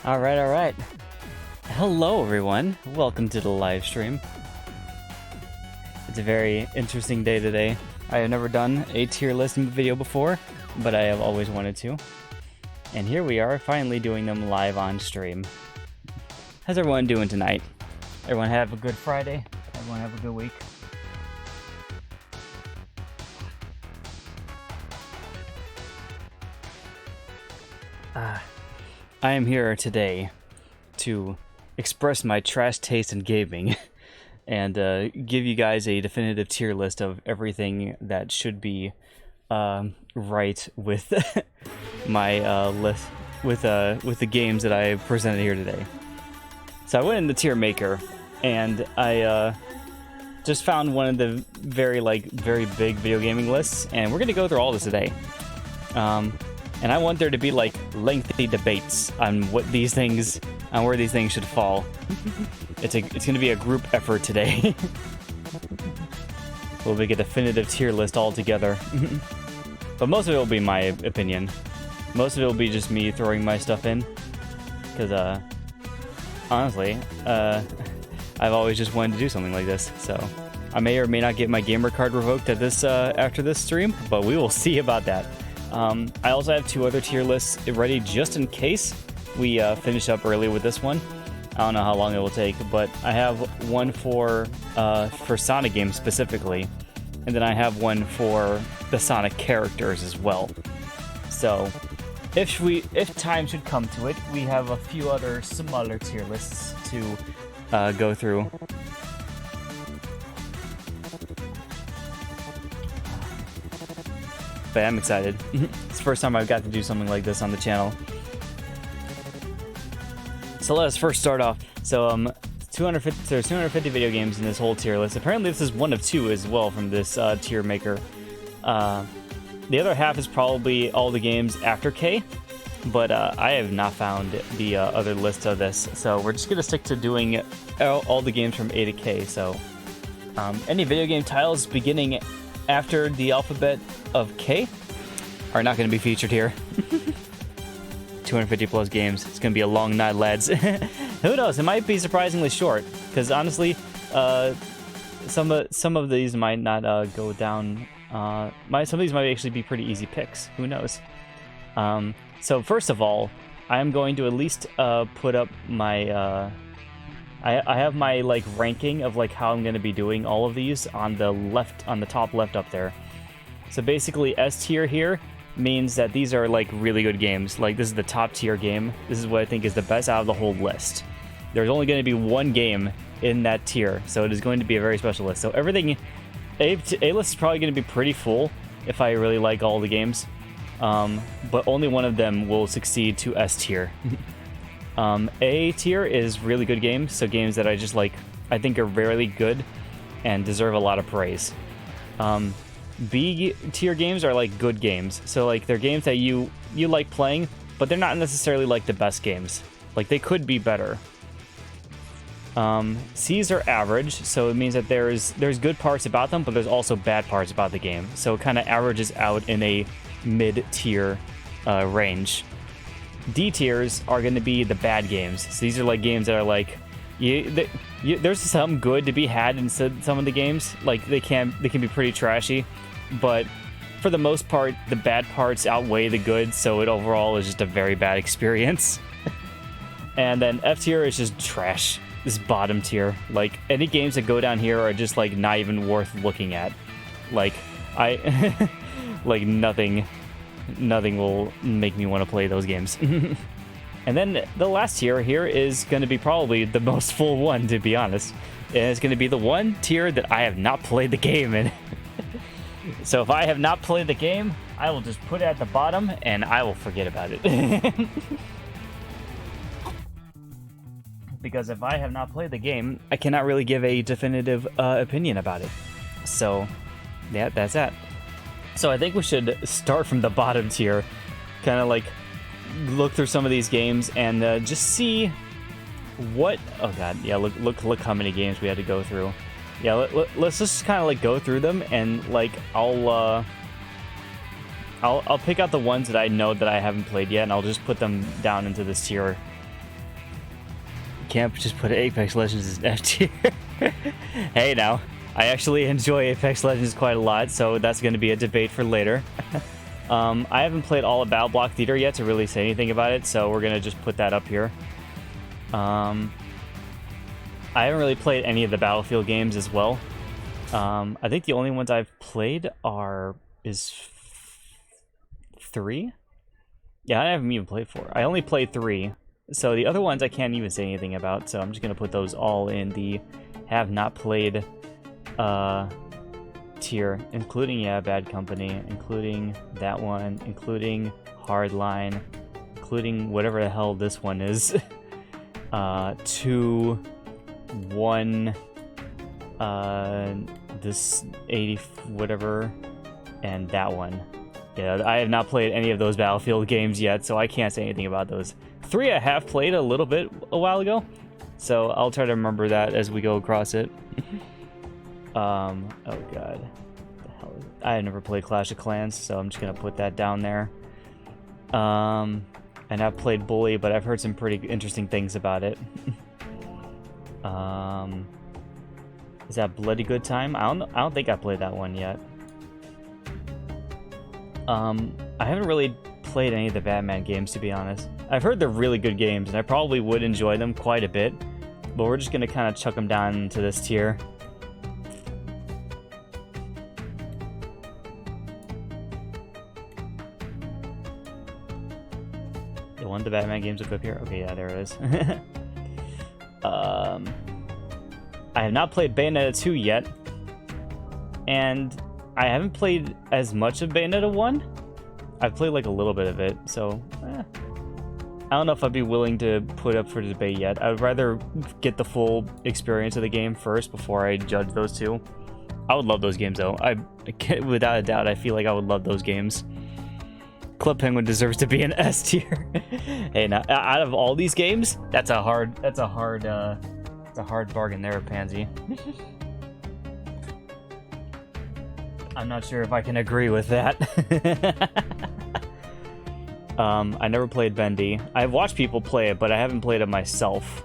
All right. Hello, everyone. Welcome to the live stream. It's a very interesting day today. I have never done a tier list video before, but I have always wanted to. And here we are, finally doing them live on stream. How's everyone doing tonight? Everyone have a good Friday? Everyone have a good week? I am here today to express my trash taste in gaming and give you guys a definitive tier list of everything that should be right with my list with the games that I presented here today. So I went in the Tiermaker and I just found one of the very big video gaming lists, and we're gonna go through all this today. And I want there to be like lengthy debates on what these things, on where these things should fall. It's going to be a group effort today. We'll make a definitive tier list all together. But most of it will be my opinion. Most of it will be just me throwing my stuff in. Because, honestly, I've always just wanted to do something like this. So I may or may not get my gamer card revoked at this after this stream, but we will see about that. I also have two other tier lists ready just in case we finish up early with this one. I don't know how long it will take, but I have one for Sonic games specifically, and then I have one for the Sonic characters as well. So, if time should come to it, we have a few other smaller tier lists to go through. But I'm excited. It's the first time I've got to do something like this on the channel. So let us first start off. So there's 250 video games in this whole tier list. Apparently this is one of two as well from this tier maker. The other half is probably all the games after K, but I have not found the other list of this. So we're just gonna stick to doing all the games from A to K. So any video game titles beginning after the alphabet of K are not going to be featured here. 250 plus games. It's going to be a long night, lads. Who knows? It might be surprisingly short, because honestly, some of these might not go down. Some of these might actually be pretty easy picks. Who knows? So first of all, I am going to at least put up my. I have my ranking of how I'm going to be doing all of these on the top left up there. So basically S tier here means that these are really good games. This is the top tier game. This is what I think is the best out of the whole list. There's only going to be one game in that tier, so it is going to be a very special list. So everything A list is probably going to be pretty full if I really like all the games. But only one of them will succeed to S tier. A tier is really good games, so games that I just I think are really good and deserve a lot of praise. B tier games are good games, so they're games that you like playing, but they're not necessarily the best games. They could be better. C's are average, so it means that there's good parts about them, but there's also bad parts about the game, so it kind of averages out in a mid-tier range. D tiers are going to be the bad games. So these are games that are there's some good to be had in some of the games. They can be pretty trashy, but for the most part, the bad parts outweigh the good. So it overall is just a very bad experience. And then F tier is just trash. This bottom tier. Any games that go down here are just not even worth looking at. Nothing will make me want to play those games. And then the last tier here is going to be probably the most full one, to be honest. And it's going to be the one tier that I have not played the game in. So if I have not played the game, I will just put it at the bottom and I will forget about it. Because if I have not played the game, I cannot really give a definitive opinion about it. So yeah, that's that. So I think we should start from the bottom tier, kind of look through some of these games and just see what. Oh god, yeah, look how many games we had to go through. Yeah, let's just kind of go through them and I'll pick out the ones that I know that I haven't played yet, and I'll just put them down into this tier can't just put Apex Legends as F tier. Hey now, I actually enjoy Apex Legends quite a lot, so that's going to be a debate for later. I haven't played all of Battle Block Theater yet to really say anything about it, so we're going to just put that up here. I haven't really played any of the Battlefield games as well. I think the only ones I've played is 3? Yeah, I haven't even played 4. I only played 3. So the other ones I can't even say anything about, so I'm just going to put those all in the have not played tier, including, yeah, Bad Company, including that one, including Hardline, including whatever the hell this one is. 2, 1, this 80 whatever, and that one. Yeah, I have not played any of those Battlefield games yet, so I can't say anything about those. 3 I have played a little bit a while ago, so I'll try to remember that as we go across it. Oh god. What the hell is it? I have never played Clash of Clans, so I'm just gonna put that down there. And I've played Bully, but I've heard some pretty interesting things about it. Is that Bloody Good Time? I don't think I played that one yet. I haven't really played any of the Batman games, to be honest. I've heard they're really good games, and I probably would enjoy them quite a bit, but we're just gonna kind of chuck them down into this tier. The one of the Batman games will go up here? Okay, yeah, there it is. I have not played Bayonetta 2 yet, and I haven't played as much of Bayonetta 1. I've played like a little bit of it, so I don't know if I'd be willing to put up for debate yet. I would rather get the full experience of the game first before I judge those two. I would love those games though. Without a doubt, I feel like I would love those games. Club Penguin deserves to be an S tier. Hey, now out of all these games, that's a hard bargain there, Pansy. I'm not sure if I can agree with that. I never played Bendy. I've watched people play it, but I haven't played it myself.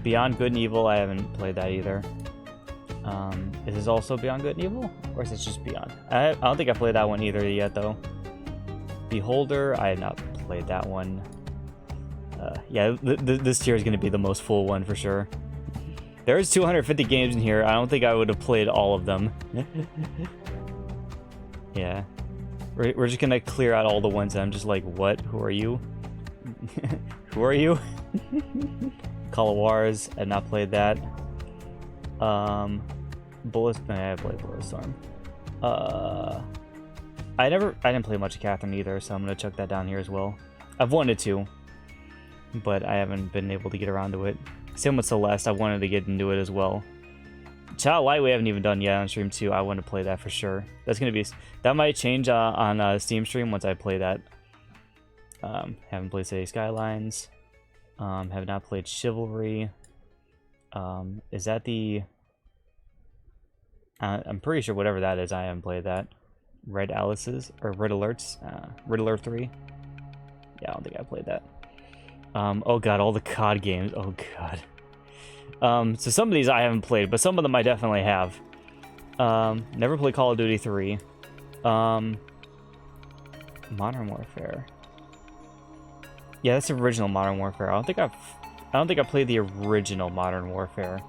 Beyond Good and Evil, I haven't played that either. Is this also Beyond Good and Evil? Or is it just Beyond? I don't think I played that one either yet, though. Beholder, I have not played that one. Yeah, this tier is going to be the most full one for sure. There's 250 games in here. I don't think I would have played all of them. Yeah. We're just going to clear out all the ones that I'm just like, what? Who are you? Who are you? Call of Wars, I have not played that. I played Bulletstorm. I didn't play much of Catherine either, so I'm going to chuck that down here as well. I've wanted to, but I haven't been able to get around to it. Same with Celeste, I wanted to get into it as well. Child Light we haven't even done yet on stream 2. I want to play that for sure. That might change on Steam stream once I play that. Haven't played City Skylines. Have not played Chivalry. Is that the... I'm pretty sure whatever that is, I haven't played that. Red Alice's, or Red Alerts, Red Alert 3. Yeah, I don't think I played that. Oh god, all the COD games, oh god. So some of these I haven't played, but some of them I definitely have. Never played Call of Duty 3. Modern Warfare. Yeah, that's the original Modern Warfare. I don't think I played the original Modern Warfare.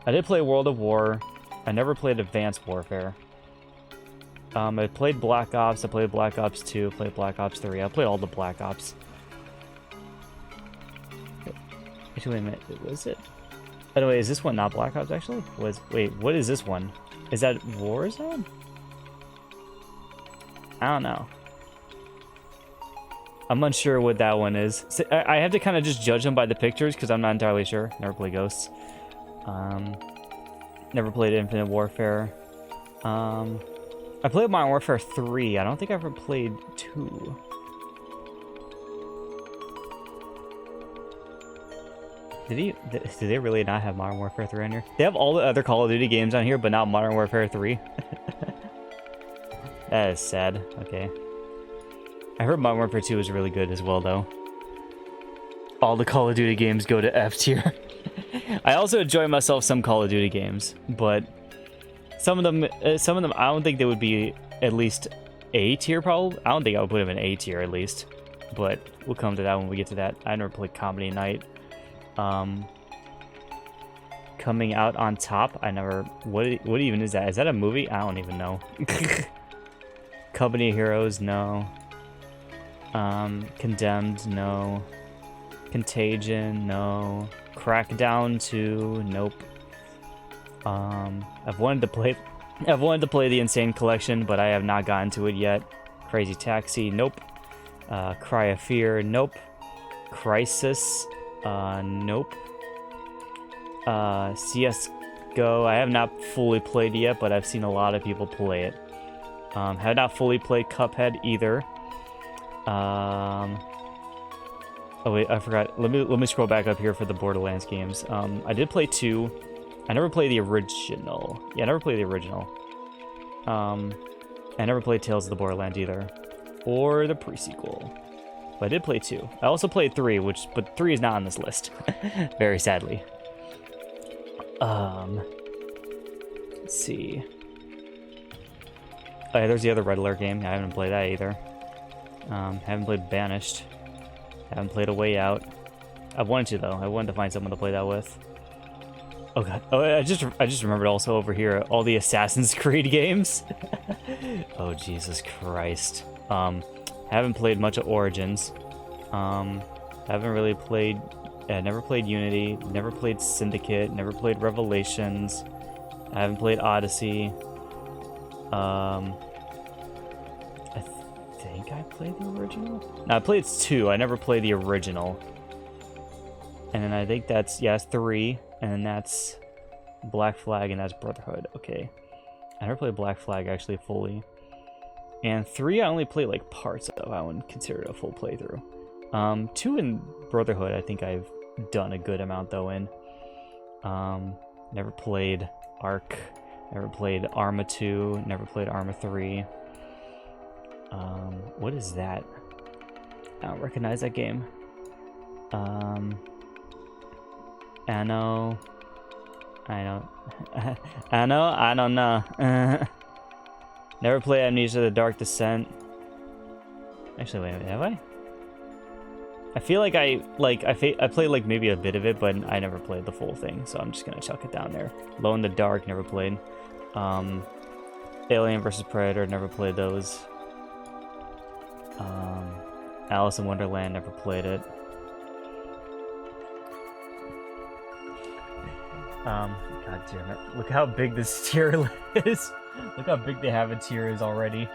I did play World of War. I never played Advanced Warfare. I played Black Ops. I played Black Ops 2. I played Black Ops 3. I played all the Black Ops. Actually, wait a minute. Was it? By the way, is this one not Black Ops, actually? Wait, what is this one? Is that Warzone? I don't know. I'm unsure what that one is. So I have to kind of just judge them by the pictures, because I'm not entirely sure. Never played Ghosts. Never played Infinite Warfare. I played Modern Warfare 3. I don't think I ever played 2. Did they really not have Modern Warfare 3 on here? They have all the other Call of Duty games on here, but not Modern Warfare 3. That is sad. Okay. I heard Modern Warfare 2 is really good as well, though. All the Call of Duty games go to F tier. I also enjoy myself some Call of Duty games, but some of them, I don't think they would be at least A tier. Probably, I don't think I would put them in A tier at least. But we'll come to that when we get to that. I never played Comedy Night. Coming out on top. I never. What even is that? Is that a movie? I don't even know. Company of Heroes, no. Condemned, no. Contagion, no. Crackdown 2, nope. I've wanted to play the Insane Collection, but I have not gotten to it yet. Crazy Taxi, nope. Cry of Fear, nope. Crisis, nope. CS:GO, I have not fully played yet, but I've seen a lot of people play it. Have not fully played Cuphead either. Oh wait, I forgot. Let me scroll back up here for the Borderlands games. I did play 2. I never played the original. Yeah, I never played the original. I never played Tales of the Borderlands either, or the pre-sequel. But I did play 2. I also played 3, but 3 is not on this list, very sadly. Let's see. Oh, yeah, there's the other Red Alert game. I haven't played that either. Haven't played Banished. Haven't played A Way Out. I wanted to though. I wanted to find someone to play that with. Oh god. Oh, I just remembered also over here all the Assassin's Creed games. Oh Jesus Christ. Haven't played much of Origins. Haven't really played. Never played Unity. Never played Syndicate. Never played Revelations. I haven't played Odyssey. I think I played the original? No, I played 2. I never played the original. And then I think that's, yeah, it's 3. And then that's Black Flag, and that's Brotherhood. Okay. I never played Black Flag actually fully. And 3 I only played like parts of. I wouldn't consider it a full playthrough. 2 and Brotherhood I think I've done a good amount though in. Never played Ark. Never played Arma 2. Never played Arma 3. What is that? I don't recognize that game. Anno. I don't know. Never played Amnesia: The Dark Descent. Actually, wait a minute, have I? I feel like I played like maybe a bit of it, but I never played the full thing, so I'm just gonna chuck it down there. Alone in the Dark, never played. Alien vs Predator, never played those. Alice in Wonderland, never played it. God damn it. Look how big this tier is. Look how big they have a tier is already.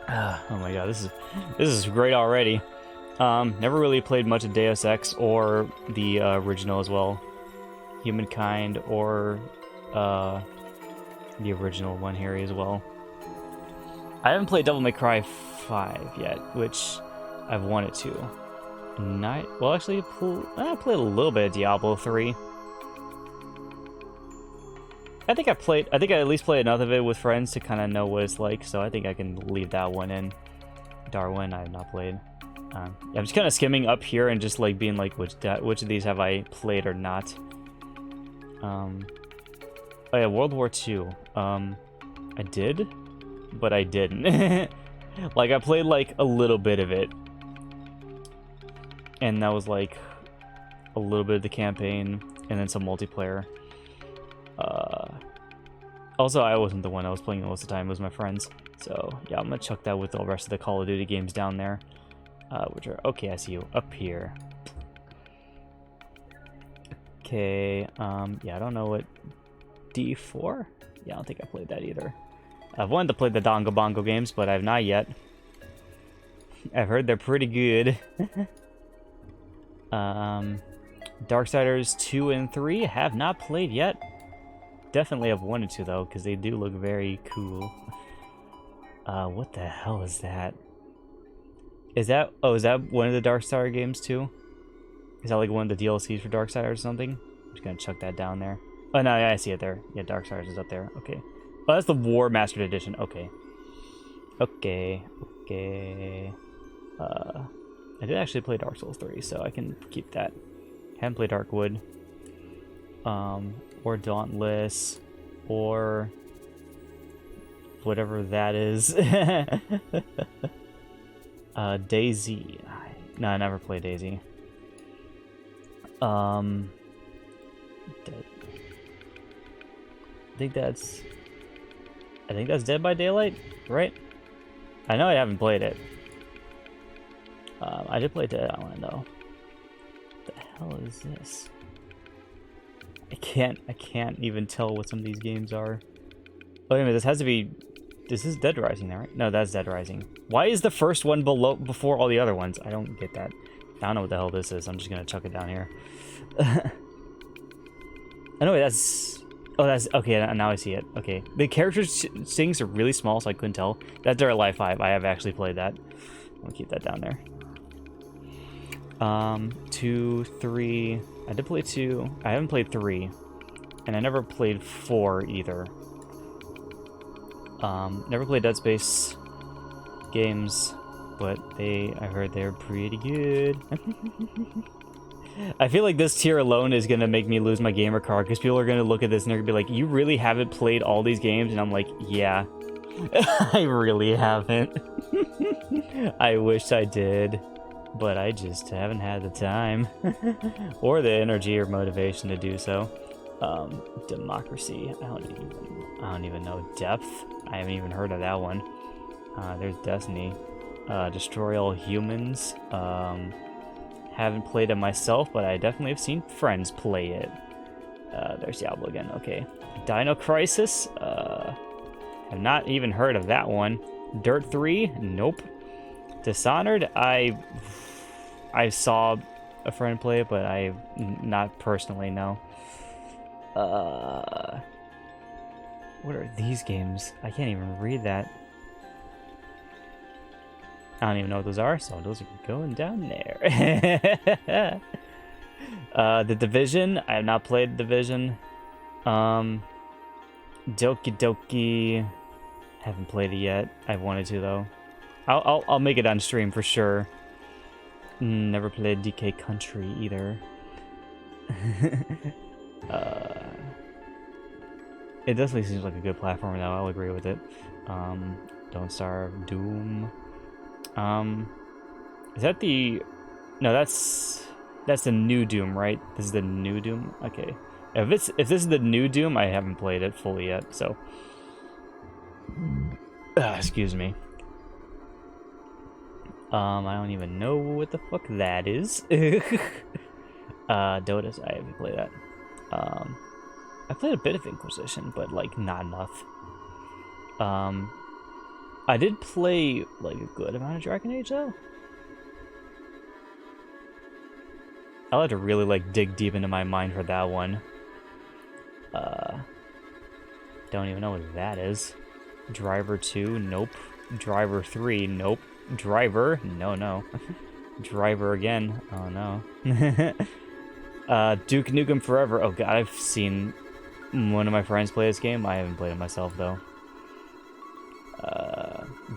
Oh my god, this is great already. Never really played much of Deus Ex or the original as well. Humankind or the original one here as well. I haven't played Devil May Cry 5 yet, which I've wanted to. Well, actually, I played a little bit of Diablo 3. I think I at least played enough of it with friends to kind of know what it's like, so I think I can leave that one in. Darwin, I have not played. Yeah, I'm just kind of skimming up here and just like being like, which of these have I played or not? Oh yeah, World War II. I did, but I didn't. Like I played like a little bit of it, and that was like a little bit of the campaign, and then some multiplayer. Also, I wasn't the one I was playing most of the time, it was my friends. So, yeah, I'm gonna chuck that with the rest of the Call of Duty games down there. Which are, okay, I see you, up here. Okay, yeah, I don't know what, D4? Yeah, I don't think I played that either. I've wanted to play the Dongo Bongo games, but I've not yet. I've heard they're pretty good. Darksiders 2 and 3 have not played yet. Definitely have wanted to though, because they do look very cool. What the hell is that? Is that one of the Darkstar games too? Is that like one of the DLCs for Darksiders or something? I'm just gonna chuck that down there. Oh no, yeah, I see it there. Yeah, Darksiders is up there. Okay. Oh, that's the War Mastered Edition. Okay. Okay. I did actually play Dark Souls 3, so I can keep that. Haven't played Darkwood. Or Dauntless. Or... whatever that is. Daisy. No, I never played Daisy. Dead. I think that's Dead by Daylight, right? I know I haven't played it. I did play Dead Island though. What the hell is this? I can't even tell what some of these games are. Oh, wait a minute, this has to be... This is Dead Rising now, right? No, that's Dead Rising. Why is the first one before all the other ones? I don't get that. I don't know what the hell this is. I'm just gonna chuck it down here. Anyway, that's... Oh, that's... Okay, now I see it. Okay. The characters' things are really small, so I couldn't tell. That's Dead or Alive 5. I have actually played that. I'll keep that down there. 2, 3... I did play 2. I haven't played 3. And I never played 4 either. Never played Dead Space games, but I heard they're pretty good. I feel like this tier alone is gonna make me lose my gamer card, because people are gonna look at this and they're gonna be like, you really haven't played all these games? And I'm like, yeah, I really haven't. I wish I did, but I just haven't had the time, or the energy or motivation to do so. Democracy, I don't even know. Depth, I haven't even heard of that one. There's Destiny. Destroy All Humans. Haven't played it myself, but I definitely have seen friends play it. There's Diablo again. Okay. Dino Crisis. Have not even heard of that one. Dirt 3. Nope. Dishonored. I saw a friend play it, but I not personally know. What are these games? I can't even read that. I don't even know what those are, so those are going down there. The Division. I have not played Division. Doki Doki. Haven't played it yet. I wanted to though. I'll make it on stream for sure. Never played DK Country either. It definitely seems like a good platform though. I'll agree with it. Don't Starve, Doom. Is that the... No, that's the new Doom, right? This is the new Doom? Okay. If this is the new Doom, I haven't played it fully yet, so... excuse me. I don't even know what the fuck that is. Dotas, I haven't played that. I played a bit of Inquisition, but like not enough. I did play like a good amount of Dragon Age though. I'll have to really like dig deep into my mind for that one. Don't even know what that is. Driver 2, nope. Driver 3, nope. Driver, no. Driver again, oh no. Duke Nukem Forever, oh god, I've seen one of my friends play this game. I haven't played it myself though.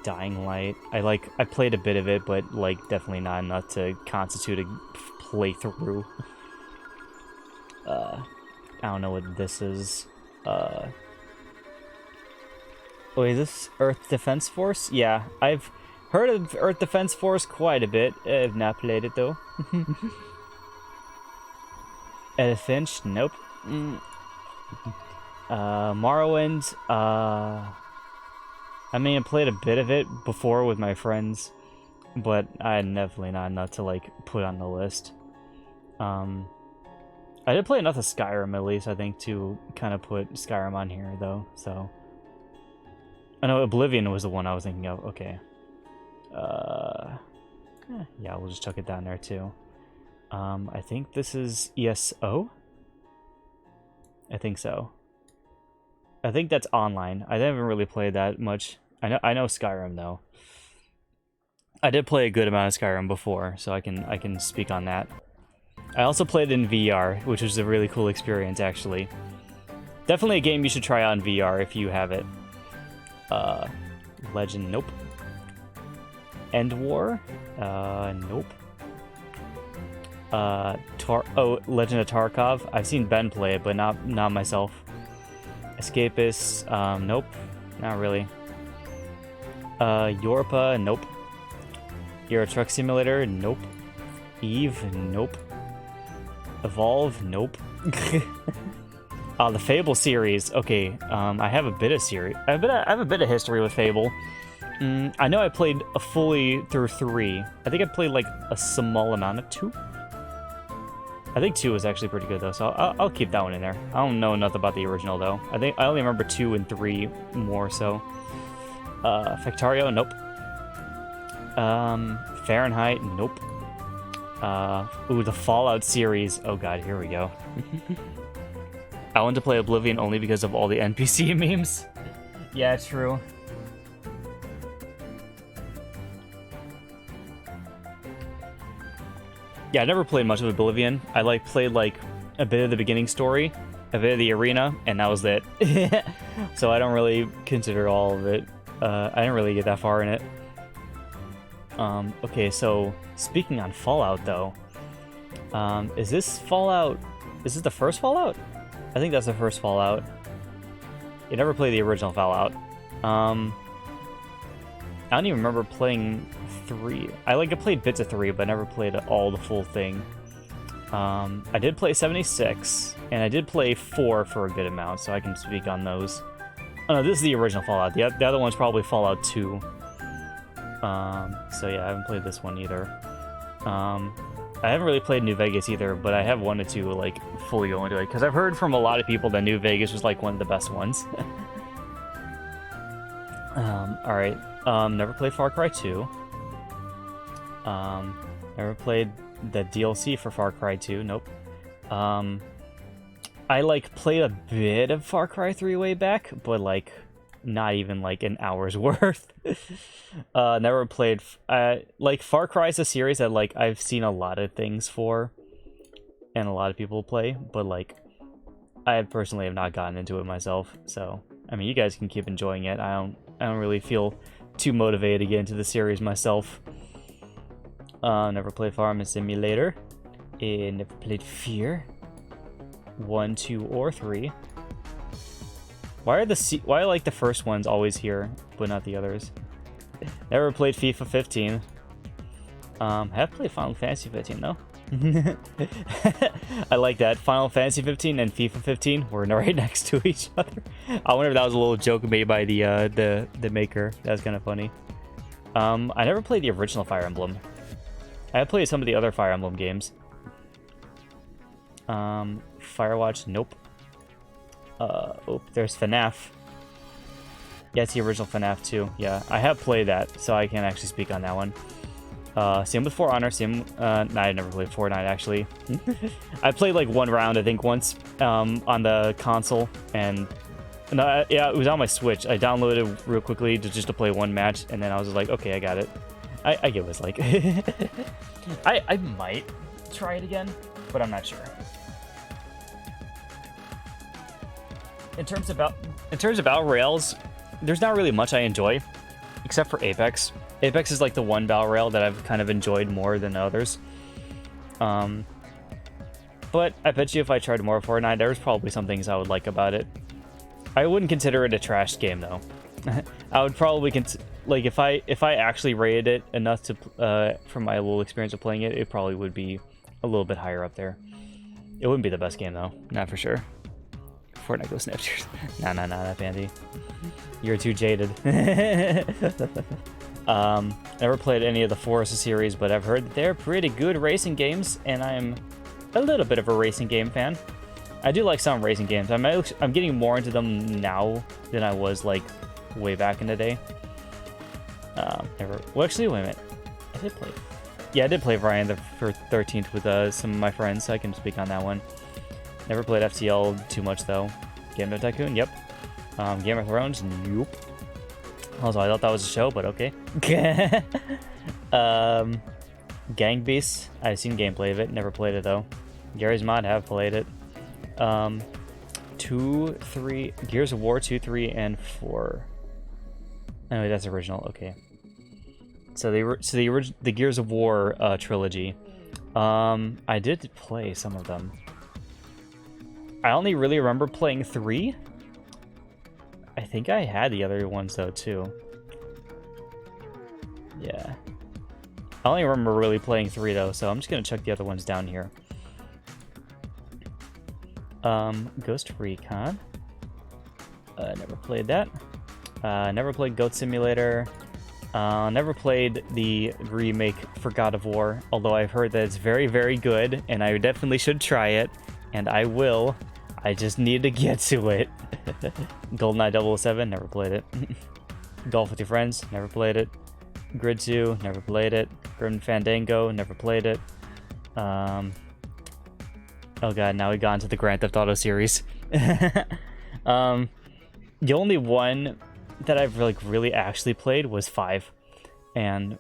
Dying Light, I played a bit of it, but like definitely not enough to constitute a playthrough. I don't know what this is. Wait, is this Earth Defense Force? Yeah, I've heard of Earth Defense Force quite a bit. I've not played it though. Edith Finch, nope. Morrowind, I mean, I played a bit of it before with my friends, but I definitely not enough to like put on the list. I did play enough of Skyrim at least, I think, to kind of put Skyrim on here though. So I know Oblivion was the one I was thinking of. Okay. Yeah, we'll just chuck it down there too. I think this is ESO. I think so. I think that's online. I haven't really played that much. I know Skyrim though. I did play a good amount of Skyrim before, so I can speak on that. I also played in VR, which was a really cool experience actually. Definitely a game you should try on VR if you have it. Legend, nope. End War, nope. Legend of Tarkov. I've seen Ben play it, but not myself. Escapist, nope, not really. Yorpa, nope. Euro Truck Simulator, nope. Eve, nope. Evolve, nope. The Fable series, okay. I have a bit of I have a bit of history with Fable. I know I played fully through 3. I think I played like a small amount of 2. I think 2 was actually pretty good though, so I'll keep that one in there. I don't know nothing about the original though. I think I only remember 2 and 3 more so. Factario, nope. Fahrenheit, nope. The Fallout series. Oh god, here we go. I want to play Oblivion only because of all the NPC memes. Yeah, true. Yeah, I never played much of Oblivion. I played a bit of the beginning story, a bit of the arena, and that was it. So I don't really consider all of it. I didn't really get that far in it. Okay, so speaking on Fallout though, is this Fallout? Is this the first Fallout? I think that's the first Fallout. You never played the original Fallout. I don't even remember playing 3. I played bits of 3, but never played all the full thing. I did play 76, and I did play 4 for a good amount, so I can speak on those. Oh no, this is the original Fallout. The other one's probably Fallout 2. So yeah, I haven't played this one either. I haven't really played New Vegas either, but I have wanted to fully go into it because I've heard from a lot of people that New Vegas was one of the best ones. All right. Never played Far Cry 2. Never played the DLC for Far Cry 2. Nope. I played a bit of Far Cry 3 way back, but not even an hour's worth. Never played. Far Cry is a series that I've seen a lot of things for, and a lot of people play, but I personally have not gotten into it myself. So I mean, you guys can keep enjoying it. I don't really feel too motivated to get into the series myself. Never played Farming Simulator. Never played Fear. 1, 2, or 3. Why are the first ones always here, but not the others? Never played FIFA 15. Have played Final Fantasy 15 though. I like that. Final Fantasy 15 and FIFA 15 were right next to each other. I wonder if that was a little joke made by the maker. That was kind of funny. I never played the original Fire Emblem. I have played some of the other Fire Emblem games. Firewatch, nope. There's FNAF. Yeah, it's the original FNAF too. Yeah, I have played that, so I can actually speak on that one. Same with For Honor. I never played Fortnite actually. I played one round, I think, once on the console, and yeah, it was on my Switch. I downloaded it real quickly just to play one match, and then I was just like, okay, I got it. I get what it's like. I might try it again, but I'm not sure. In terms of Battle Royales, there's not really much I enjoy, except for Apex. Apex is the one Battle Royale that I've kind of enjoyed more than others. But I bet you if I tried more Fortnite, there's probably some things I would like about it. I wouldn't consider it a trash game though. I would probably if I actually rated it enough to from my little experience of playing it, it probably would be a little bit higher up there. It wouldn't be the best game though, not for sure. Fortnite goes Snapchat. Nah, that Bandy. You're too jaded. Never played any of the Forza series, but I've heard that they're pretty good racing games, and I'm a little bit of a racing game fan. I do like some racing games. I'm getting more into them now than I was way back in the day. Well, actually, wait a minute. I did play. Yeah, I did play Brian the 13th with some of my friends, so I can speak on that one. Never played FTL too much though. Game of Tycoon, yep. Game of Thrones, nope. Also, I thought that was a show, but okay. Gang Beasts, I've seen gameplay of it, never played it though. Gary's Mod, have played it. 2, 3, Gears of War 2, 3, and 4. Anyway, that's original. Okay. So the Gears of War trilogy. I did play some of them. I only really remember playing 3. I think I had the other ones though too. Yeah. I only remember really playing 3 though, so I'm just gonna check the other ones down here. Ghost Recon. Never played that. Never played Goat Simulator. Never played the remake for God of War, although I've heard that it's very, very good, and I definitely should try it, and I will. I just need to get to it. GoldenEye 007, never played it. Golf with Your Friends, never played it. Grid 2, never played it. Grim Fandango, never played it. Oh god, now we got into the Grand Theft Auto series. The only one that I've really actually played was 5, and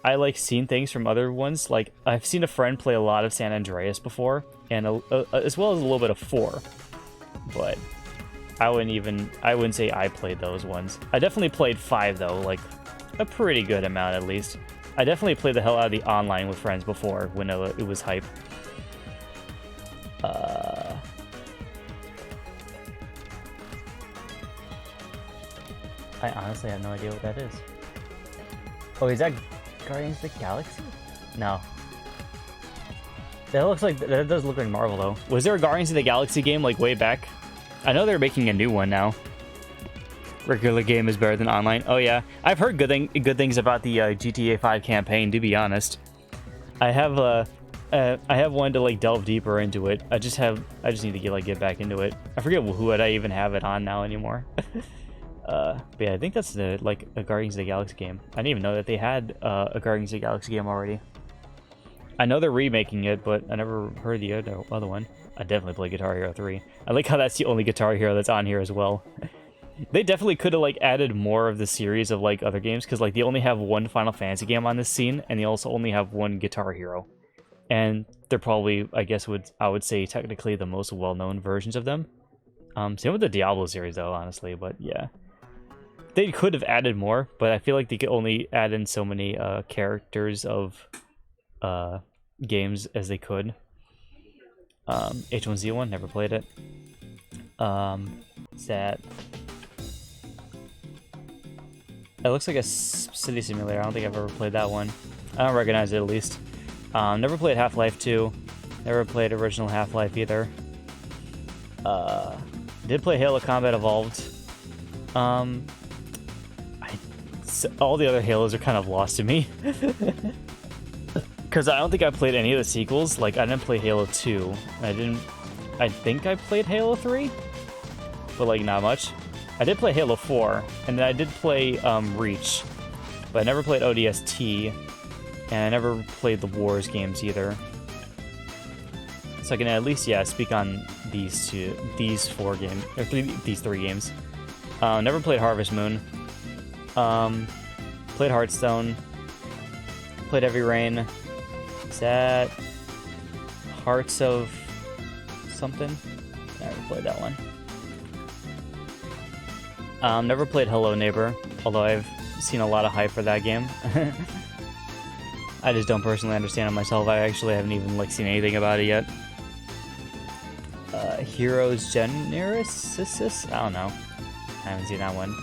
I seen things from other ones. Like, I've seen a friend play a lot of San Andreas before, and as well as a little bit of 4, but I wouldn't say I played those ones. I definitely played 5 though, like a pretty good amount at least. I definitely played the hell out of the online with friends before when it was hype. I honestly have no idea what that is. Oh, is that Guardians of the Galaxy? No. That does look like Marvel though. Was there a Guardians of the Galaxy game like way back? I know they're making a new one now. Regular game is better than online. Oh yeah, I've heard good things about the GTA 5 campaign. To be honest, I have wanted to delve deeper into it. I just need to get back into it. I forget who would I even have it on now anymore. But yeah, I think that's a Guardians of the Galaxy game. I didn't even know that they had a Guardians of the Galaxy game already. I know they're remaking it, but I never heard the other one. I definitely play Guitar Hero 3. I like how that's the only Guitar Hero that's on here as well. They definitely could have added more of the series of other games, because they only have one Final Fantasy game on this scene, and they also only have one Guitar Hero. And they're probably, I would say, technically the most well-known versions of them. Same with the Diablo series though, honestly, but yeah. They could have added more, but I feel like they could only add in so many characters of games as they could. H1Z1, never played it. Sad. It looks like a city simulator. I don't think I've ever played that one. I don't recognize it at least. Never played Half-Life 2. Never played original Half-Life either. Did play Halo Combat Evolved. All the other Halos are kind of lost to me. Because I don't think I played any of the sequels. I didn't play Halo 2. I think I played Halo 3. But not much. I did play Halo 4. And then I did play Reach. But I never played ODST. And I never played the Wars games either. So I can at least, speak on these 4 games. Or these 3 games. Never played Harvest Moon. Played Hearthstone. Played Heavy Rain. Is that Hearts of something? I never played that one. Never played Hello Neighbor, although I've seen a lot of hype for that game. I just don't personally understand it myself. I actually haven't even seen anything about it yet. Heroes Genesis? I don't know. I haven't seen that one.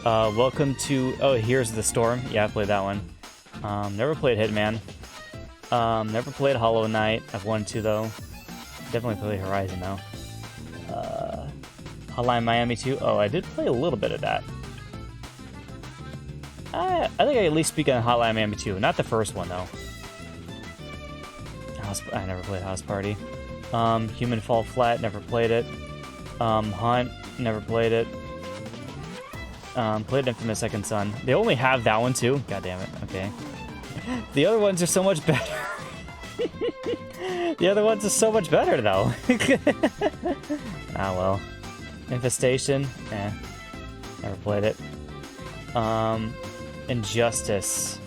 Welcome to... Oh, Here's the Storm. Yeah, I played that one. Never played Hitman. Never played Hollow Knight. I've wanted to, though. Definitely played Horizon, though. Hotline Miami 2. Oh, I did play a little bit of that. I think I at least speak on Hotline Miami 2. Not the first one, though. I never played House Party. Human Fall Flat. Never played it. Hunt. Never played it. Played Infamous Second Son. They only have that one too? God damn it. Okay. The other ones are so much better. The other ones are so much better though. Ah well. Infestation. Never played it. Injustice.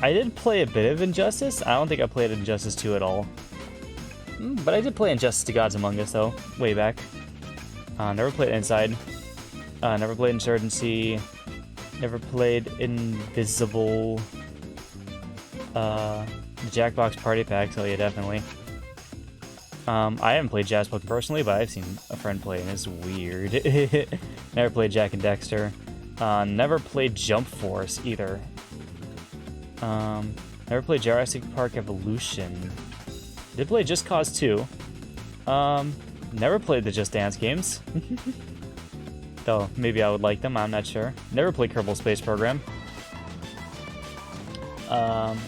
I did play a bit of Injustice. I don't think I played Injustice 2 at all. But I did play Injustice to Gods Among Us though, way back. Never played Inside. Never played Insurgency. Never played Invisible. The Jackbox Party Pack, so yeah, definitely. I haven't played Jazzbook personally, but I've seen a friend play, and it's weird. Never played Jak and Daxter. Never played Jump Force either. Never played Jurassic Park Evolution. Did play Just Cause 2. Never played the Just Dance games. Though, maybe I would like them, I'm not sure. Never played Kerbal Space Program.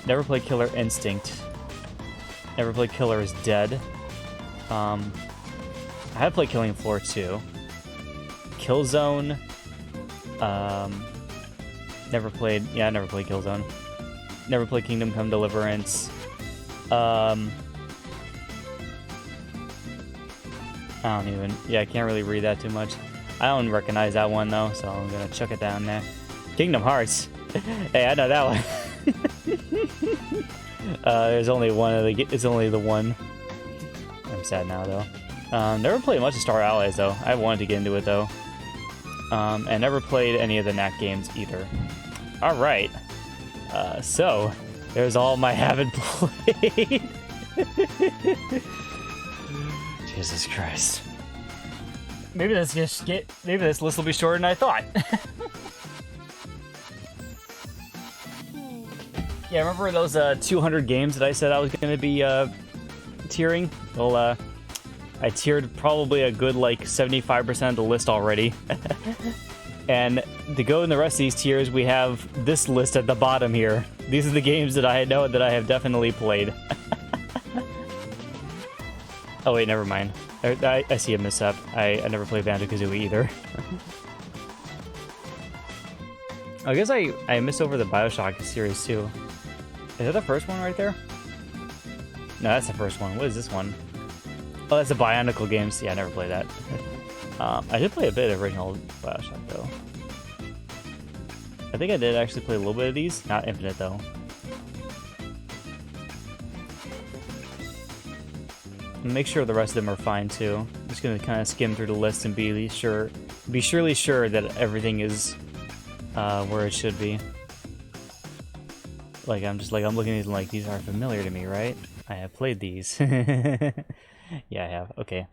Never played Killer Instinct. Never played Killer is Dead. I have played Killing Floor 2. Killzone. Never played Killzone. Never played Kingdom Come Deliverance. I can't really read that too much. I don't recognize that one though, so I'm gonna chuck it down there. Kingdom Hearts. Hey, I know that one. There's only one of the. It's only the one. I'm sad now though. Never played much of Star Allies though. I wanted to get into it though. And never played any of the Knack games either. All right. So there's all my haven't played. Jesus Christ. Maybe this list will be shorter than I thought. Yeah, remember those 200 games that I said I was going to be tiering? Well, I tiered probably a good like 75% of the list already. And to go in the rest of these tiers, we have this list at the bottom here. These are the games that I know that I have definitely played. Oh wait, never mind. I see a mishap. I never played Banjo-Kazooie either. I guess I missed over the Bioshock series too. Is that the first one right there? No, that's the first one. What is this one? Oh, that's the Bionicle games. Yeah, I never played that. I did play a bit of original Bioshock though. I think I did actually play a little bit of these. Not Infinite though. Make sure the rest of them are fine too. I'm just gonna kind of skim through the list and be surely sure that everything is where it should be. Like I'm looking at these and like, these are familiar to me, right? I have played these. Yeah, I have. Okay.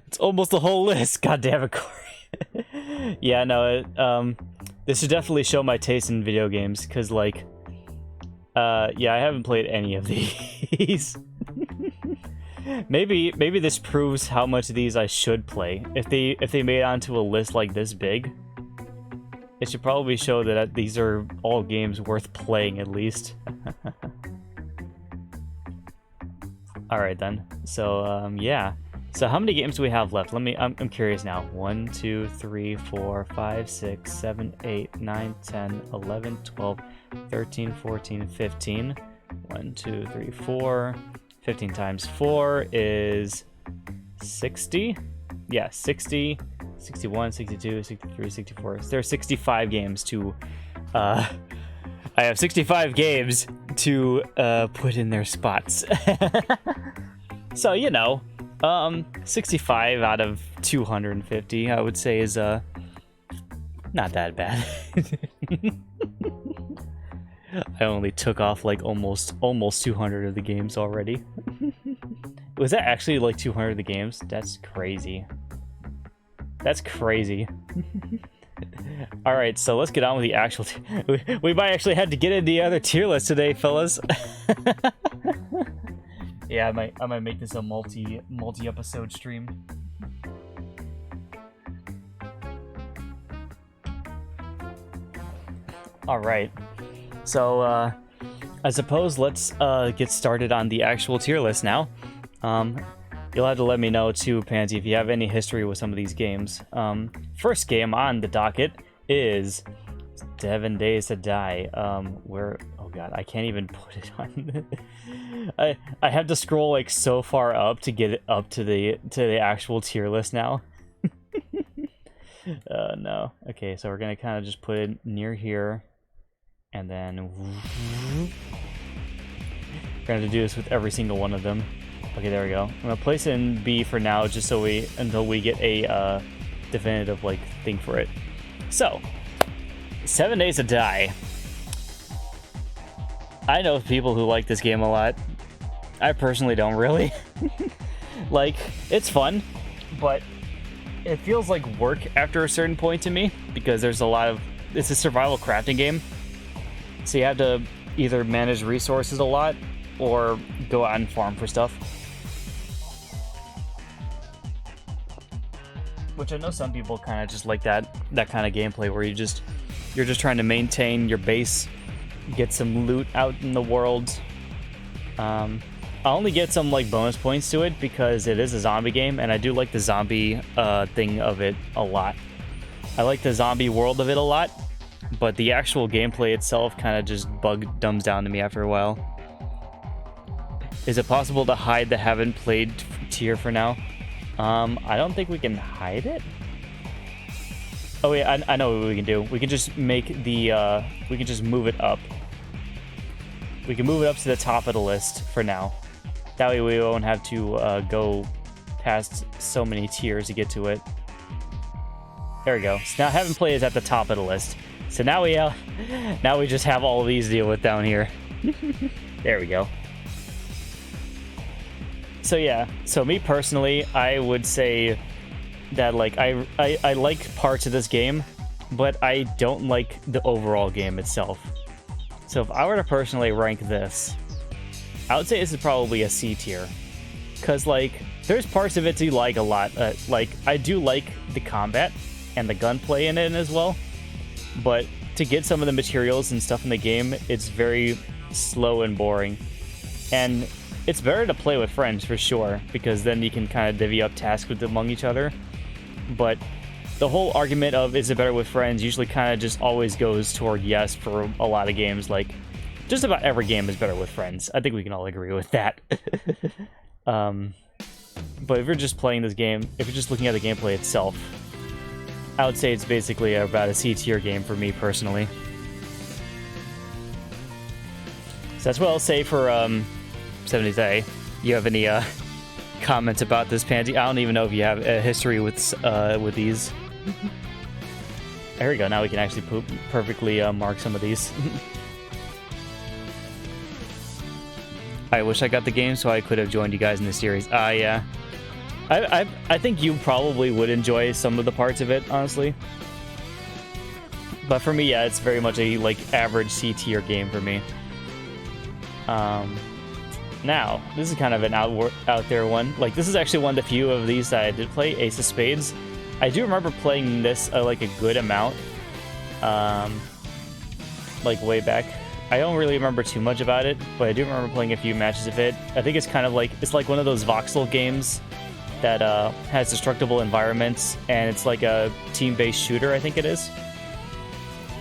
It's almost the whole list. God damn it, Corey. Yeah, no. This should definitely show my taste in video games, because like, yeah, I haven't played any of these. Maybe this proves how much of these I should play. If they made it onto a list like this big, it should probably show that these are all games worth playing at least. All right then. So yeah. So how many games do we have left? I'm curious now. 1, 2, 3, 4, 5, 6, 7, 8, 9, 10, 11, 12, 13, 14, 15. 1, 2, 3, 4. 15 times 4 is 60. Yeah, 60, 61, 62, 63, 64. So there are 65 games to... I have 65 games to put in their spots. So, you know, 65 out of 250, I would say, is not that bad. I only took off like almost 200 of the games already. Was that actually like 200 of the games? That's crazy. That's crazy. All right, so let's get on with the actual. We might actually have to get into the other tier list today, fellas. Yeah, I might make this a multi-episode stream. All right. So, I suppose let's get started on the actual tier list now. You'll have to let me know too, Pansy, if you have any history with some of these games. First game on the docket is 7 Days to Die. Oh god, I can't even put it on. I have to scroll like so far up to get it up to the actual tier list now. No. Okay, so we're gonna kind of just put it near here. And then we're gonna have to do this with every single one of them. Okay, there we go. I'm gonna place it in B for now, just so until we get a definitive like thing for it. So, 7 Days to Die. I know people who like this game a lot. I personally don't really. Like, it's fun, but it feels like work after a certain point to me, because there's a lot of... It's a survival crafting game, so you have to either manage resources a lot or go out and farm for stuff. Which I know some people kind of just like that kind of gameplay where you're just trying to maintain your base, get some loot out in the world. I only get some like bonus points to it because it is a zombie game, and I do like the zombie thing of it a lot. I like the zombie world of it a lot, but the actual gameplay itself kind of just dumbs down to me after a while. Is it possible to hide the haven't played tier for now? I don't think we can hide it. Oh yeah, I know what we can do. We can just make the, we can just move it up. We can move it up to the top of the list for now. That way we won't have to go past so many tiers to get to it. There we go. So now haven't played is at the top of the list. So now we just have all of these to deal with down here. There we go. So yeah, so me personally, I would say that like I like parts of this game, but I don't like the overall game itself. So if I were to personally rank this, I would say this is probably a C tier. Cause like there's parts of it to like a lot. Like I do like the combat and the gunplay in it as well, but to get some of the materials and stuff in the game, it's very slow and boring. And it's better to play with friends for sure, because then you can kind of divvy up tasks among each other. But the whole argument of is it better with friends usually kind of just always goes toward yes for a lot of games. Like, just about every game is better with friends. I think we can all agree with that. But if you're just playing this game, if you're just looking at the gameplay itself, I would say it's basically about a C tier game for me personally. So that's what I'll say for 70A. You have any comments about this, Pansy? I don't even know if you have a history with these. There we go. Now we can actually perfectly mark some of these. I wish I got the game so I could have joined you guys in the series. Yeah. I think you probably would enjoy some of the parts of it, honestly. But for me, yeah, it's very much a like average C tier game for me. Now, this is kind of an out there one. Like, this is actually one of the few of these that I did play, Ace of Spades. I do remember playing this like a good amount, like way back. I don't really remember too much about it, but I do remember playing a few matches of it. I think it's kind of like, it's like one of those voxel games that has destructible environments, and it's like a team-based shooter, I think it is.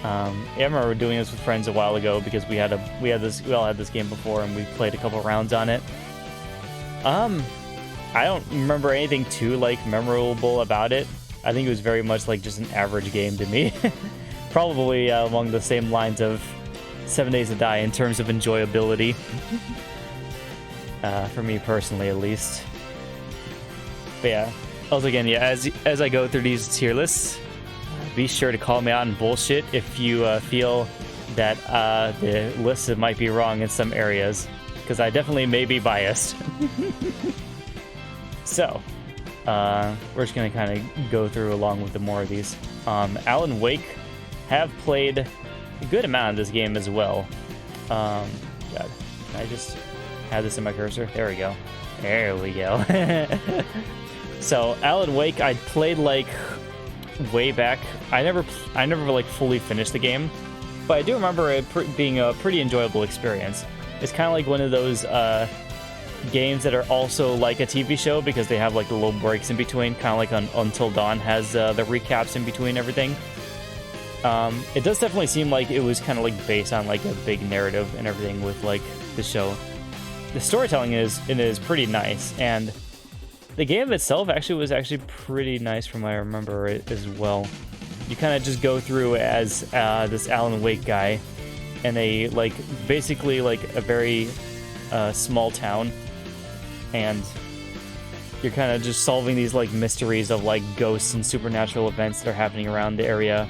Yeah, I remember doing this with friends a while ago because we all had this game before, and we played a couple rounds on it. I don't remember anything too like memorable about it. I think it was very much like just an average game to me. Probably along the same lines of 7 Days to Die in terms of enjoyability. For me personally, at least. But yeah. Also, again, yeah, as I go through these tier lists, be sure to call me out on bullshit if you feel that the list might be wrong in some areas, because I definitely may be biased. So, we're just going to kind of go through along with the more of these. Alan Wake have played a good amount of this game as well. God, can I just have this in my cursor? There we go. There we go. So, Alan Wake, I played like way back. I never like fully finished the game, but I do remember it being a pretty enjoyable experience. It's kind of like one of those games that are also like a TV show because they have like the little breaks in between, kind of like Until Dawn has the recaps in between everything. It does definitely seem like it was kind of like based on like a big narrative and everything with like the show. The storytelling is pretty nice, and the game itself was actually pretty nice from what I remember it as well. You kind of just go through as this Alan Wake guy, and they like basically like a very small town, and you're kind of just solving these like mysteries of like ghosts and supernatural events that are happening around the area.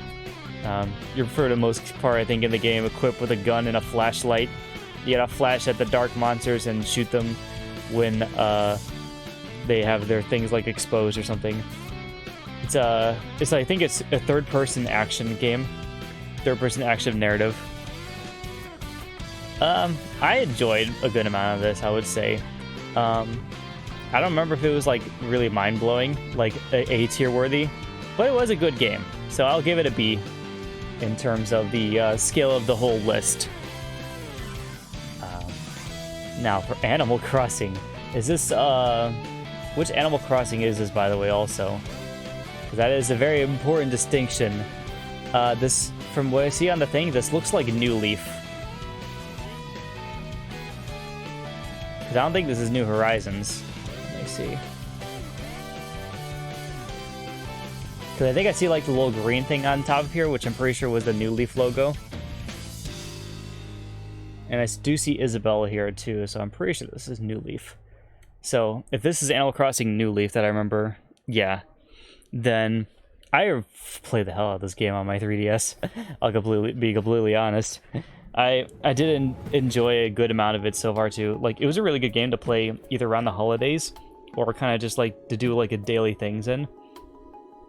You're for the most part, I think, in the game equipped with a gun and a flashlight. You gotta flash at the dark monsters and shoot them when they have their things like exposed or something. It's I think it's a third-person action game, third-person action narrative. I enjoyed a good amount of this, I would say. I don't remember if it was like really mind-blowing, like A tier worthy, but it was a good game. So I'll give it a B in terms of the scale of the whole list. Now for Animal Crossing, is this which Animal Crossing is this, by the way? Also, that is a very important distinction. This, from what I see on the thing, this looks like New Leaf. Because I don't think this is New Horizons. Let me see. Because I think I see like the little green thing on top of here, which I'm pretty sure was the New Leaf logo. And I do see Isabella here too, so I'm pretty sure this is New Leaf. So if this is Animal Crossing New Leaf that I remember, yeah, then I played the hell out of this game on my 3DS. I'll be completely honest. I did enjoy a good amount of it so far too. Like, it was a really good game to play either around the holidays or kind of just like to do like a daily things in.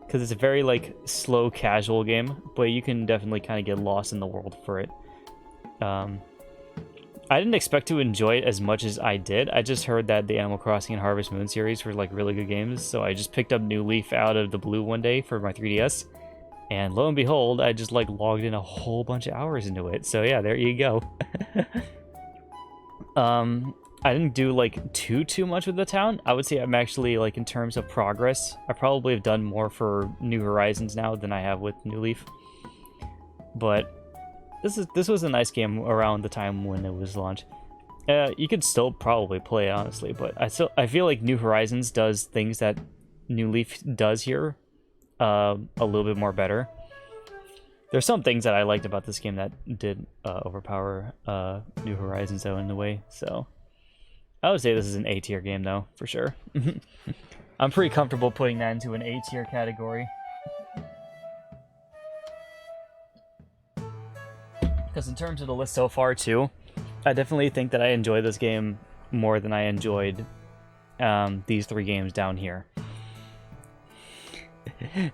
Because it's a very like slow, casual game, but you can definitely kind of get lost in the world for it. I didn't expect to enjoy it as much as I did. I just heard that the Animal Crossing and Harvest Moon series were like really good games, so I just picked up New Leaf out of the blue one day for my 3DS. And lo and behold, I just like logged in a whole bunch of hours into it. So yeah, there you go. I didn't do like too much with the town. I would say I'm actually like in terms of progress, I probably have done more for New Horizons now than I have with New Leaf. But this was a nice game around the time when it was launched. You could still probably play it, honestly, but I feel like New Horizons does things that New Leaf does here a little bit more better. There's some things that I liked about this game that did overpower New Horizons though in a way, so I would say this is an A tier game though, for sure. I'm pretty comfortable putting that into an A tier category. Because in terms of the list so far too, I definitely think that I enjoy this game more than I enjoyed these three games down here.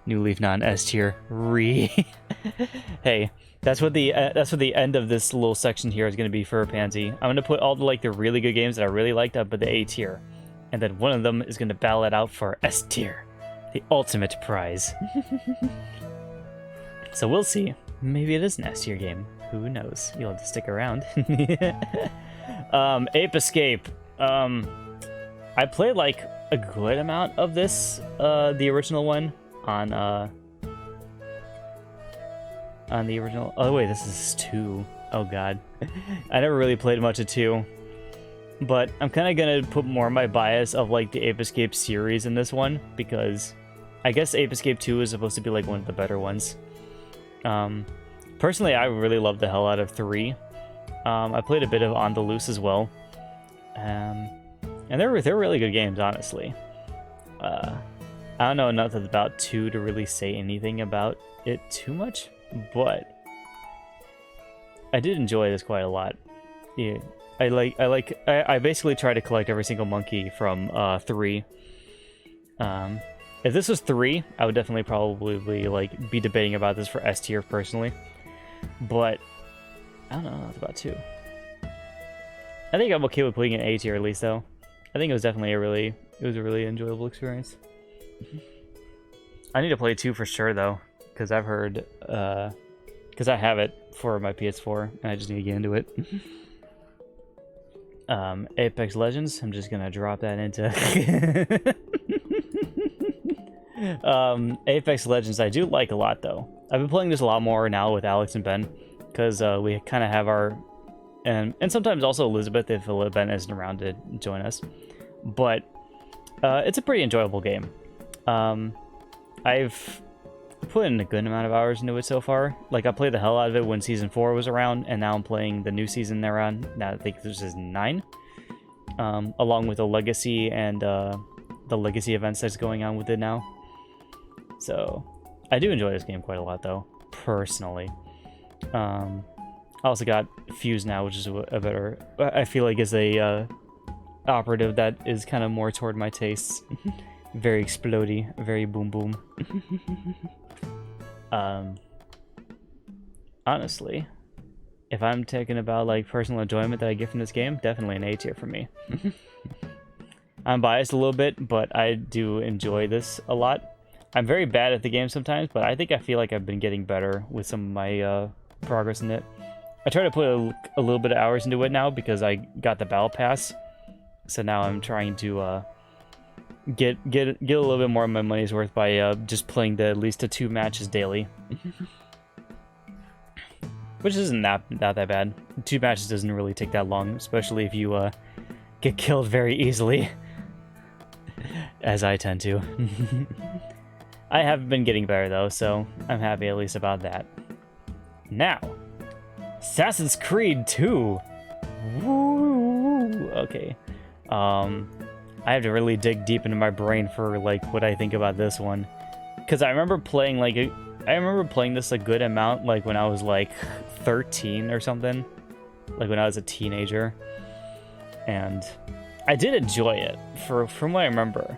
New Leaf not an S tier. Hey, that's what the end of this little section here is going to be for Pansy. I'm going to put all the really good games that I really liked up at the A tier, and then one of them is going to battle it out for S tier, the ultimate prize. So we'll see. Maybe it is an S tier game. Who knows? You'll have to stick around. Ape Escape. I played like a good amount of this, the original one, on the original. Oh wait, this is 2. Oh god, I never really played much of 2, but I'm kind of gonna put more of my bias of like the Ape Escape series in this one, because I guess Ape Escape 2 is supposed to be like one of the better ones. Personally, I really love the hell out of 3. I played a bit of On the Loose as well, and they're really good games, honestly. I don't know enough about 2 to really say anything about it too much, but I did enjoy this quite a lot. Yeah, I basically try to collect every single monkey from 3. If this was 3, I would definitely probably like be debating about this for S tier personally, but I don't know enough about 2. I think I'm okay with putting it in A tier at least, though. I think it was definitely a really enjoyable experience. I need to play 2 for sure though, because I've heard, because I have it for my PS4 and I just need to get into it. Apex Legends, I'm just gonna drop that into Apex Legends. I do like a lot though. I've been playing this a lot more now with Alex and Ben, because we kind of have our and sometimes also Elizabeth if Ben isn't around to join us, but it's a pretty enjoyable game. I've put in a good amount of hours into it so far. Like, I played the hell out of it when Season 4 was around, and now I'm playing the new season they're on. Now I think this is 9. along with the legacy and the legacy events that's going on with it now. So I do enjoy this game quite a lot, though, personally. I also got Fuse now, which is a better, I feel like is a operative that is kind of more toward my tastes. Very explodey, very boom boom. Honestly, if I'm talking about like personal enjoyment that I get from this game, definitely an A tier for me. I'm biased a little bit, but I do enjoy this a lot. I'm very bad at the game sometimes, but I feel like I've been getting better with some of my progress in it. I try to put a little bit of hours into it now because I got the battle pass, so now I'm trying to get a little bit more of my money's worth by just playing at least the 2 matches daily. Which isn't that bad. 2 matches doesn't really take that long, especially if you get killed very easily. As I tend to. I have been getting better though, so I'm happy at least about that. Now, Assassin's Creed 2. Woo! Okay. I have to really dig deep into my brain for like what I think about this one, because I remember playing this a good amount, like when I was like 13 or something, like when I was a teenager, and I did enjoy it from what I remember.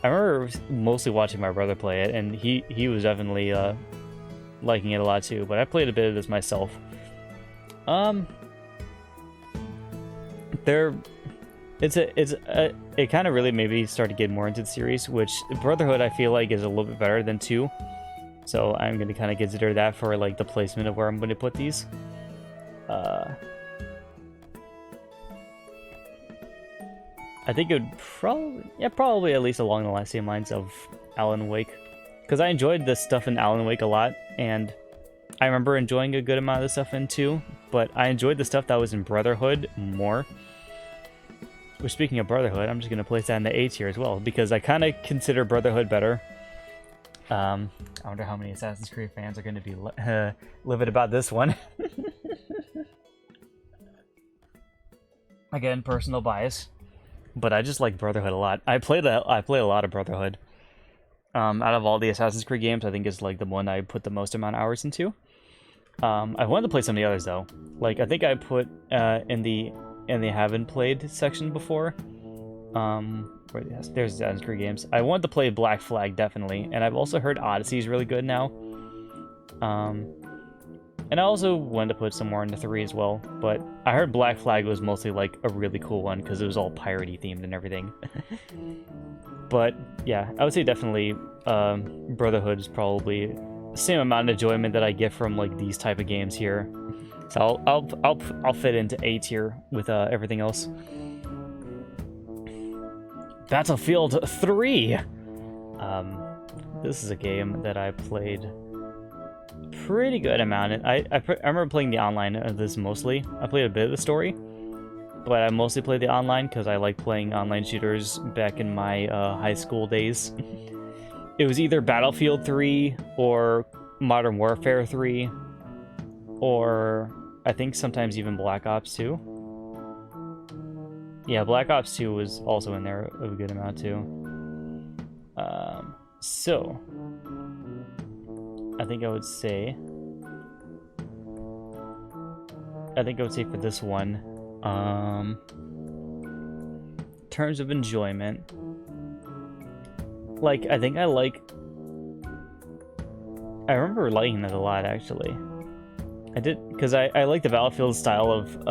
I remember mostly watching my brother play it, and he was definitely liking it a lot too. But I played a bit of this myself. It kind of really maybe started to get more into the series, which Brotherhood I feel like is a little bit better than 2. So I'm going to kind of consider that for like the placement of where I'm going to put these. I think it would probably at least along the same lines of Alan Wake, because I enjoyed the stuff in Alan Wake a lot, and I remember enjoying a good amount of the stuff in 2, but I enjoyed the stuff that was in Brotherhood more. Which, speaking of Brotherhood, I'm just going to place that in the A tier as well, because I kind of consider Brotherhood better. I wonder how many Assassin's Creed fans are going to be livid about this one. Again, personal bias. But I just like Brotherhood a lot. I play a lot of Brotherhood. Out of all the Assassin's Creed games, I think it's like the one I put the most amount of hours into. I wanted to play some of the others though. Like I think I put in the haven't played section before. There's Assassin's Creed games. I wanted to play Black Flag definitely, and I've also heard Odyssey is really good now. And I also wanted to put some more into 3 as well, but I heard Black Flag was mostly like a really cool one because it was all piratey themed and everything. But yeah, I would say definitely Brotherhood is probably the same amount of enjoyment that I get from like these type of games here. So I'll fit into A tier with everything else. Battlefield 3. This is a game that I played pretty good amount. I remember playing the online of this mostly. I played a bit of the story, but I mostly played the online because I like playing online shooters back in my high school days. It was either Battlefield 3 or Modern Warfare 3, or I think sometimes even Black Ops 2. Yeah, Black Ops 2 was also in there a good amount too. So I think I would say for this one, in terms of enjoyment, like I remember liking it a lot actually. I did, because I like the Battlefield style of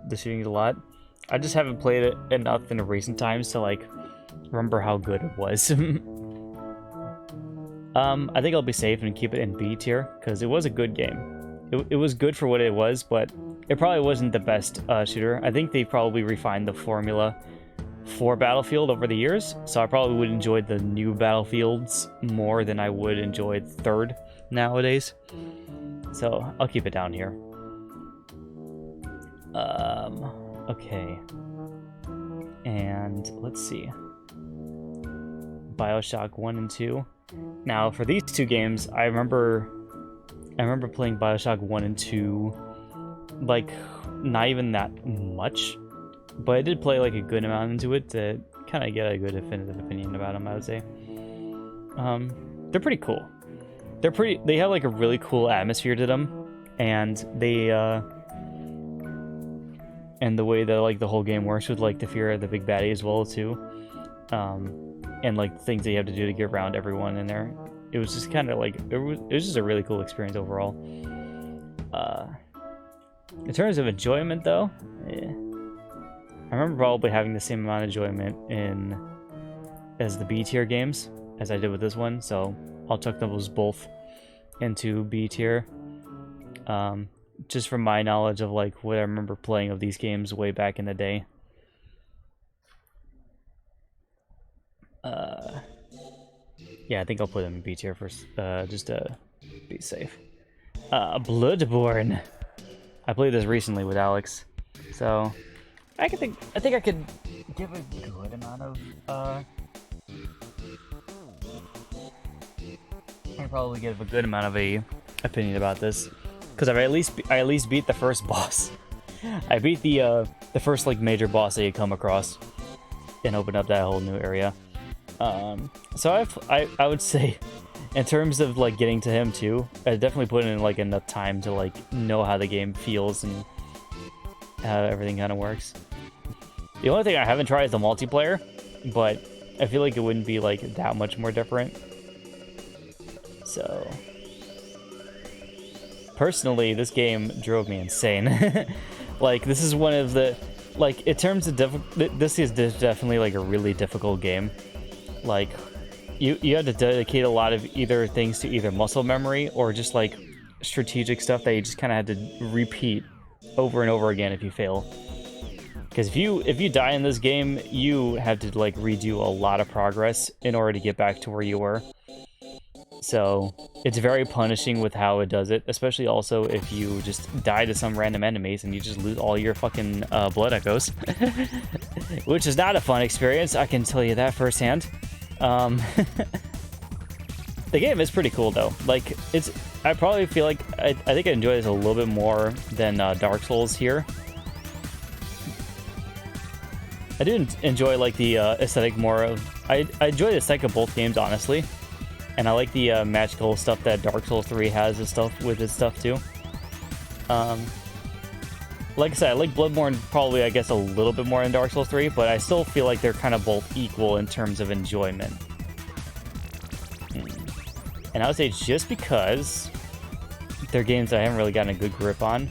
the shootings a lot. I just haven't played it enough in recent times to like remember how good it was. I think I'll be safe and keep it in B tier, because it was a good game. It was good for what it was, but it probably wasn't the best shooter. I think they probably refined the formula for Battlefield over the years, so I probably would enjoy the new Battlefields more than I would enjoy third nowadays. So I'll keep it down here. Okay. And let's see. BioShock 1 and 2. Now, for these 2 games, I remember playing BioShock 1 and 2, like, not even that much. but I did play like a good amount into it to kind of get a good definitive opinion about them, I would say. They're pretty cool. They have like a really cool atmosphere to them, and and the way that like the whole game works with like the fear of the big baddie as well too, and like things that you have to do to get around everyone in there. It was just kind of like it was just a really cool experience overall. In terms of enjoyment though, I remember probably having the same amount of enjoyment as the B tier games as I did with this one, so I'll chuck those both into B tier. Just from my knowledge of like what I remember playing of these games way back in the day. Yeah, I think I'll put them in B tier first, just to be safe. Bloodborne. I played this recently with Alex, so I think I could give a good amount of I probably give a good amount of a opinion about this, because I at least beat the first boss. I beat the first like major boss that you come across, and opened up that whole new area. So I would say, in terms of like getting to him too, I definitely put in like enough time to like know how the game feels and how everything kind of works. The only thing I haven't tried is the multiplayer, but I feel like it wouldn't be like that much more different. So personally, this game drove me insane. Like this is one of the like in terms of this is definitely like a really difficult game. Like you had to dedicate a lot of either things to either muscle memory or just like strategic stuff that you just kind of had to repeat over and over again if you fail. Because if you die in this game, you have to like redo a lot of progress in order to get back to where you were. So it's very punishing with how it does it, especially also if you just die to some random enemies and you just lose all your fucking blood echoes, which is not a fun experience, I can tell you that firsthand. The game is pretty cool though. Like I probably feel like I think I enjoy this a little bit more than Dark Souls here. I do enjoy like the aesthetic more of. I enjoy the aesthetic of both games honestly, and I like the magical stuff that Dark Souls 3 has and stuff with its stuff too. Like I said, I like Bloodborne probably I guess a little bit more than Dark Souls 3, but I still feel like they're kind of both equal in terms of enjoyment. And I would say just because they're games that I haven't really gotten a good grip on,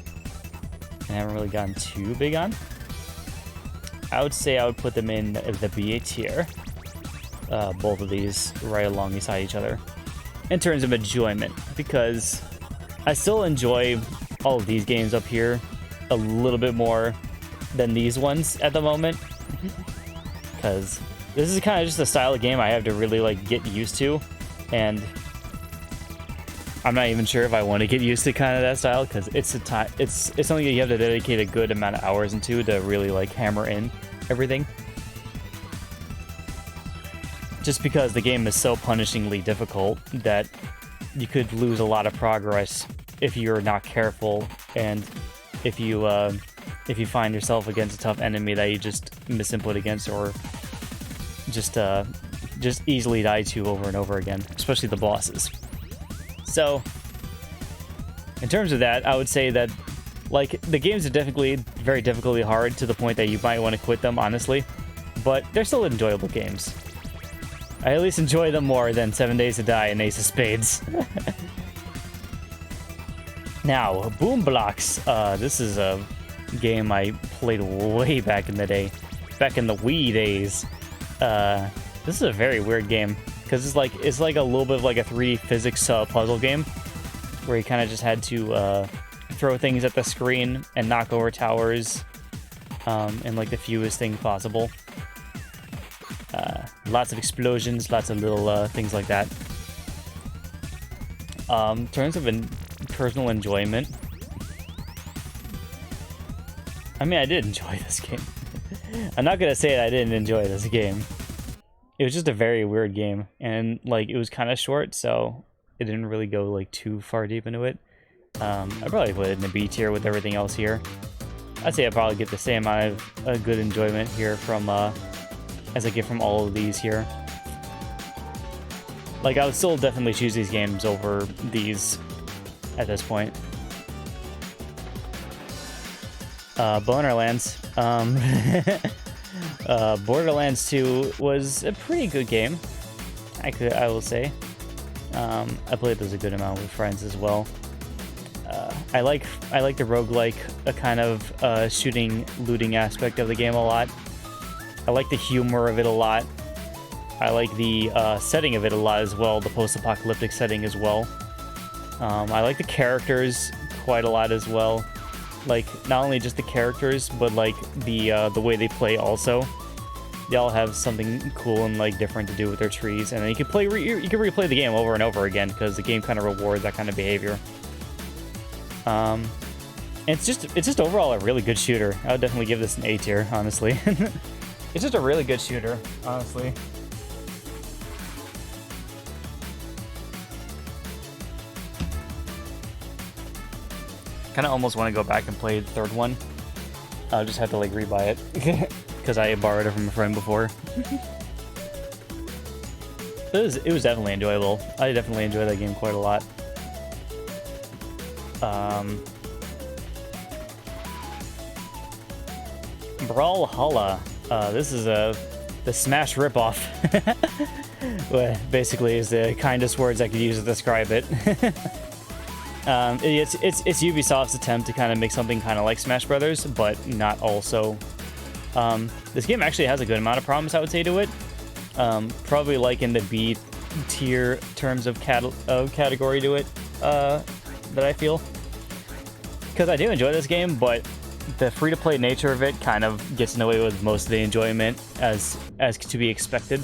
and I haven't really gotten too big on, I would say I would put them in the B tier. Both of these right alongside each other in terms of enjoyment, because I still enjoy all of these games up here a little bit more than these ones at the moment, because this is kind of just a style of game I have to really like get used to, and I'm not even sure if I want to get used to kind of that style, because it's something that you have to dedicate a good amount of hours into to really like hammer in everything. Just because the game is so punishingly difficult that you could lose a lot of progress if you're not careful, and if you find yourself against a tough enemy that you just misinput against, or just easily die to over and over again, especially the bosses. So, in terms of that, I would say that like the games are definitely very difficultly hard to the point that you might want to quit them, honestly, but they're still enjoyable games. I at least enjoy them more than 7 Days to Die and Ace of Spades. Now, Boom Blocks. This is a game I played way back in the day. Back in the Wii days. This is a very weird game, because it's like a little bit of like a 3D physics puzzle game, where you kind of just had to throw things at the screen and knock over towers in like the fewest thing possible. Lots of explosions, lots of little things like that. In terms of personal enjoyment, I mean, I did enjoy this game. I'm not gonna say that I didn't enjoy this game. It was just a very weird game, and like it was kind of short, so it didn't really go like too far deep into it. I probably put it in the B tier with everything else here. I'd say I probably get the same amount of good enjoyment here from as I get from all of these here. Like, I would still definitely choose these games over these at this point. Bonerlands. Borderlands 2 was a pretty good game. I will say. I played this a good amount with friends as well. I like the roguelike kind of shooting, looting aspect of the game a lot. I like the humor of it a lot. I like the setting of it a lot as well, the post-apocalyptic setting as well. I like the characters quite a lot as well. Like, not only just the characters, but like the way they play also. They all have something cool and like different to do with their trees, and then you can replay the game over and over again because the game kind of rewards that kind of behavior. And it's just overall a really good shooter. I would definitely give this an A tier, honestly. It's just a really good shooter, honestly. Kind of almost want to go back and play the third one. I'll just have to like rebuy it because I borrowed it from a friend before. It was definitely enjoyable. I definitely enjoyed that game quite a lot. Brawlhalla. This is the Smash ripoff. Well, basically, is the kindest words I could use to describe it. It's Ubisoft's attempt to kind of make something kind of like Smash Brothers, but not also. This game actually has a good amount of problems, I would say, to it. Probably like in the B tier terms of category to it, that I feel. Because I do enjoy this game, but the free-to-play nature of it kind of gets in the way with most of the enjoyment, as to be expected.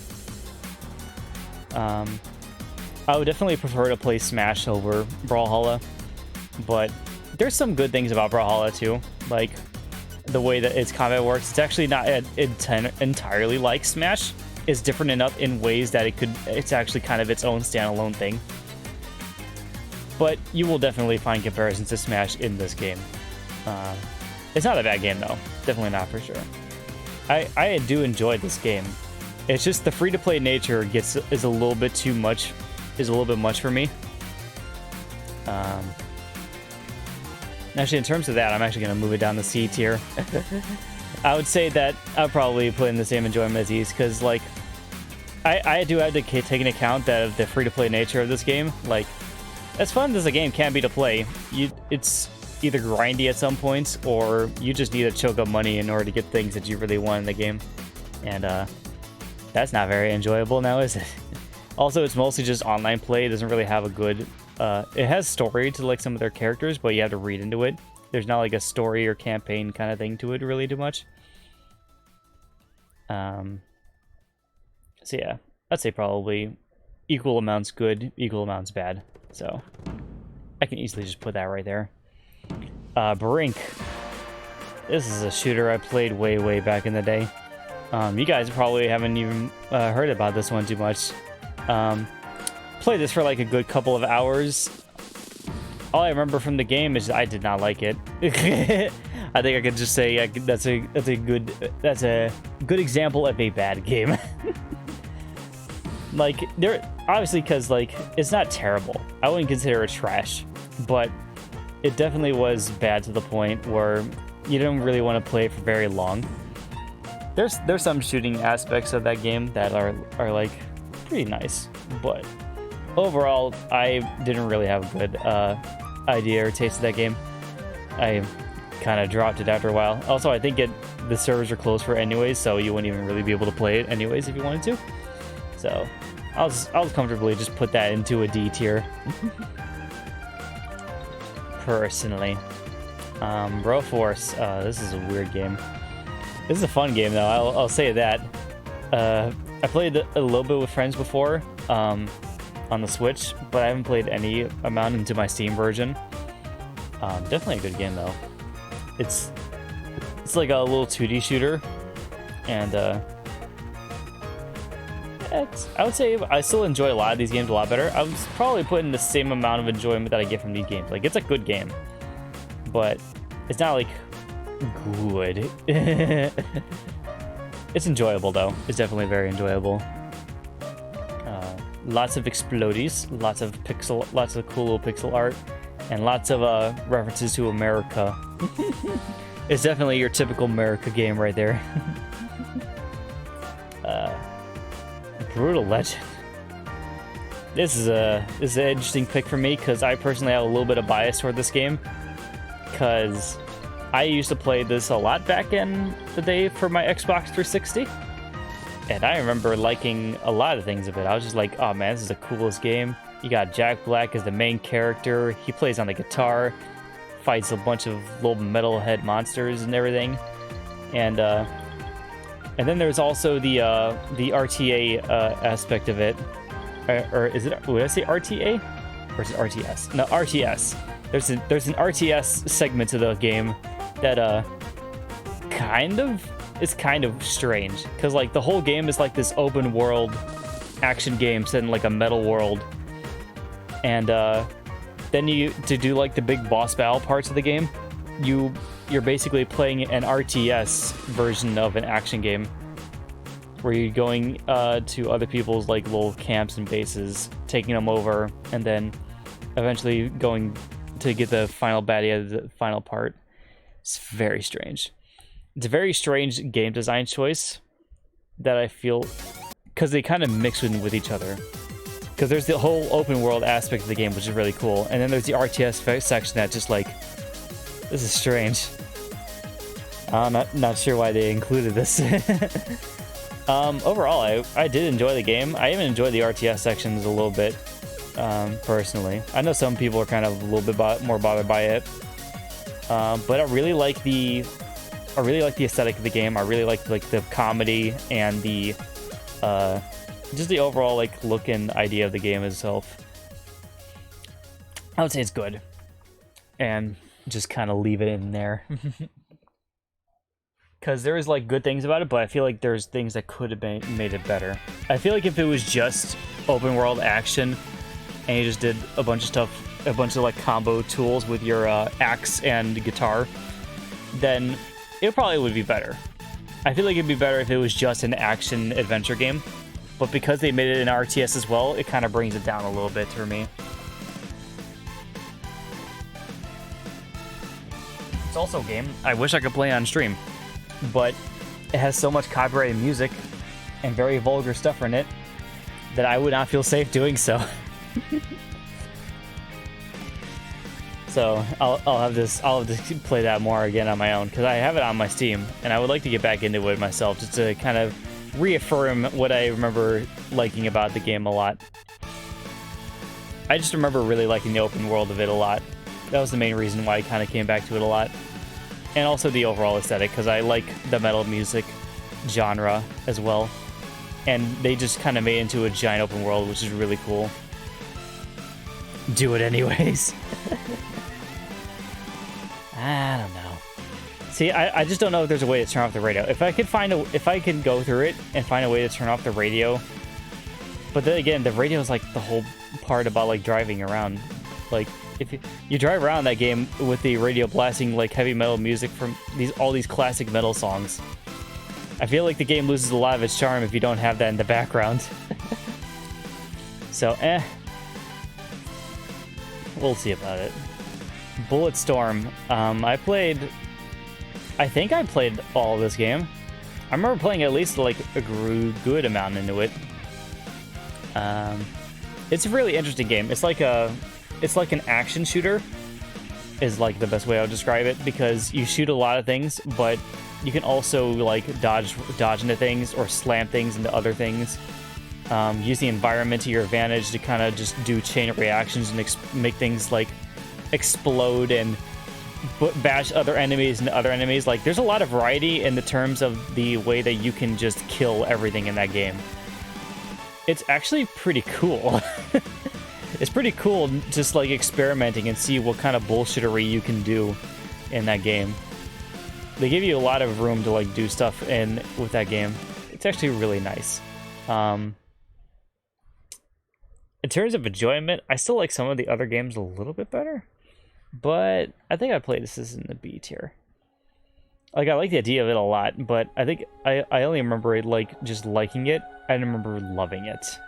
I would definitely prefer to play Smash over Brawlhalla, but there's some good things about Brawlhalla too, like the way that its combat works. It's actually not entirely like Smash. It's different enough in ways that it's actually kind of its own standalone thing. But you will definitely find comparisons to Smash in this game. It's not a bad game though, definitely not for sure. I do enjoy this game. It's just the free-to-play nature is a little bit too much. Is a little bit much for me. Actually, in terms of that, I'm actually going to move it down the C tier. I would say that I'll probably put in the same enjoyment as these, because like I do have to take into account that the free-to-play nature of this game. Like, as fun as the game can be to play, it's either grindy at some points, or you just need to choke up money in order to get things that you really want in the game, and that's not very enjoyable now, is it? Also, it's mostly just online play. It doesn't really have a good... it has story to like some of their characters, but you have to read into it. There's not like a story or campaign kind of thing to it really too much. So yeah, I'd say probably equal amounts good, equal amounts bad. So I can easily just put that right there. Brink. This is a shooter I played way back in the day. You guys probably haven't even heard about this one too much. Played this for like a good couple of hours. All I remember from the game is I did not like it. I think I could just say that's a good example of a bad game. Like, obviously, because like it's not terrible. I wouldn't consider it trash, but it definitely was bad to the point where you don't really want to play it for very long. There's some shooting aspects of that game that are like pretty nice, but overall I didn't really have a good idea or taste of that game. I kind of dropped it after a while. Also, I think the servers are closed for anyways, so you wouldn't even really be able to play it anyways if you wanted to. So I'll comfortably just put that into a D tier. Personally. Broforce. This is a weird game. This is a fun game though, I'll say that. I played a little bit with friends before on the Switch, but I haven't played any amount into my Steam version. Definitely a good game though. It's like a little 2D shooter, and I would say I still enjoy a lot of these games a lot better. I was probably putting the same amount of enjoyment that I get from these games. Like, it's a good game, but it's not like good. It's enjoyable though. It's definitely very enjoyable. Lots of explodies, lots of cool little pixel art, and lots of references to America. It's definitely your typical America game right there. Brutal Legend. This is an interesting pick for me because I personally have a little bit of bias toward this game because I used to play this a lot back in the day for my Xbox 360. And I remember liking a lot of things of it. I was just like, oh man, this is the coolest game. You got Jack Black as the main character. He plays on the guitar, fights a bunch of little metalhead monsters and everything. And then there's also the RTA aspect of it. Or is it, would I say RTA? Or is it RTS? No, RTS. There's an RTS segment to the game that it's kind of strange, because like the whole game is like this open world action game set in like a metal world, and then to do like the big boss battle parts of the game, you're basically playing an RTS version of an action game where you're going to other people's like little camps and bases, taking them over, and then eventually going to get the final baddie of the final part. It's very strange. It's a very strange game design choice that I feel, because they kind of mix with each other. Because there's the whole open world aspect of the game, which is really cool, and then there's the RTS section that just like, this is strange. I'm not sure why they included this. Overall, I did enjoy the game. I even enjoyed the RTS sections a little bit, personally. I know some people are kind of a little bit more bothered by it, but I really like the aesthetic of the game. I really like the comedy and the just the overall like look and idea of the game itself. I would say it's good, and just kind of leave it in there. Because there is like good things about it, but I feel like there's things that could have made it better. I feel like if it was just open world action and you just did a bunch of stuff, a bunch of like combo tools with your axe and guitar, then it probably would be better. I feel like it'd be better if it was just an action adventure game, but because they made it an RTS as well, it kind of brings it down a little bit for me. It's also a game I wish I could play on stream, but it has so much copyrighted music and very vulgar stuff in it that I would not feel safe doing so. So I'll have to play that more again on my own, because I have it on my Steam and I would like to get back into it myself just to kind of reaffirm what I remember liking about the game a lot. I just remember really liking the open world of it a lot. That was the main reason why I kind of came back to it a lot. And also the overall aesthetic, because I like the metal music genre as well. And they just kind of made it into a giant open world, which is really cool. Do it anyways. I don't know. See, I just don't know if there's a way to turn off the radio. If I can go through it and find a way to turn off the radio. But then again, the radio is like the whole part about like driving around. Like, if you drive around that game with the radio blasting like heavy metal music from all these classic metal songs, I feel like the game loses a lot of its charm if you don't have that in the background. So, we'll see about it. Bulletstorm. I think I played all of this game. I remember playing at least like a good amount into it. It's a really interesting game. It's like an action shooter is like the best way I would describe it, because you shoot a lot of things, but you can also like dodge into things or slam things into other things. Use the environment to your advantage to kind of just do chain reactions and make things like explode and bash other enemies into other enemies. Like, there's a lot of variety in the terms of the way that you can just kill everything in that game. It's actually pretty cool. It's pretty cool just like experimenting and see what kind of bullshittery you can do in that game. They give you a lot of room to like do stuff with that game. It's actually really nice. In terms of enjoyment, I still like some of the other games a little bit better, but I think I played this in the B tier. Like, I like the idea of it a lot, but I think I only remember it, like, just liking it. I don't remember loving it.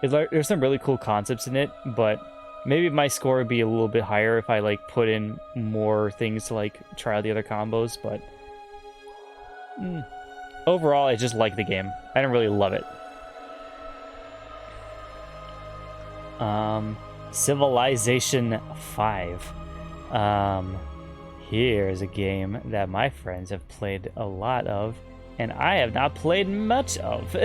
There's some really cool concepts in it, but maybe my score would be a little bit higher if I, like, put in more things to, like, try out the other combos, but... Overall, I just like the game. I don't really love it. Civilization 5. Here's a game that my friends have played a lot of, and I have not played much of.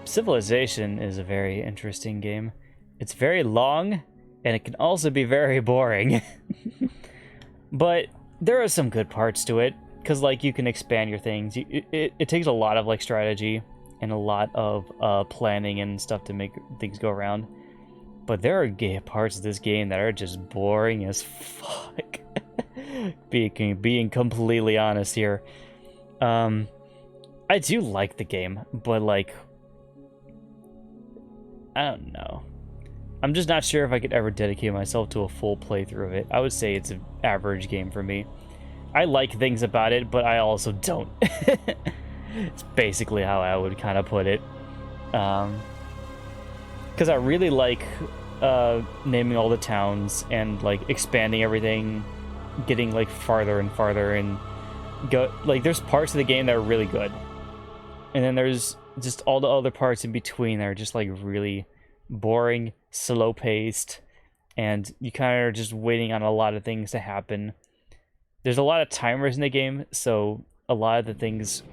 Civilization is a very interesting game. It's very long, and it can also be very boring. But there are some good parts to it, because, like, you can expand your things. It takes a lot of, like, strategy and a lot of planning and stuff to make things go around. But there are parts of this game that are just boring as fuck. Being completely honest here. I do like the game, but, like, I don't know. I'm just not sure if I could ever dedicate myself to a full playthrough of it. I would say it's an average game for me. I like things about it, but I also don't. It's basically how I would kind of put it. Because I really like naming all the towns and, like, expanding everything, getting, like, farther and farther, and there's parts of the game that are really good, and then there's just all the other parts in between that are just, like, really boring, slow paced, and you kind of are just waiting on a lot of things to happen. There's a lot of timers in the game, so a lot of the things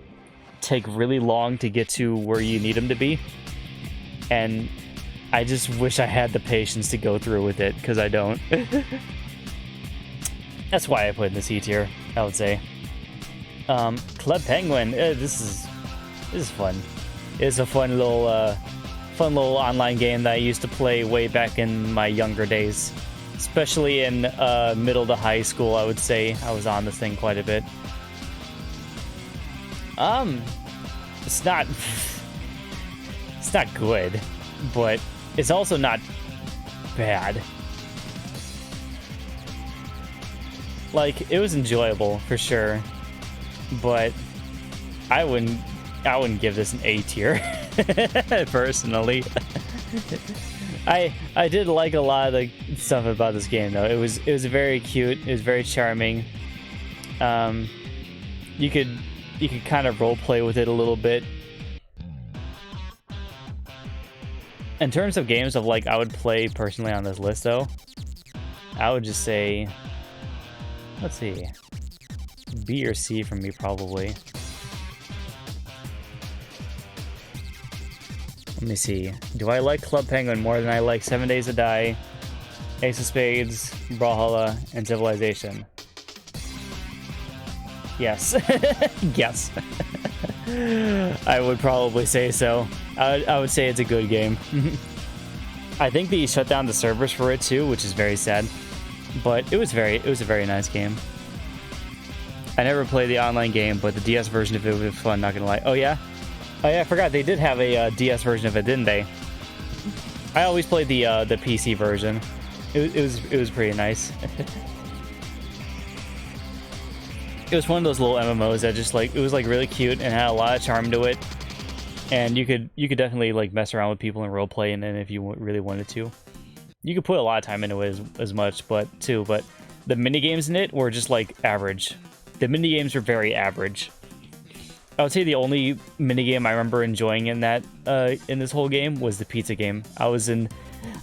take really long to get to where you need them to be, and I just wish I had the patience to go through with it, because I don't. That's why I put in the C tier, I would say. Club Penguin, this is fun. It's a fun little online game that I used to play way back in my younger days. Especially in middle to high school, I would say. I was on this thing quite a bit. It's not good, but it's also not bad. Like, it was enjoyable for sure, but I wouldn't give this an A tier personally. I did like a lot of the stuff about this game though. It was very cute. It was very charming. You could kind of role play with it a little bit. In terms of games of, like, I would play personally on this list though, I would just say, let's see, B or C for me probably. Let me see. Do I like Club Penguin more than I like 7 Days to Die, Ace of Spades, Brawlhalla, and Civilization? Yes. Yes. I would probably say so. I would say it's a good game. I think they shut down the servers for it too, which is very sad. But it was a very nice game. I never played the online game, but the DS version of it was fun, not gonna lie. Oh yeah? Oh yeah, I forgot they did have a DS version of it, didn't they? I always played the PC version. It was pretty nice. It was one of those little MMOs that just, like, it was, like, really cute and had a lot of charm to it. And you could definitely, like, mess around with people and roleplay, and then if you really wanted to, you could put a lot of time into it as much, but the mini games in it were just, like, average. The mini games were very average. I would say the only minigame I remember enjoying in that in this whole game was the pizza game. I was in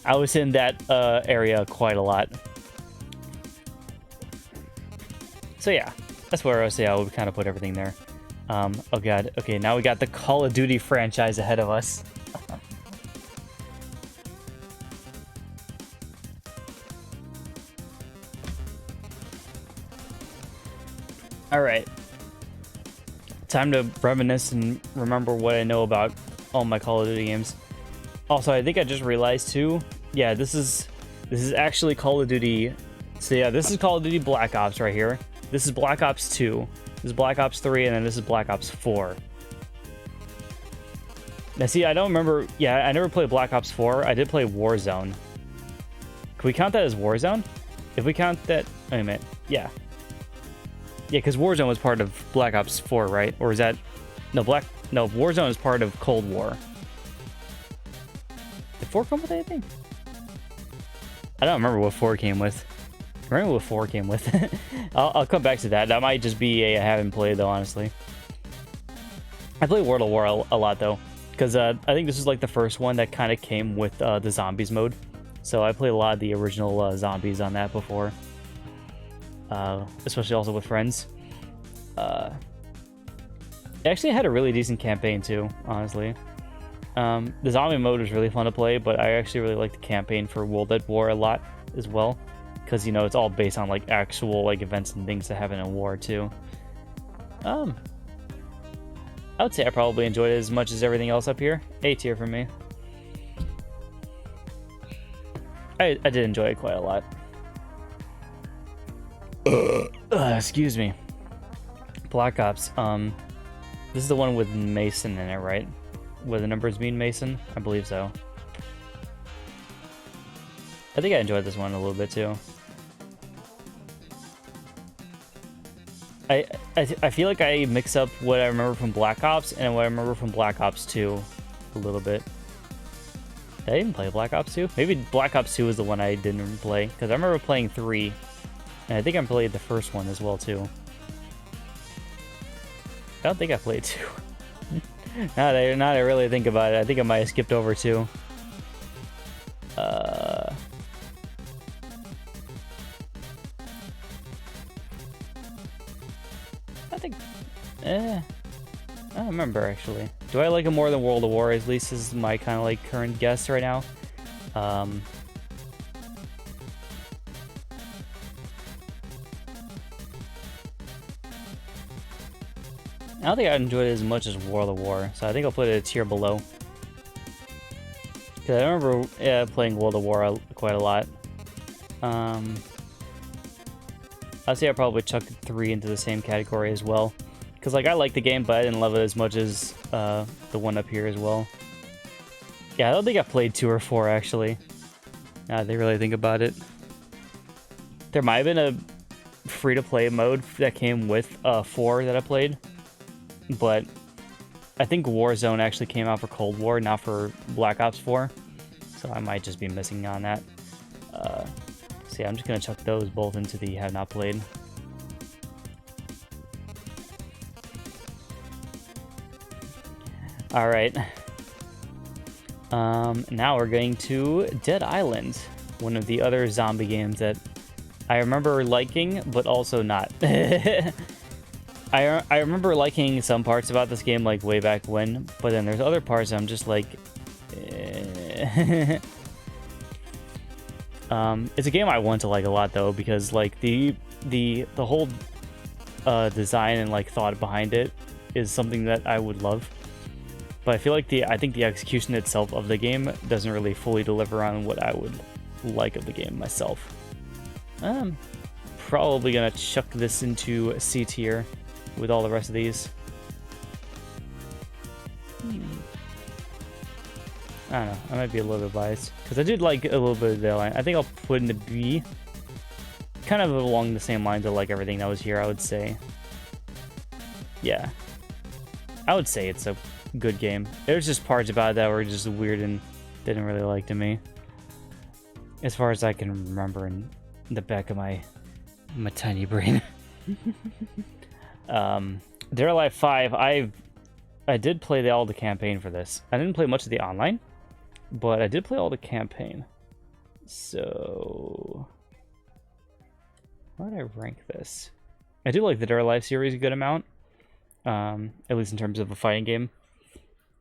that area quite a lot. So yeah, that's where I would say I would kind of put everything there. Oh god, okay, now we got the Call of Duty franchise ahead of us. All right. Time to reminisce and remember what I know about all my Call of Duty games. Also, I think I just realized too, yeah, this is actually Call of Duty. So yeah, this is Call of Duty Black Ops right here. This is Black Ops 2. This is Black Ops 3, and then this is Black Ops 4. Now see, I don't remember, yeah, I never played Black Ops 4. I did play Warzone. Can we count that as Warzone? If we count that, wait a minute. Yeah. Yeah, because Warzone was part of Black Ops 4, right? Or is that... No, Warzone is part of Cold War. Did 4 come with anything? I don't remember what 4 came with. I remember what 4 came with. I'll come back to that. That might just be a I haven't played, though, honestly. I played World of War a lot, though. Because I think this is like the first one that kind of came with the zombies mode. So I played a lot of the original zombies on that before. Especially also with friends. It actually had a really decent campaign too, honestly. The zombie mode was really fun to play, but I actually really like the campaign for World at War a lot as well. Because, you know, it's all based on like actual like events and things that happen in war too. I would say I probably enjoyed it as much as everything else up here. A tier for me. I did enjoy it quite a lot. Excuse me. Black Ops. This is the one with Mason in it, right? Where the numbers mean Mason? I believe so. I think I enjoyed this one a little bit too. I feel like I mix up what I remember from Black Ops and what I remember from Black Ops 2 a little bit. Did I even play Black Ops 2? Maybe Black Ops 2 is the one I didn't play, because I remember playing 3, and I think I played the first one as well too. I don't think I played 2. Now that I really think about it, I think I might have skipped over 2. I think... I don't remember, actually. Do I like it more than World of War? At least this is my kind of like current guess right now. I don't think I enjoyed it as much as World of War, so I think I'll put it a tier below. Because I remember playing World of War quite a lot. I'd say I probably chucked 3 into the same category as well. Because like I like the game, but I didn't love it as much as the one up here as well. Yeah, I don't think I played 2 or 4 actually. Now they really think about it. There might have been a free-to-play mode that came with 4 that I played. But I think Warzone actually came out for Cold War, not for Black Ops 4. So I might just be missing on that. So yeah, I'm just going to chuck those both into the have not played. Alright. Now we're going to Dead Island, one of the other zombie games that I remember liking, but also not. I remember liking some parts about this game, like, way back when, but then there's other parts I'm just like... It's a game I want to like a lot, though, because, like, the whole design and, like, thought behind it is something that I would love. But I feel like I think the execution itself of the game doesn't really fully deliver on what I would like of the game myself. I'm probably gonna chuck this into C tier with all the rest of these. I don't know, I might be a little bit biased, because I did like a little bit of the line. I think I'll put in a B. Kind of along the same lines of like everything that was here, I would say. Yeah. I would say it's a good game. There's just parts about it that were just weird and didn't really like to me. As far as I can remember in the back of my tiny brain. Dead or Alive 5, I did play all the campaign for this. I didn't play much of the online, but I did play all the campaign. So how would I rank this? I do like the Dead or Alive series a good amount. At least in terms of a fighting game.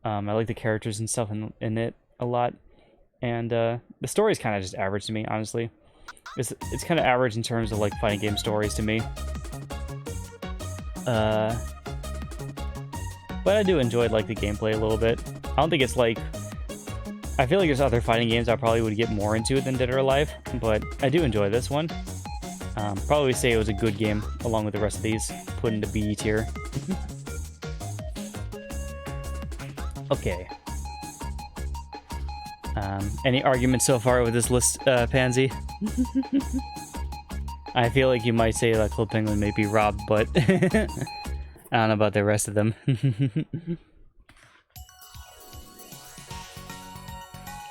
I like the characters and stuff in it a lot. And the story is kind of just average to me, honestly. It's kind of average in terms of like fighting game stories to me. But I do enjoy like the gameplay a little bit. I don't think it's like... I feel like there's other fighting games I probably would get more into it than Dead or Alive, but I do enjoy this one. Probably say it was a good game along with the rest of these. Put into B tier. Okay. Any arguments so far with this list, Pansy? I feel like you might say that Club Penguin may be robbed, but I don't know about the rest of them.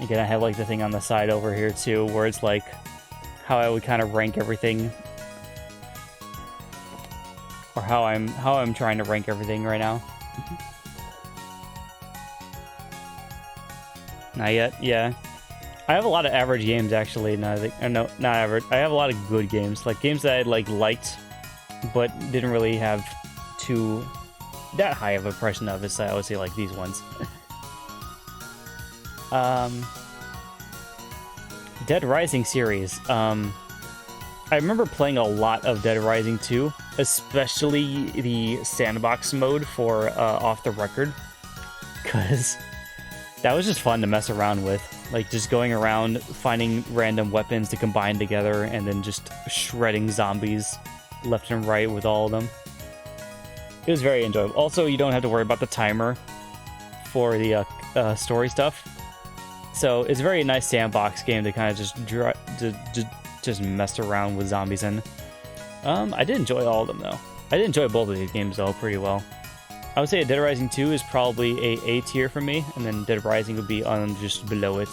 Again, I have like the thing on the side over here too, where it's like how I would kind of rank everything, or how I'm trying to rank everything right now. Not yet, yeah. I have a lot of average games actually. No, not average. I have a lot of good games, like games that I liked, but didn't really have that high of an impression of. As I would say, like these ones. Dead Rising series. I remember playing a lot of Dead Rising 2, especially the sandbox mode for Off the Record, because that was just fun to mess around with. Like, just going around, finding random weapons to combine together, and then just shredding zombies left and right with all of them. It was very enjoyable. Also, you don't have to worry about the timer for the story stuff. So, it's a very nice sandbox game to kind of just mess around with zombies in. I did enjoy all of them, though. I did enjoy both of these games, though, pretty well. I would say Dead Rising 2 is probably A tier for me, and then Dead Rising would be on just below it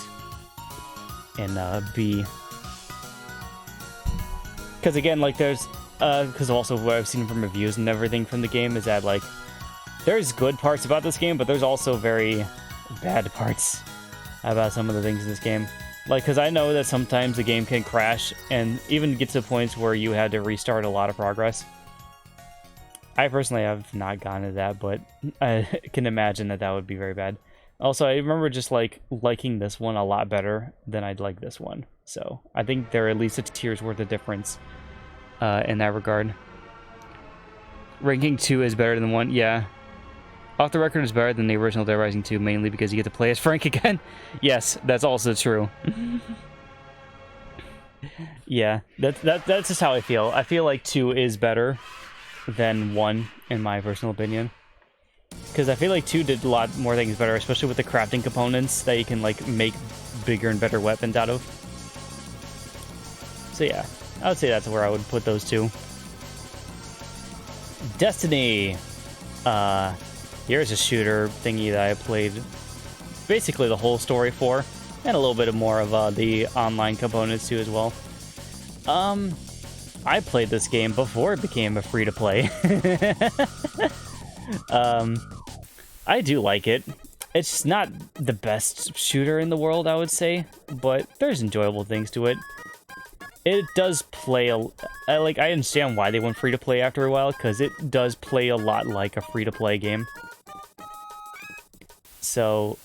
in B. Because again, like there's, because also what I've seen from reviews and everything from the game is that like there's good parts about this game, but there's also very bad parts about some of the things in this game. Like, because I know that sometimes the game can crash and even get to points where you had to restart a lot of progress. I personally have not gotten to that, but I can imagine that would be very bad. Also, I remember just like liking this one a lot better than I'd like this one. So I think there are at least a tier's worth of difference in that regard. Ranking 2 is better than 1, yeah. Off the Record is better than the original Dead Rising 2, mainly because you get to play as Frank again. Yes, that's also true. Yeah, that's just how I feel. I feel like 2 is better than 1, in my personal opinion. Because I feel like 2 did a lot more things better, especially with the crafting components that you can like make bigger and better weapons out of. So yeah, I would say that's where I would put those two. Destiny. Here's a shooter thingy that I played basically the whole story for, and a little bit more of the online components too as well. I played this game before it became a free-to-play. I do like it. It's not the best shooter in the world, I would say, but there's enjoyable things to it. It does play I understand why they went free-to-play after a while, because it does play a lot like a free-to-play game. So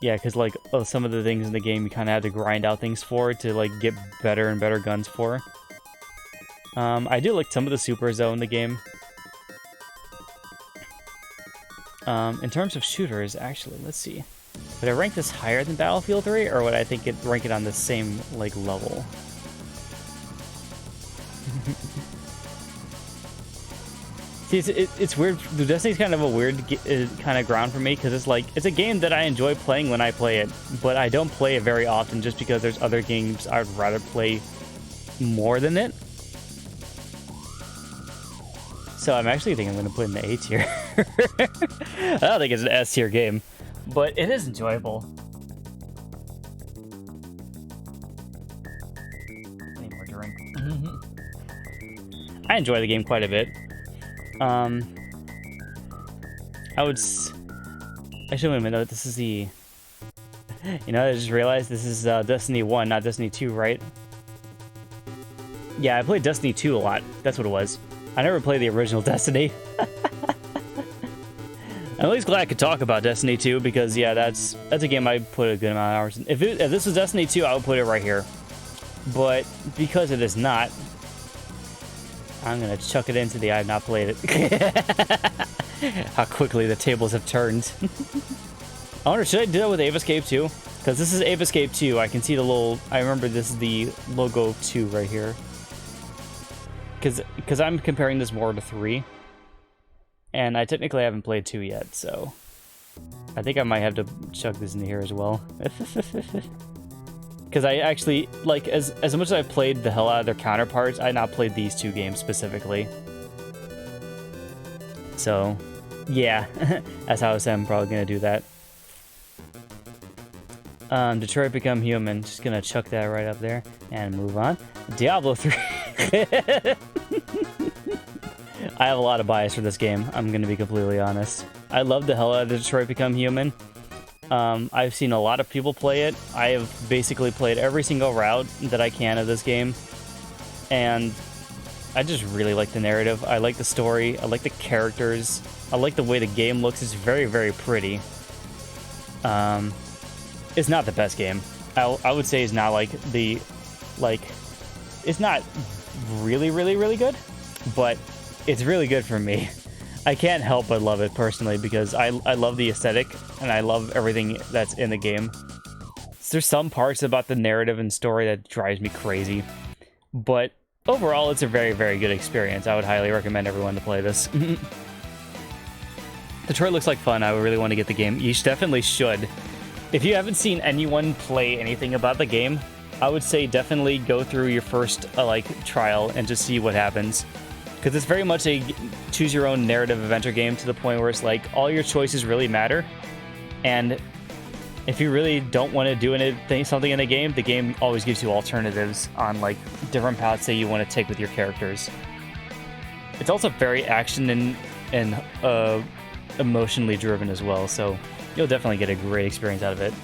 yeah, because like some of the things in the game you kind of have to grind out things for to like get better and better guns for. I do like some of the supers though in the game. In terms of shooters, actually, let's see. Would I rank this higher than Battlefield 3, or would I rank it on the same like level? See, it's weird. Destiny's kind of a weird kind of ground for me, because it's a game that I enjoy playing when I play it, but I don't play it very often just because there's other games I'd rather play more than it. So I'm actually thinking I'm going to put it in the A tier. I don't think it's an S tier game, but it is enjoyable. I need more drink. I enjoy the game quite a bit. I should wait a minute. This is the. You know, I just realized this is Destiny 1, not Destiny 2, right? Yeah, I played Destiny 2 a lot. That's what it was. I never played the original Destiny. I'm at least glad I could talk about Destiny 2, because yeah, that's a game I put a good amount of hours in. If this was Destiny 2, I would put it right here. But because it is not, I'm gonna chuck it into the I have not played it. How quickly the tables have turned. I wonder, should I do that with Ape Escape 2? Because this is Ape Escape 2. I can see the little. I remember this is the logo 2 right here. Because I'm comparing this more to 3. And I technically haven't played 2 yet, so I think I might have to chuck this in here as well. Because I actually, like, as much as I've played the hell out of their counterparts, I had not played these two games specifically. So, yeah, that's how I said I'm probably going to do that. Detroit Become Human. Just going to chuck that right up there and move on. Diablo 3. I have a lot of bias for this game, I'm going to be completely honest. I love the hell out of Detroit Become Human. I've seen a lot of people play it. I have basically played every single route that I can of this game. And I just really like the narrative. I like the story. I like the characters. I like the way the game looks. It's very, very pretty. It's not the best game. I would say it's not like the... Like, it's not really, really, really good. But it's really good for me. I can't help but love it personally because I love the aesthetic and I love everything that's in the game. There's some parts about the narrative and story that drives me crazy, but overall it's a very, very good experience. I would highly recommend everyone to play this. Detroit looks like fun. I would really want to get the game. You definitely should. If you haven't seen anyone play anything about the game, I would say definitely go through your first trial and just see what happens. Because it's very much a choose-your-own narrative adventure game to the point where it's like all your choices really matter. And if you really don't want to do something in the game always gives you alternatives on like different paths that you want to take with your characters. It's also very action and emotionally driven as well, so you'll definitely get a great experience out of it.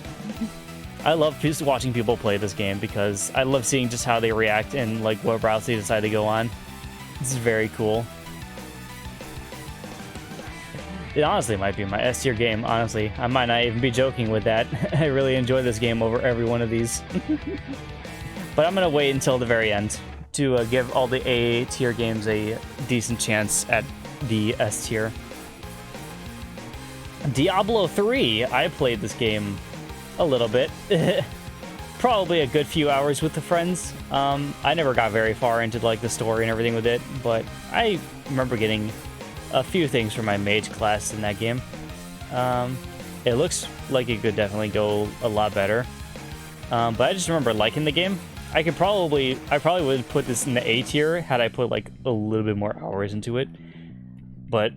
I love just watching people play this game because I love seeing just how they react and like what routes they decide to go on. This is very cool. It honestly might be my S tier game, honestly. I might not even be joking with that. I really enjoy this game over every one of these. But I'm going to wait until the very end to give all the A tier games a decent chance at the S tier. Diablo 3. I played this game a little bit. Probably a good few hours with the friends. I never got very far into like the story and everything with it, but I remember getting a few things from my mage class in that game. It looks like it could definitely go a lot better. But I just remember liking the game. I probably would put this in the A tier had I put like a little bit more hours into it. But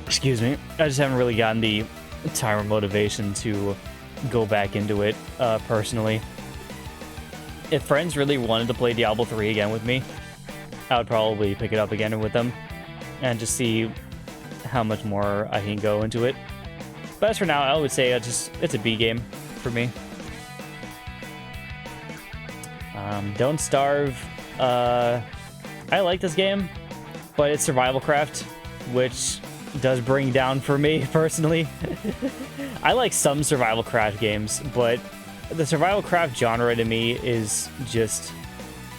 excuse me, I just haven't really gotten the time or motivation to go back into it personally. If friends really wanted to play Diablo 3 again with me, I would probably pick it up again with them and just see how much more I can go into it. But as for now, I would say it's a B game for me. Don't Starve. I like this game, but it's survival craft, which does bring down for me personally. I like some survival craft games, but the survival craft genre to me is just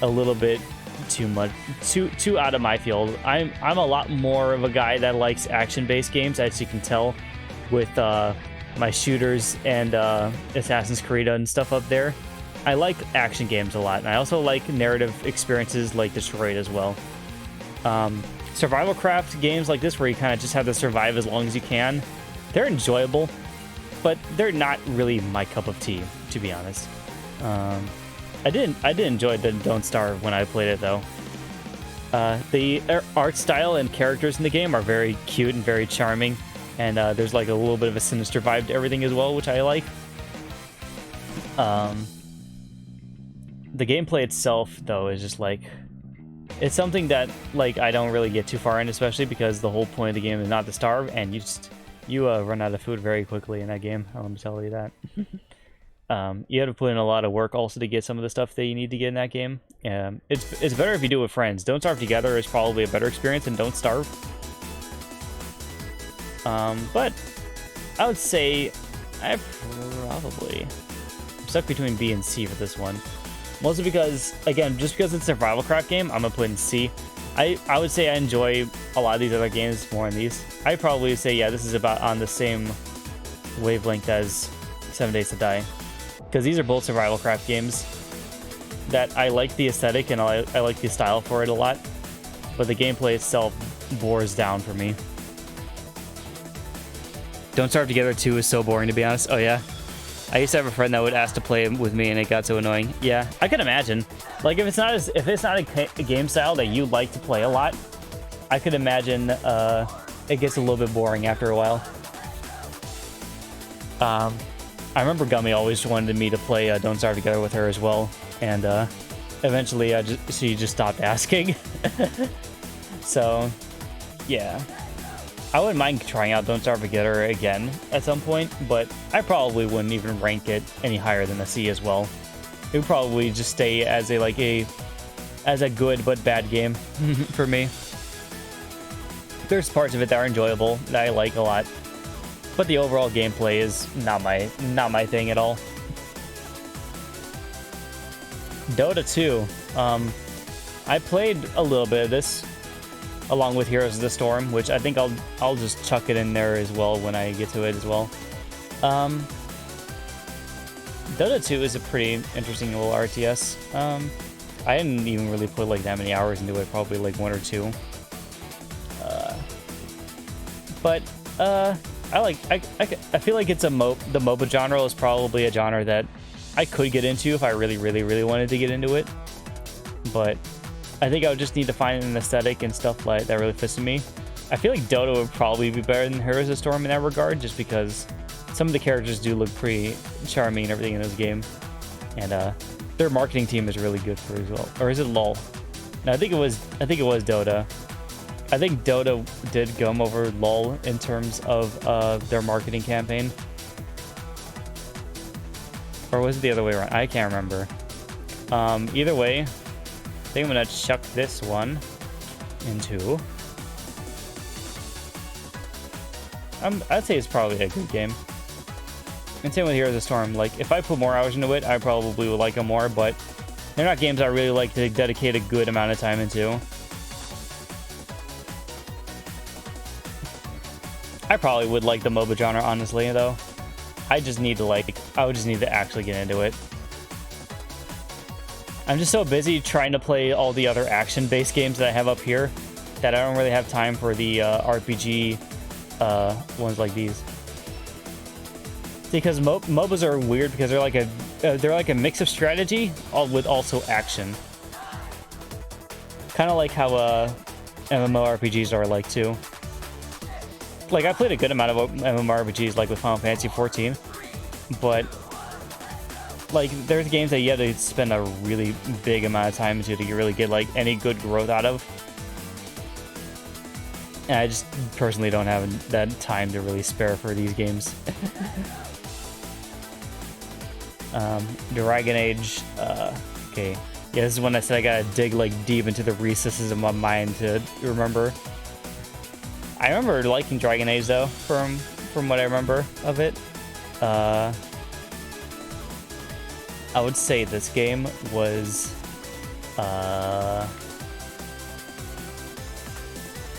a little bit too much, too out of my field. I'm a lot more of a guy that likes action-based games, as you can tell with my shooters and Assassin's Creed and stuff up there. I like action games a lot, and I also like narrative experiences like Detroit as well. Survival craft games like this, where you kind of just have to survive as long as you can, they're enjoyable, but they're not really my cup of tea, to be honest. I did enjoy the Don't Starve when I played it, though. The art style and characters in the game are very cute and very charming, and there's like a little bit of a sinister vibe to everything as well, which I like. The gameplay itself, though, is just like... It's something that like I don't really get too far in, especially because the whole point of the game is not to starve, and you run out of food very quickly in that game. Let me tell you that. You have to put in a lot of work also to get some of the stuff that you need to get in that game. It's better if you do it with friends. Don't Starve together is probably a better experience than Don't Starve. But I would say I'm stuck between B and C for this one. Mostly because, again, just because it's a survival craft game, I'm going to put in C. I would say I enjoy a lot of these other games more than these. I'd probably say, yeah, this is about on the same wavelength as 7 Days to Die. Because these are both survival craft games that I like the aesthetic and I like the style for it a lot. But the gameplay itself bores down for me. Don't Starve Together 2 is so boring, to be honest. Oh, yeah? I used to have a friend that would ask to play with me, and it got so annoying. Yeah, I can imagine. Like, if it's not a game style that you like to play a lot, I could imagine it gets a little bit boring after a while. I remember Gummy always wanted me to play Don't Starve Together with her as well, and eventually she just stopped asking. So, yeah. I wouldn't mind trying out Don't Starve Together again at some point, but I probably wouldn't even rank it any higher than a C as well. It would probably just stay as a good but bad game for me. There's parts of it that are enjoyable that I like a lot, but the overall gameplay is not my thing at all. Dota 2. I played a little bit of this along with Heroes of the Storm, which I think I'll just chuck it in there as well when I get to it as well. Dota 2 is a pretty interesting little RTS. I didn't even really put like that many hours into it, probably like 1 or 2. But I feel like it's the MOBA genre is probably a genre that I could get into if I really wanted to get into it. But I think I would just need to find an aesthetic and stuff like that really fits to me. I feel like Dota would probably be better than Heroes of the Storm in that regard, just because some of the characters do look pretty charming and everything in this game. And their marketing team is really good for it as well. Or is it LoL? No, I think it was Dota. I think Dota did gum over LoL in terms of their marketing campaign. Or was it the other way around? I can't remember. Either way, I think I'm gonna chuck this one into... I'd say it's probably a good game. And same with Heroes of the Storm. Like, if I put more hours into it, I probably would like them more, but they're not games I really like to dedicate a good amount of time into. I probably would like the MOBA genre, honestly, though. I would just need to actually get into it. I'm just so busy trying to play all the other action-based games that I have up here that I don't really have time for the RPG ones like these. Because MOBAs are weird because they're like a mix of strategy with also action. Kind of like how MMORPGs are like too. Like, I played a good amount of MMORPGs, like with Final Fantasy 14, but like there's games that you have to spend a really big amount of time into to really get like any good growth out of. And I just personally don't have that time to really spare for these games. Dragon Age, okay. Yeah, this is when I said I gotta dig like deep into the recesses of my mind to remember. I remember liking Dragon Age though, from what I remember of it. I would say this game was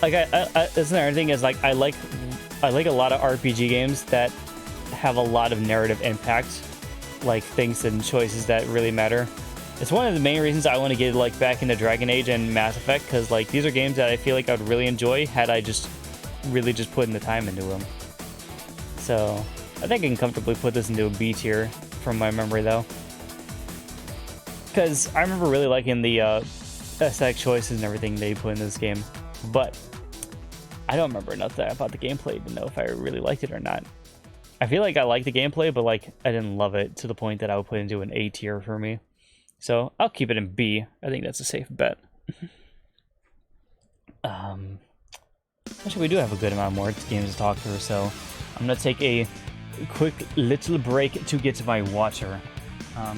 like that's another thing is like I like a lot of RPG games that have a lot of narrative impact, like things and choices that really matter. It's one of the main reasons I want to get like back into Dragon Age and Mass Effect, because like these are games that I feel like I would really enjoy had I just put in the time into them. So I think I can comfortably put this into a B tier from my memory though, because I remember really liking the aesthetic choices and everything they put in this game, but I don't remember enough about the gameplay to know if I really liked it or not. I feel like I liked the gameplay, but like I didn't love it to the point that I would put it into an A tier for me. So I'll keep it in B. I think that's a safe bet. Actually, we do have a good amount more games to talk through, so I'm gonna take a quick little break to get to my water. I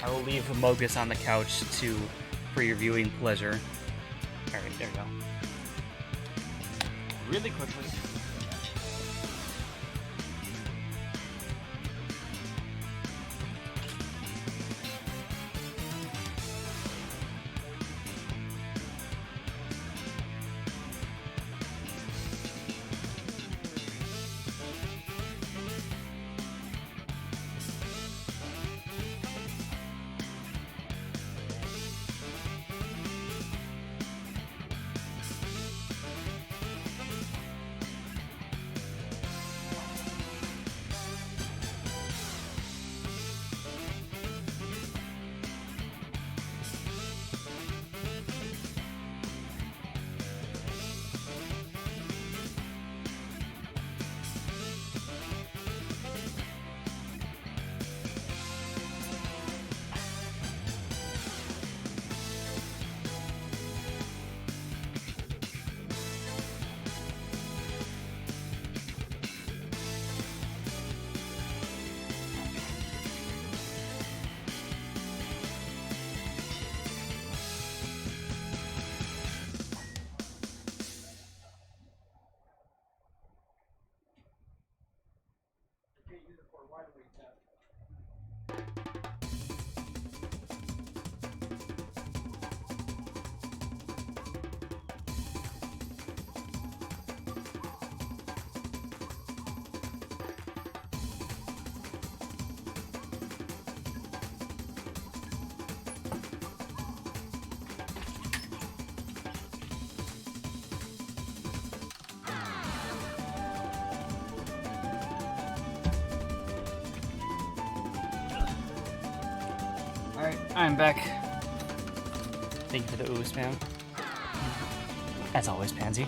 will leave Mogus on the couch for your viewing pleasure. Alright, there we go. Really quickly. Alright, I'm back. Thank you for the ooh spam. As always, Pansy.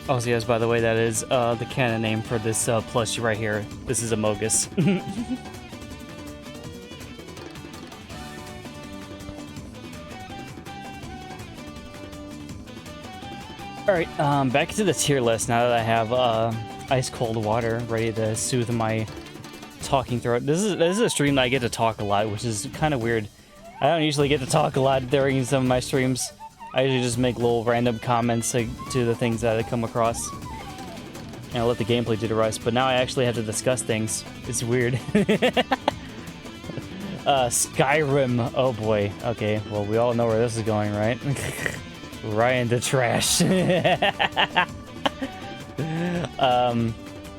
Oh, so yes, by the way, that is the canon name for this plushie right here. This is Amogus. Alright, back to the tier list now that I have ice cold water ready to soothe my talking throat. This is a stream that I get to talk a lot, which is kind of weird. I don't usually get to talk a lot during some of my streams. I usually just make little random comments to the things that I come across. And I'll let the gameplay do the rest, but now I actually have to discuss things. It's weird. Skyrim. Oh boy. Okay, well, we all know where this is going, right? Right into trash. I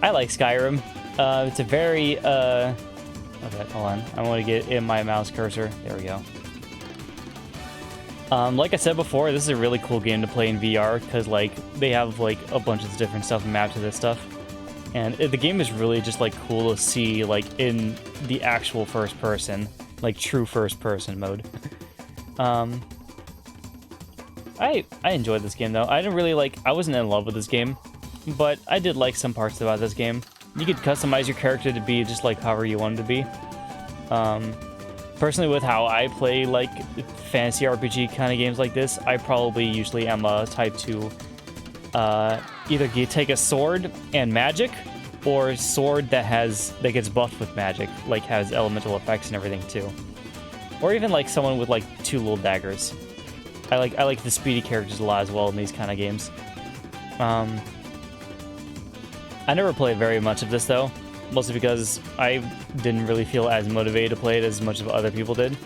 like Skyrim. It's a very, okay, hold on. I want to get in my mouse cursor. There we go. Like I said before, this is a really cool game to play in VR, because, like, they have, like, a bunch of different stuff mapped to this stuff. And the game is really just, like, cool to see, like, in the actual first person, like, true first person mode. I enjoyed this game, though. I didn't really, like, I wasn't in love with this game, but I did like some parts about this game. You could customize your character to be just like however you want him to be. Personally, with how I play like fantasy RPG kind of games like this, I probably usually am a type to either take a sword and magic, or sword that gets buffed with magic, like has elemental effects and everything too. Or even like someone with like 2 little daggers. I like the speedy characters a lot as well in these kind of games. I never played very much of this, though, mostly because I didn't really feel as motivated to play it as much of other people did.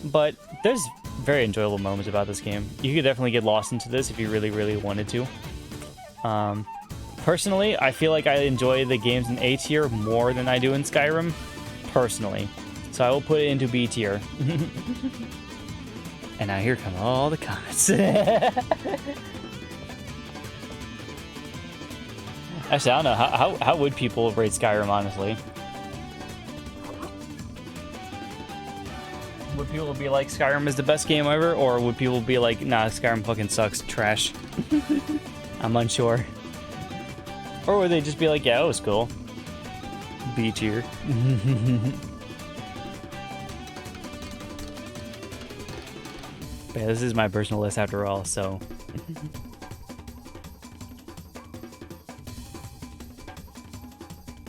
But there's very enjoyable moments about this game. You could definitely get lost into this if you really, really wanted to. Personally, I feel like I enjoy the games in A tier more than I do in Skyrim, personally. So I will put it into B tier. And now here come all the comments. Actually, I don't know. How would people rate Skyrim, honestly? Would people be like, Skyrim is the best game ever? Or would people be like, nah, Skyrim fucking sucks, trash? I'm unsure. Or would they just be like, yeah, it was cool. B tier. Yeah, this is my personal list after all, so...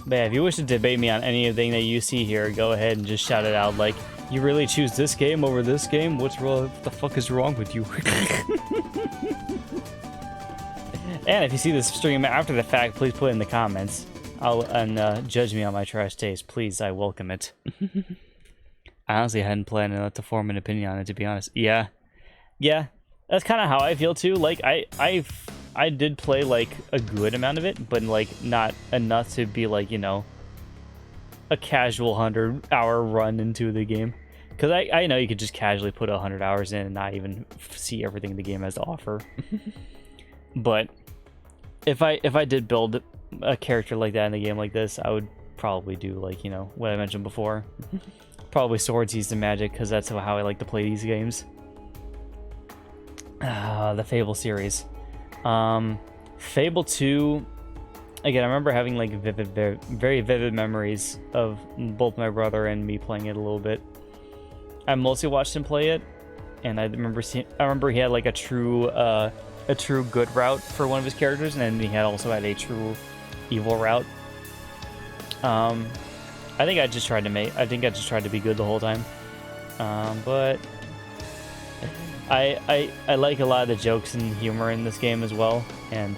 But yeah, if you wish to debate me on anything that you see here, go ahead and just shout it out. Like, you really choose this game over this game? What's wrong? What the fuck is wrong with you? And if you see this stream after the fact, please put it in the comments. And judge me on my trash taste. Please, I welcome it. I honestly hadn't planned to form an opinion on it, to be honest. Yeah. Yeah. That's kind of how I feel, too. Like, I did play, like, a good amount of it, but, like, not enough to be, like, you know, a casual 100-hour run into the game. Because I know you could just casually put 100 hours in and not even see everything the game has to offer. But if I did build a character like that in a game like this, I would probably do, like, you know, what I mentioned before. Probably swords used in magic, because that's how I like to play these games. The Fable series. Fable 2, again, I remember having like very vivid memories of both my brother and me playing it a little bit. I mostly watched him play it, and I remember he had like a true good route for one of his characters, and then he also had a true evil route. I think I just tried to be good the whole time. But I like a lot of the jokes and humor in this game as well, and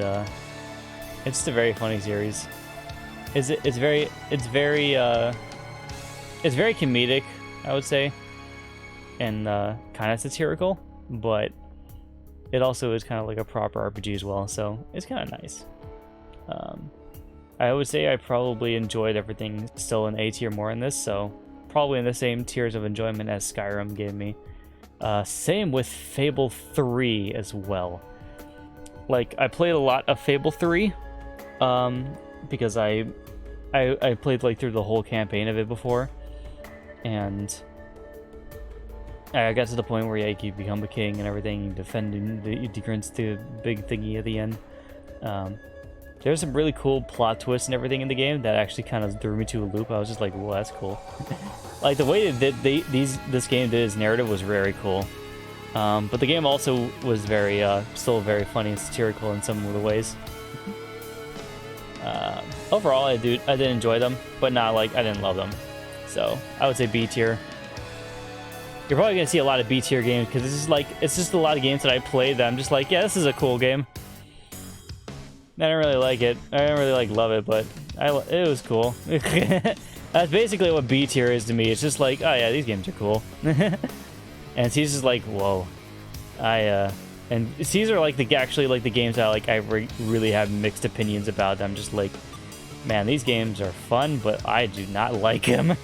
it's just a very funny series. it's very comedic, I would say, and kind of satirical, but it also is kind of like a proper RPG as well, so it's kind of nice. I would say I probably enjoyed everything still in A tier more in this, so probably in the same tiers of enjoyment as Skyrim gave me. Same with Fable 3 as well. Like, I played a lot of Fable 3, because I played like through the whole campaign of it before, and I got to the point where you become a king and everything, defending against the big thingy at the end. There's some really cool plot twists and everything in the game that actually kind of threw me to a loop. I was just like, well, that's cool. Like, the way that this game did its narrative was very cool. But the game also was still very funny and satirical in some of the ways. Overall, I did enjoy them, but not like I didn't love them. So I would say B tier. You're probably gonna see a lot of B tier games because it's just a lot of games that I played that I'm just like, yeah, this is a cool game. I didn't really like it. I didn't really love it, but it was cool. That's basically what B tier is to me. It's just like, oh yeah, these games are cool. And C's just like, whoa. And C's are like the games that I really have mixed opinions about. I'm just like, man, these games are fun, but I do not like them.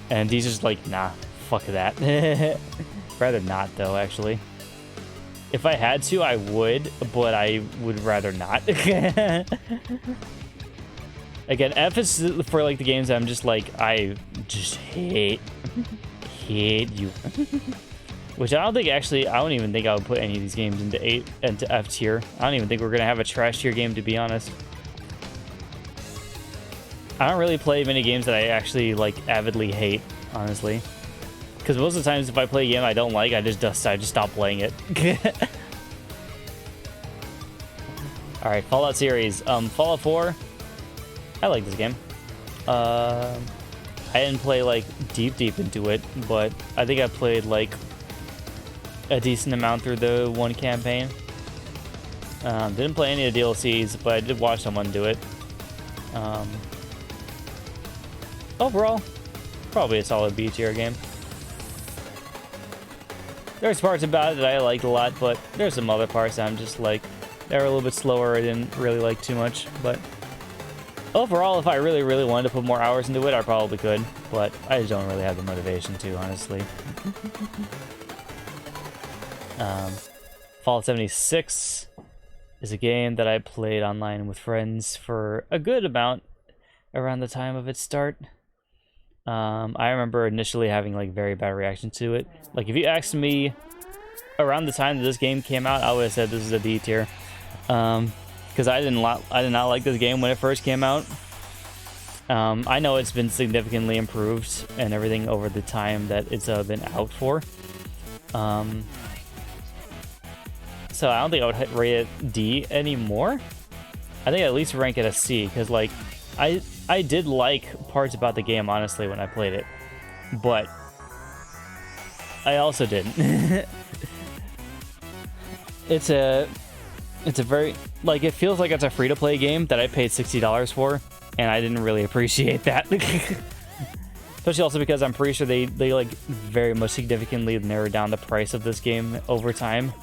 And D's just like, nah, fuck that. Rather not though, actually. If I had to, I would, but I would rather not. Again, F is for like the games that I'm just like, I just hate you. Which I don't even think I would put any of these games into F tier. I don't even think we're gonna have a trash tier game, to be honest. I don't really play many games that I actually like avidly hate, honestly. Because most of the times if I play a game I don't like, I just stop playing it. Alright, Fallout series. Fallout 4. I like this game. I didn't play like deep into it, but I think I played like a decent amount through the one campaign. Didn't play any of the DLCs, but I did watch someone do it. Overall, probably a solid B tier game. There's parts about it that I liked a lot, but there's some other parts that I'm just like, they were a little bit slower. I didn't really like too much, but overall, if I really wanted to put more hours into it, I probably could, but I just don't really have the motivation to, honestly. Fallout 76 is a game that I played online with friends for a good amount around the time of its start. I remember initially having like very bad reaction to it. Like, if you asked me around the time that this game came out, I would have said this is a D tier. Because I did not like this game when it first came out. I know it's been significantly improved and everything over the time that it's been out for. So I don't think I would rate it D anymore. I think I'd at least rank it a C, because like I did like parts about the game, honestly, when I played it, but I also didn't. It's a very, like, it feels like it's a free-to-play game that I paid $60 for, and I didn't really appreciate that. Especially also because I'm pretty sure they like very much significantly narrowed down the price of this game over time.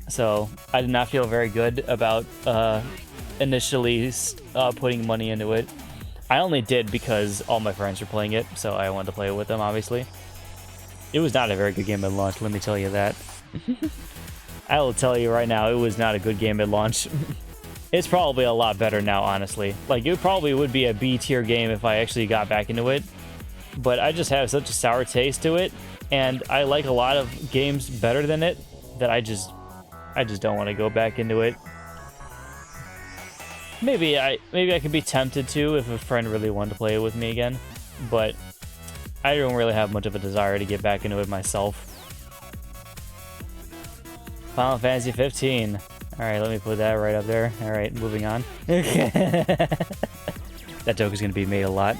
So I did not feel very good about initially putting money into it. I only did because all my friends were playing it, so I wanted to play it with them, obviously. It was not a very good game at launch, let me tell you that. I will tell you right now, it was not a good game at launch. It's probably a lot better now, honestly. Like, it probably would be a B tier game if I actually got back into it. But I just have such a sour taste to it, and I like a lot of games better than it, that I just don't want to go back into it. Maybe I could be tempted to if a friend really wanted to play it with me again, but I don't really have much of a desire to get back into it myself. Final Fantasy 15. Alright, let me put that right up there. Alright, moving on. That joke is going to be made a lot.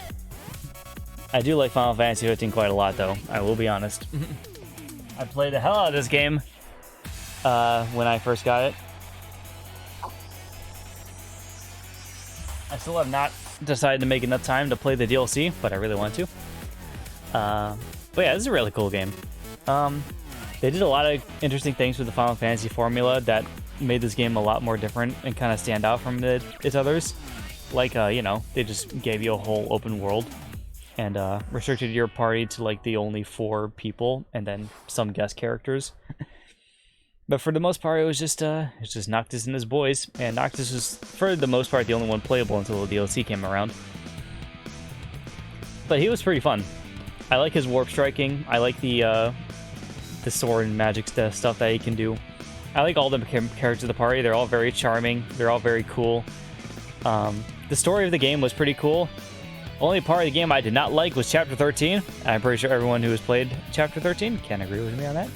I do like Final Fantasy 15 quite a lot, though. I will be honest. I played the hell out of this game when I first got it. I still have not decided to make enough time to play the DLC, but I really want to. But yeah, this is a really cool game. They did a lot of interesting things with the Final Fantasy formula that made this game a lot more different and kind of stand out from its others. Like, you know, they just gave you a whole open world and restricted your party to like the only 4 people and then some guest characters. But for the most part, it was just Noctis and his boys, and Noctis was, for the most part, the only one playable until the DLC came around. But he was pretty fun. I like his warp striking. I like the sword and magic stuff that he can do. I like all the characters of the party. They're all very charming. They're all very cool. The story of the game was pretty cool. Only part of the game I did not like was Chapter 13. I'm pretty sure everyone who has played Chapter 13 can agree with me on that.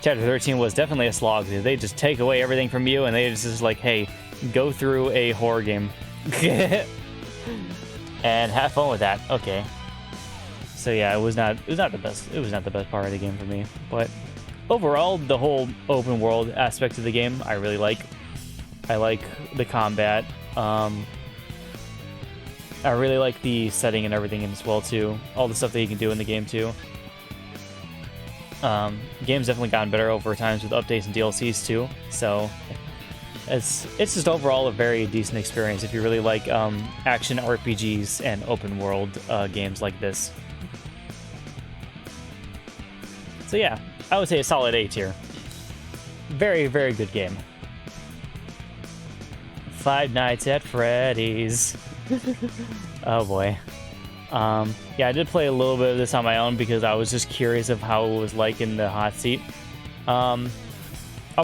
Chapter 13 was definitely a slog. They just take away everything from you, and they just like, hey, go through a horror game. And have fun with that. Okay. So yeah, it was not the best. It was not the best part of the game for me. But overall, the whole open world aspect of the game, I really like. I like the combat. I really like the setting and everything as well too. All the stuff that you can do in the game too. The game's definitely gotten better over times with updates and DLCs too. So it's just overall a very decent experience if you really like action RPGs and open world games like this. So yeah, I would say a solid A tier. Very, very good game. Five Nights at Freddy's. Oh boy. Yeah, I did play a little bit of this on my own because I was just curious of how it was like in the hot seat. I'll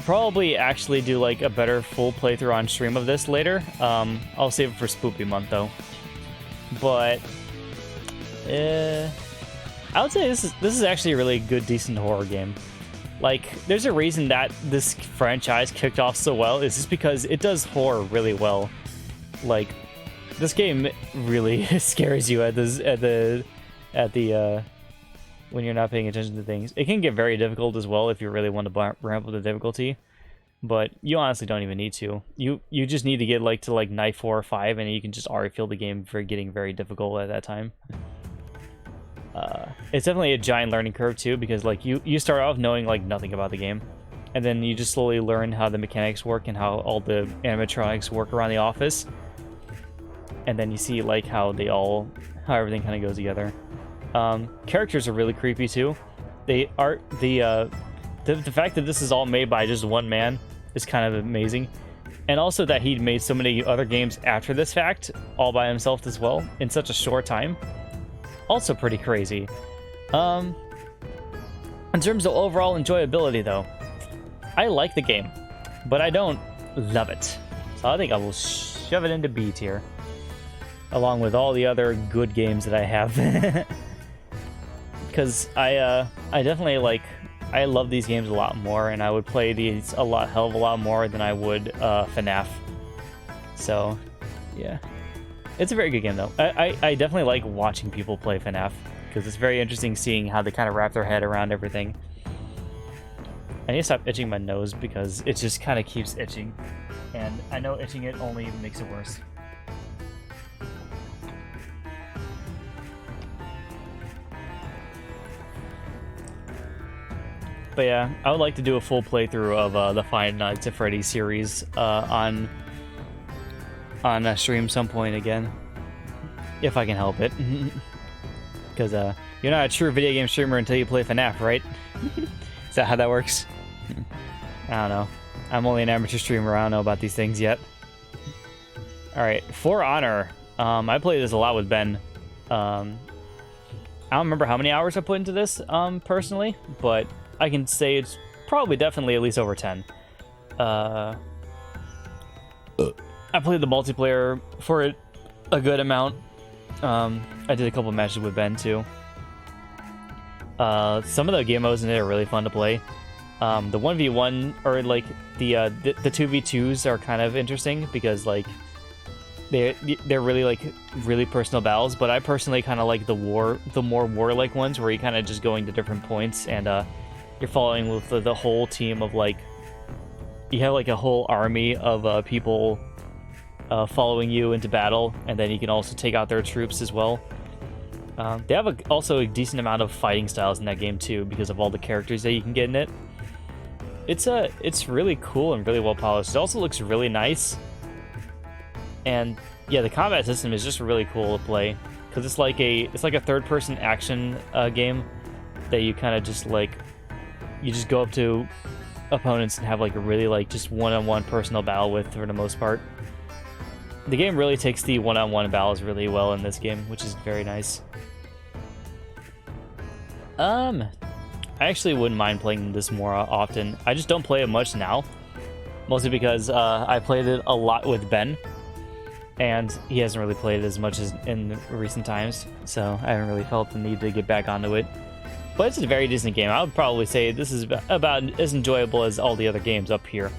probably actually do like a better full playthrough on stream of this later. I'll save it for Spoopy Month though. But I would say this is actually a really good, decent horror game. Like, there's a reason that this franchise kicked off so well. It's just because it does horror really well. Like, this game really scares you at the when you're not paying attention to things. It can get very difficult as well if you really want to ramp up the difficulty, but you honestly don't even need to. You just need to get like to like night 4 or 5, and you can just already feel the game for getting very difficult at that time. It's definitely a giant learning curve too, because like you start off knowing like nothing about the game, and then you just slowly learn how the mechanics work and how all the animatronics work around the office. And then you see like how everything kind of goes together. Characters are really creepy too. They are the fact that this is all made by just one man is kind of amazing, and also that he made so many other games after this fact all by himself as well in such a short time. Also pretty crazy. In terms of overall enjoyability though, I like the game, but I don't love it. So I think I will shove it into B tier, along with all the other good games that I have. Because I definitely like, I love these games a lot more, and I would play these hell of a lot more than I would FNAF. So, yeah. It's a very good game, though. I definitely like watching people play FNAF, because it's very interesting seeing how they kind of wrap their head around everything. I need to stop itching my nose, because it just kind of keeps itching. And I know itching it only makes it worse. But yeah, I would like to do a full playthrough of the Five Nights at Freddy's series on a stream some point again, if I can help it. Because you're not a true video game streamer until you play FNAF, right? Is that how that works? I don't know. I'm only an amateur streamer. I don't know about these things yet. Alright, For Honor. I played this a lot with Ben. I don't remember how many hours I put into this personally, but I can say it's probably definitely at least over 10. I played the multiplayer for it a good amount. I did a couple of matches with Ben too. Some of the game modes in it are really fun to play. The 1v1 or like the 2v2s are kind of interesting because like they're really like really personal battles, but I personally kind of like the more war-like ones where you're kind of just going to different points and you're following with the whole team of like, you have like a whole army of people following you into battle, and then you can also take out their troops as well. They have also a decent amount of fighting styles in that game too, because of all the characters that you can get in it. It's really cool and really well polished. It also looks really nice, and yeah, the combat system is just really cool to play, because it's like a third-person action game that you kind of just like, you just go up to opponents and have like a really like just one-on-one personal battle with, for the most part. The game really takes the one-on-one battles really well in this game, which is very nice. I actually wouldn't mind playing this more often. I just don't play it much now, mostly because I played it a lot with Ben, and he hasn't really played it as much as in recent times, so I haven't really felt the need to get back onto it. But it's a very decent game. I would probably say this is about as enjoyable as all the other games up here.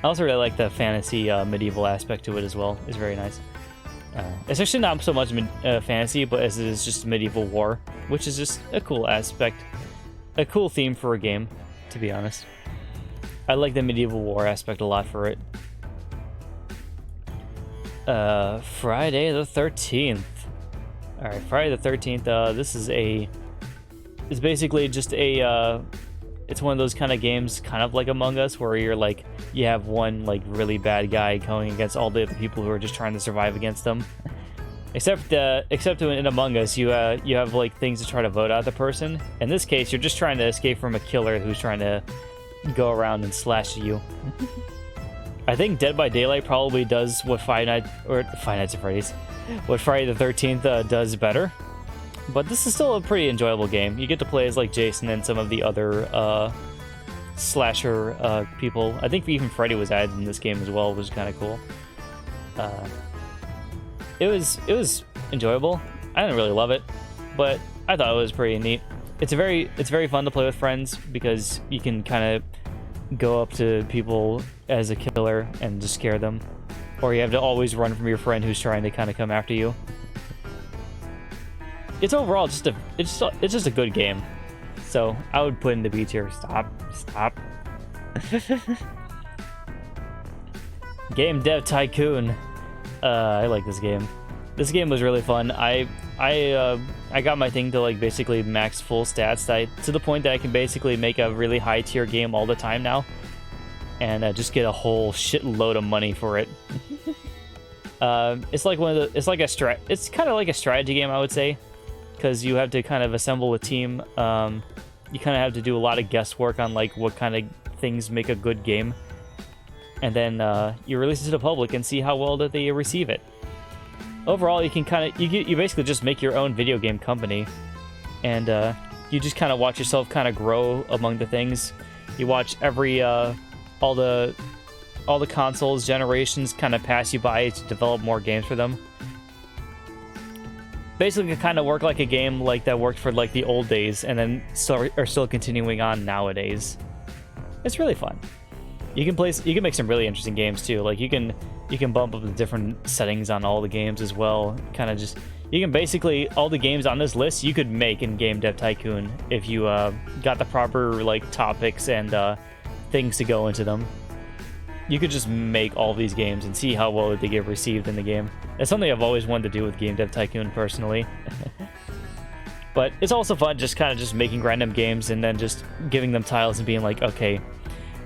I also really like the fantasy medieval aspect to it as well. It's very nice. It's actually not so much fantasy, but as it is just medieval war, which is just a cool aspect, a cool theme for a game, to be honest. I like the medieval war aspect a lot for it. Friday the 13th. Alright, Friday the 13th, this is it's basically just it's one of those kind of games, kind of like Among Us, where you're like, you have one like really bad guy going against all the other people who are just trying to survive against them. Except in Among Us, you have like things to try to vote out the person. In this case, you're just trying to escape from a killer who's trying to go around and slash you. I think Dead by Daylight probably does what Five Nights at Freddy's, what Friday the 13th does better. But this is still a pretty enjoyable game. You get to play as like Jason and some of the other slasher people. I think even Freddy was added in this game as well, which is kind of cool. It was enjoyable. I didn't really love it, but I thought it was pretty neat. It's very fun to play with friends, because you can kind of go up to people as a killer and just scare them, or you have to always run from your friend who's trying to kind of come after you. It's overall just a good game, so I would put in the B tier. Stop. Game Dev Tycoon. I like this game. This game was really fun. I got my thing to like basically max full stats to the point that I can basically make a really high tier game all the time now, and just get a whole shitload of money for it. It's like it's kind of like a strategy game, I would say, because you have to kind of assemble a team. You kind of have to do a lot of guesswork on like what kind of things make a good game, and then you release it to the public and see how well that they receive it. Overall, you can you basically just make your own video game company, and you just kind of watch yourself kind of grow among the things. You watch all the consoles generations kind of pass you by to develop more games for them. Basically, kind of work like a game like that worked for like the old days, and then are still continuing on nowadays. It's really fun. You can make some really interesting games too. Like you can bump up the different settings on all the games as well. Kind of just, you can basically, all the games on this list you could make in Game Dev Tycoon if you got the proper like topics and things to go into them. You could just make all these games and see how well they get received in the game. It's something I've always wanted to do with Game Dev Tycoon personally. But it's also fun just kind of just making random games and then just giving them titles and being like, okay,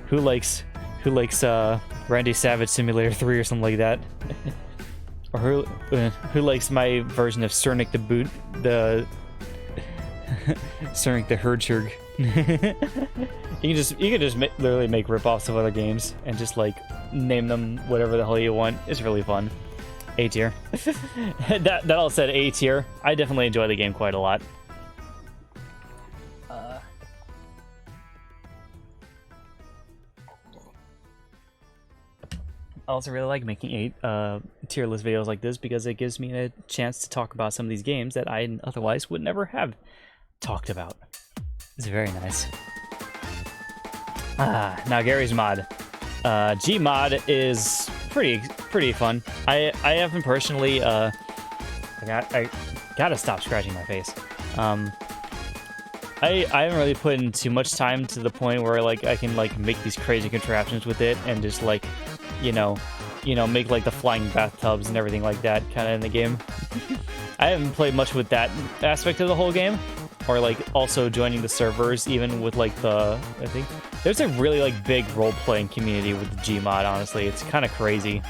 who likes Randy Savage Simulator 3 or something like that? Or who likes my version of Cernic the Cernic the Hedgehog? You can just literally make ripoffs of other games and just like name them whatever the hell you want. It's really fun. A tier. that all said, A tier. I definitely enjoy the game quite a lot. I also really like making tier list videos like this, because it gives me a chance to talk about some of these games that I otherwise would never have talked about. It's very nice. Now Gary's mod. Gmod is pretty fun. I haven't personally I gotta stop scratching my face. I haven't really put in too much time to the point where like I can like make these crazy contraptions with it and just like, you know, make like the flying bathtubs and everything like that kind of in the game. I haven't played much with that aspect of the whole game, or like also joining the servers, even with like I think there's a really like big role-playing community with the Gmod. Honestly, it's kind of crazy.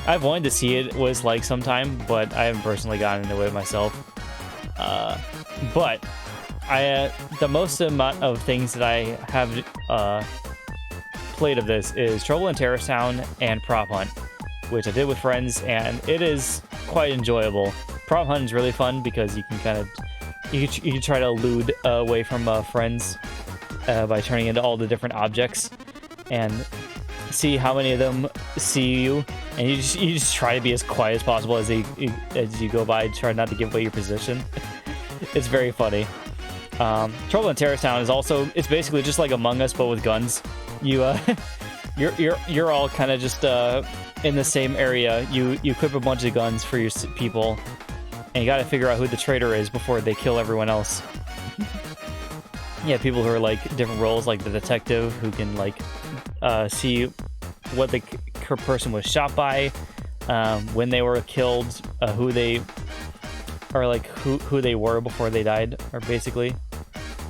I've wanted to see it was like sometime, but I haven't personally gotten into it myself. But the most amount of things that I have played of this is Trouble in Terrorist Town and Prop Hunt, which I did with friends, and it is quite enjoyable. Prop Hunt is really fun because you can kind of you can try to elude away from friends by turning into all the different objects and see how many of them see you, and you just try to be as quiet as possible as you go by. Try not to give away your position. It's very funny. Trouble in Terrorist Town is also, it's basically just like Among Us but with guns. You you're all kind of just in the same area. You equip a bunch of guns for your people, and you got to figure out who the traitor is before they kill everyone else. Yeah, people who are like different roles, like the detective who can like see what the person was shot by, when they were killed, who they or like who they were before they died, or basically,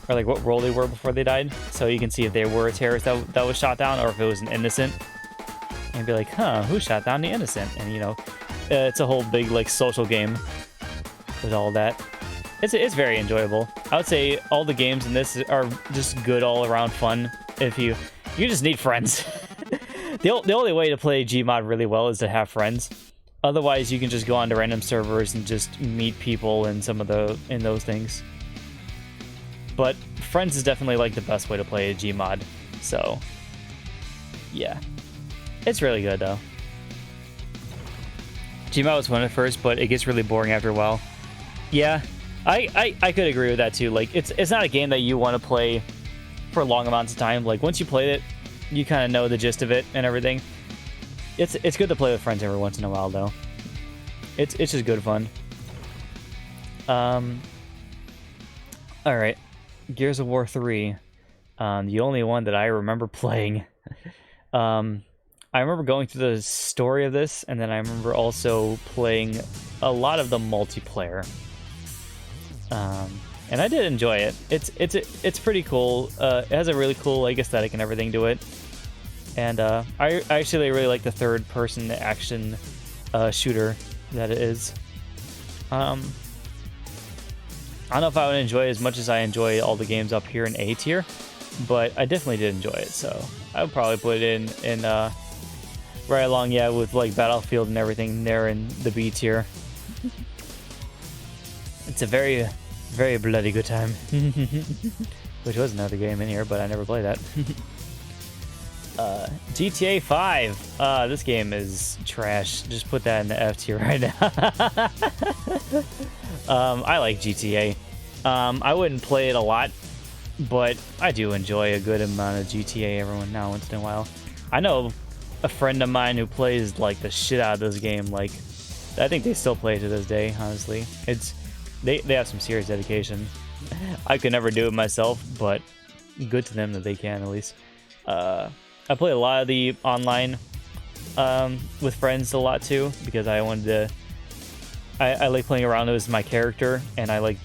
or like what role they were before they died. So you can see if they were a terrorist that was shot down, or if it was an innocent, and be like, huh, who shot down the innocent? And you know, it's a whole big like social game with all that. It's very enjoyable. I would say all the games in this are just good all around fun. If you just need friends. The only way to play Gmod really well is to have friends. Otherwise, you can just go onto random servers and just meet people in those things. But friends is definitely like the best way to play a Gmod. So yeah, it's really good though. Gmod was fun at first, but it gets really boring after a while. Yeah, I could agree with that too. Like it's not a game that you want to play for long amounts of time. Like once you played it, you kind of know the gist of it and everything. It's good to play with friends every once in a while though. It's just good fun. All right, Gears of War 3, the only one that I remember playing. I remember going through the story of this, and then I remember also playing a lot of the multiplayer. And I did enjoy it. It's pretty cool. It has a really cool like aesthetic and everything to it. And I actually really like the third-person action shooter that it is. I don't know if I would enjoy it as much as I enjoy all the games up here in A tier, but I definitely did enjoy it. So I would probably put it in right along, yeah, with like Battlefield and everything there in the B tier. It's a very, very bloody good time. Which was another game in here, but I never played that. GTA 5. This game is trash. Just put that in the F tier right now. I like GTA. I wouldn't play it a lot, but I do enjoy a good amount of GTA every now once in a while. I know a friend of mine who plays like the shit out of this game. Like, I think they still play it to this day, honestly. They have some serious dedication. I could never do it myself, but good to them that they can at least. I play a lot of the online with friends a lot too, because I wanted to. I like playing around as my character, and I liked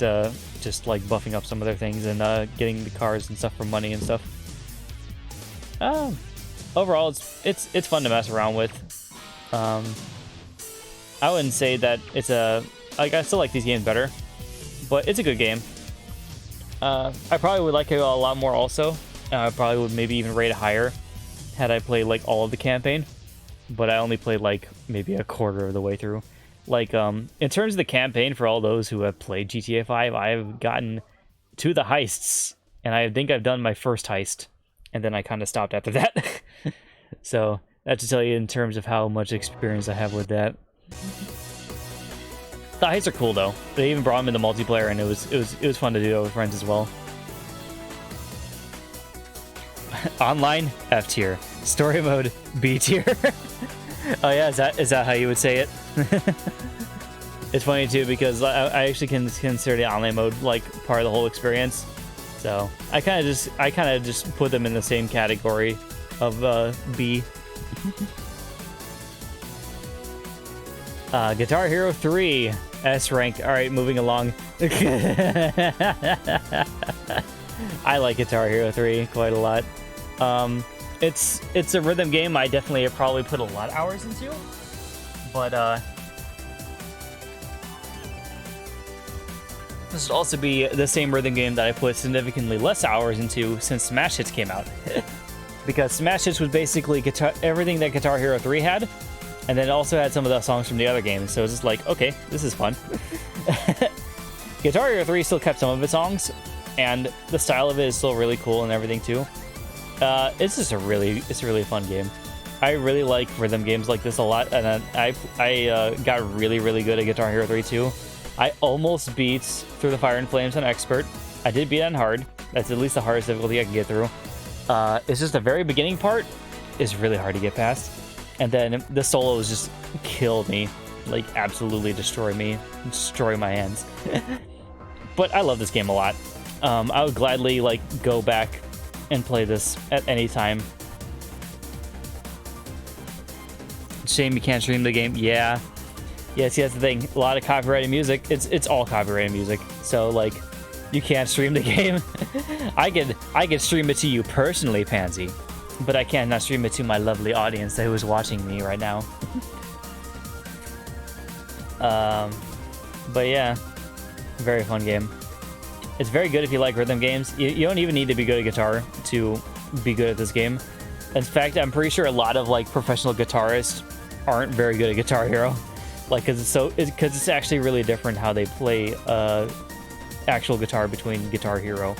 just like buffing up some of their things and getting the cars and stuff for money and stuff. Overall, it's fun to mess around with. I wouldn't say that it's I still like these games better, but it's a good game. I probably would like it a lot more also. I probably would maybe even rate it higher had I played like all of the campaign, but I only played like maybe a quarter of the way through. Like in terms of the campaign, for all those who have played GTA 5, I have gotten to the heists, and I think I've done my first heist, and then I kind of stopped after that. So that should tell you in terms of how much experience I have with that. The heists are cool though. They even brought them into multiplayer, and it was fun to do with friends as well. Online, F tier. Story mode, B tier. Oh yeah, is that how you would say it? It's funny too, because I actually can consider the online mode like part of the whole experience. So I kind of just put them in the same category of B. Guitar Hero 3 S rank. All right, moving along. I like Guitar Hero 3 quite a lot. It's a rhythm game I definitely have probably put a lot of hours into, but this would also be the same rhythm game that I put significantly less hours into since Smash Hits came out. Because Smash Hits was basically everything that Guitar Hero 3 had, and then it also had some of the songs from the other games, so it's just like, okay, this is fun. Guitar Hero 3 still kept some of its songs, and the style of it is still really cool and everything too. It's just a really fun game. I really like rhythm games like this a lot, and I got really good at Guitar Hero 3 too. I almost beat Through the Fire and Flames on Expert. I did beat it on hard. That's at least the hardest difficulty I can get through. It's just the very beginning part is really hard to get past, and then the solos just kill me, like absolutely destroy me, destroy my hands. But I love this game a lot. I would gladly like go back and play this at any time. Shame you can't stream the game. Yeah. Yeah, see, that's the thing. A lot of copyrighted music. It's all copyrighted music. So like, you can't stream the game. I could stream it to you personally, Pansy, but I cannot stream it to my lovely audience who is watching me right now. But yeah, very fun game. It's very good if you like rhythm games. You don't even need to be good at guitar to be good at this game. In fact, I'm pretty sure a lot of like professional guitarists aren't very good at Guitar Hero, like because it's actually really different how they play actual guitar between Guitar Hero.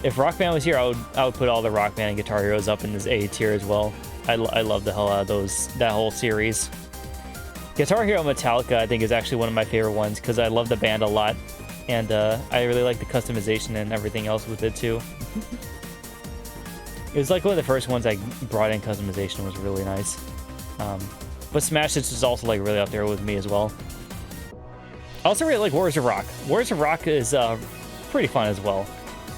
If Rock Band was here, I would put all the Rock Band and Guitar Heroes up in this A tier as well. I love the hell out of that whole series. Guitar Hero Metallica, I think, is actually one of my favorite ones because I love the band a lot, and I really like the customization and everything else with it too. It was like one of the first ones I brought in customization. Was really nice. But Smash Hits is also like really up there with me as well. I also really like Warriors of Rock. Warriors of Rock is pretty fun as well.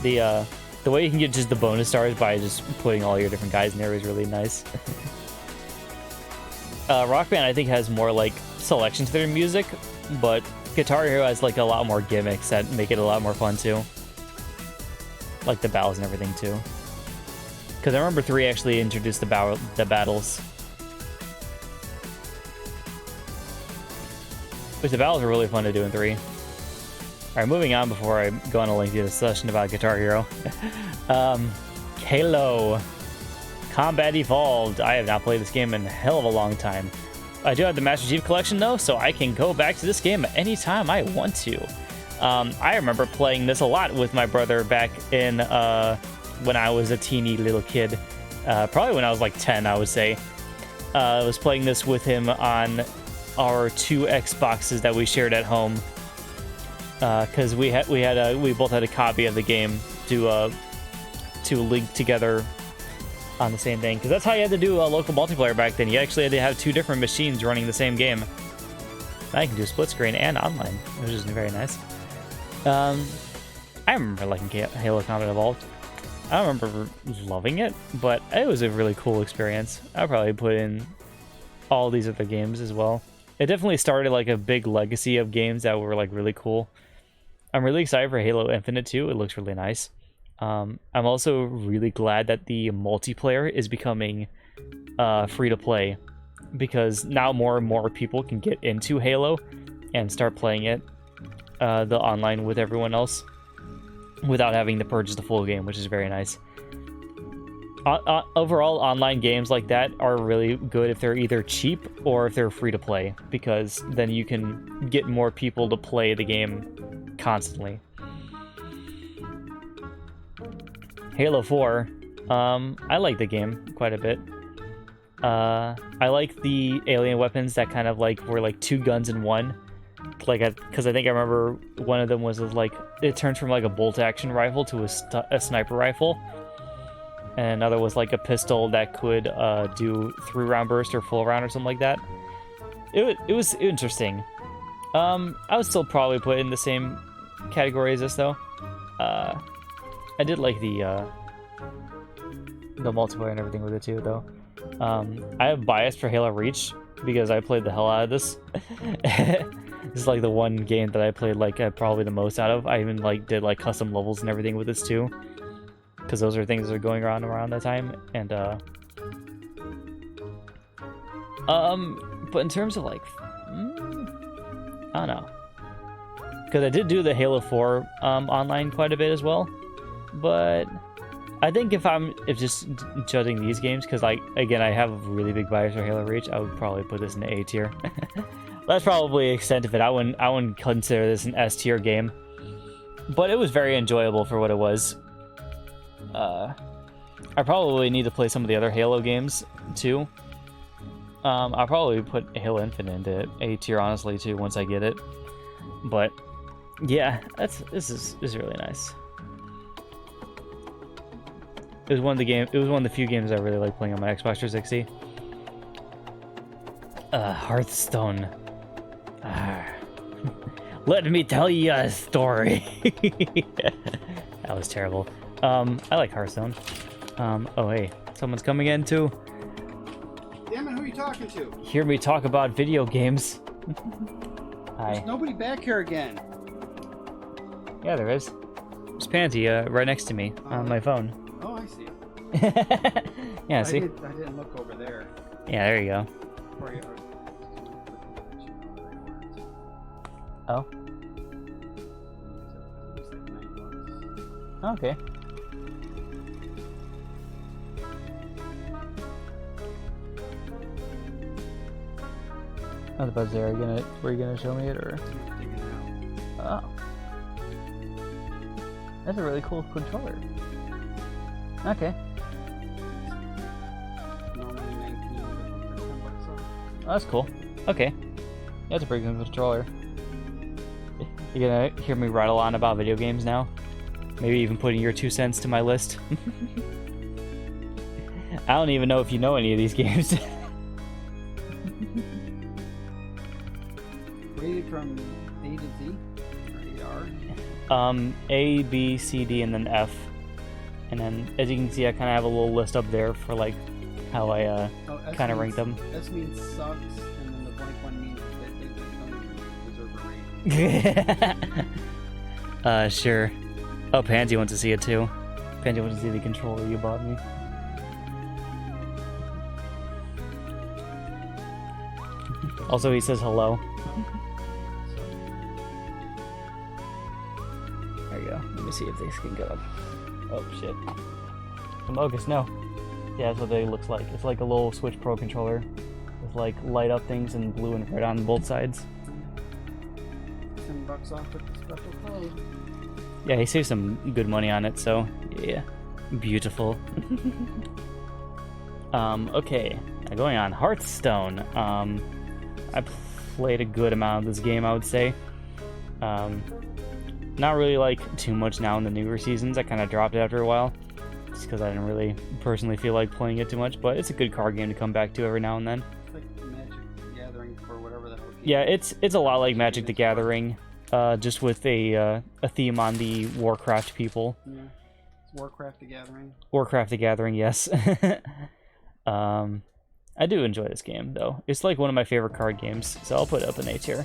The way you can get just the bonus stars by just putting all your different guys in there is really nice. Rock Band, I think, has more like selection to their music, but Guitar Hero has like a lot more gimmicks that make it a lot more fun too. Like the battles and everything too. Because I remember 3 actually introduced the battles. Which the battles were really fun to do in 3. Alright, moving on before I go on a lengthy discussion about Guitar Hero. Halo Combat Evolved. I have not played this game in a hell of a long time. I do have the Master Chief Collection though, so I can go back to this game at any time I want to. I remember playing this a lot with my brother back in when I was a teeny little kid. Probably when I was like 10, I would say. I was playing this with him on our 2 Xboxes that we shared at home. Because we both had a copy of the game to link together on the same thing, because that's how you had to do a local multiplayer back then. You actually had to have 2 different machines running the same game. Now you can do split screen and online, which is very nice. I remember liking Halo Combat Evolved. I don't remember loving it, but it was a really cool experience. I'll probably put in all these other games as well. It definitely started like a big legacy of games that were like really cool. I'm really excited for Halo Infinite too. It looks really nice. I'm also really glad that the multiplayer is becoming free to play, because now more and more people can get into Halo and start playing it the online with everyone else without having to purchase the full game, which is very nice. Overall, online games like that are really good if they're either cheap or if they're free to play, because then you can get more people to play the game constantly. Halo 4, I like the game quite a bit. I like the alien weapons that kind of like were like 2 guns in one. Like, because I think I remember one of them was like, it turns from like a bolt action rifle to a sniper rifle. And another was like a pistol that could do 3-round burst or full round or something like that. It was interesting. I would still probably put it in the same category as this though. I did like the multiplayer and everything with it too, though. I have bias for Halo Reach because I played the hell out of this. This is like the one game that I played like probably the most out of. I even like did like custom levels and everything with this too, because those are things that are going around that time. And but in terms of like, I don't know, because I did do the Halo 4 online quite a bit as well, but I think if just judging these games, because like again I have a really big bias for Halo Reach, I would probably put this in the A tier. That's probably the extent of it. I wouldn't consider this an S tier game, but it was very enjoyable for what it was. I probably need to play some of the other Halo games too. I'll probably put Halo Infinite into A tier honestly too once I get it. But yeah, this is really nice. It was one of the few games I really like playing on my Xbox 360. Hearthstone. Let me tell you a story. That was terrible. I like Hearthstone. Oh hey, someone's coming in too. Damn it, who are you talking to? Hear me talk about video games. Hi. There's nobody back here again. Yeah, there is. There's Pansy right next to me on my phone. Oh, I see. Yeah, see? I didn't look over there. Yeah, there you go. Where you are. Oh. Okay. I was about to say, were you gonna show me it or? Oh. That's a really cool controller. Okay. Oh, that's cool. Okay. That's a pretty good controller. You're gonna hear me rattle on about video games now? Maybe even putting your 2 cents to my list? I don't even know if you know any of these games. Rated from A to Z? Or AR? A, B, C, D, and then F. And then, as you can see, I kind of have a little list up there for like how I kind of rank them. S means sucks, and then the blank one means that they don't deserve a rating. Sure. Oh, Pansy wants to see it too. Pansy wants to see the controller you bought me. Also, he says hello. There you go. Let me see if this can go up. Oh, shit. Amogus, no. Yeah, that's what they looks like. It's like a little Switch Pro controller with like light up things in blue and red on both sides. $10 off with the special code. Yeah, he saved some good money on it, so yeah. Beautiful. Okay. Now going on Hearthstone. I played a good amount of this game, I would say. Not really like too much now in the newer seasons. I kind of dropped it after a while, just because I didn't really personally feel like playing it too much. But it's a good card game to come back to every now and then. It's like Magic the Gathering for whatever the hell. Yeah, it's a lot like Magic the Gathering, just with a theme on the Warcraft people. Yeah, it's Warcraft the Gathering. Warcraft the Gathering, yes. I do enjoy this game though. It's like one of my favorite card games, so I'll put it up in A tier.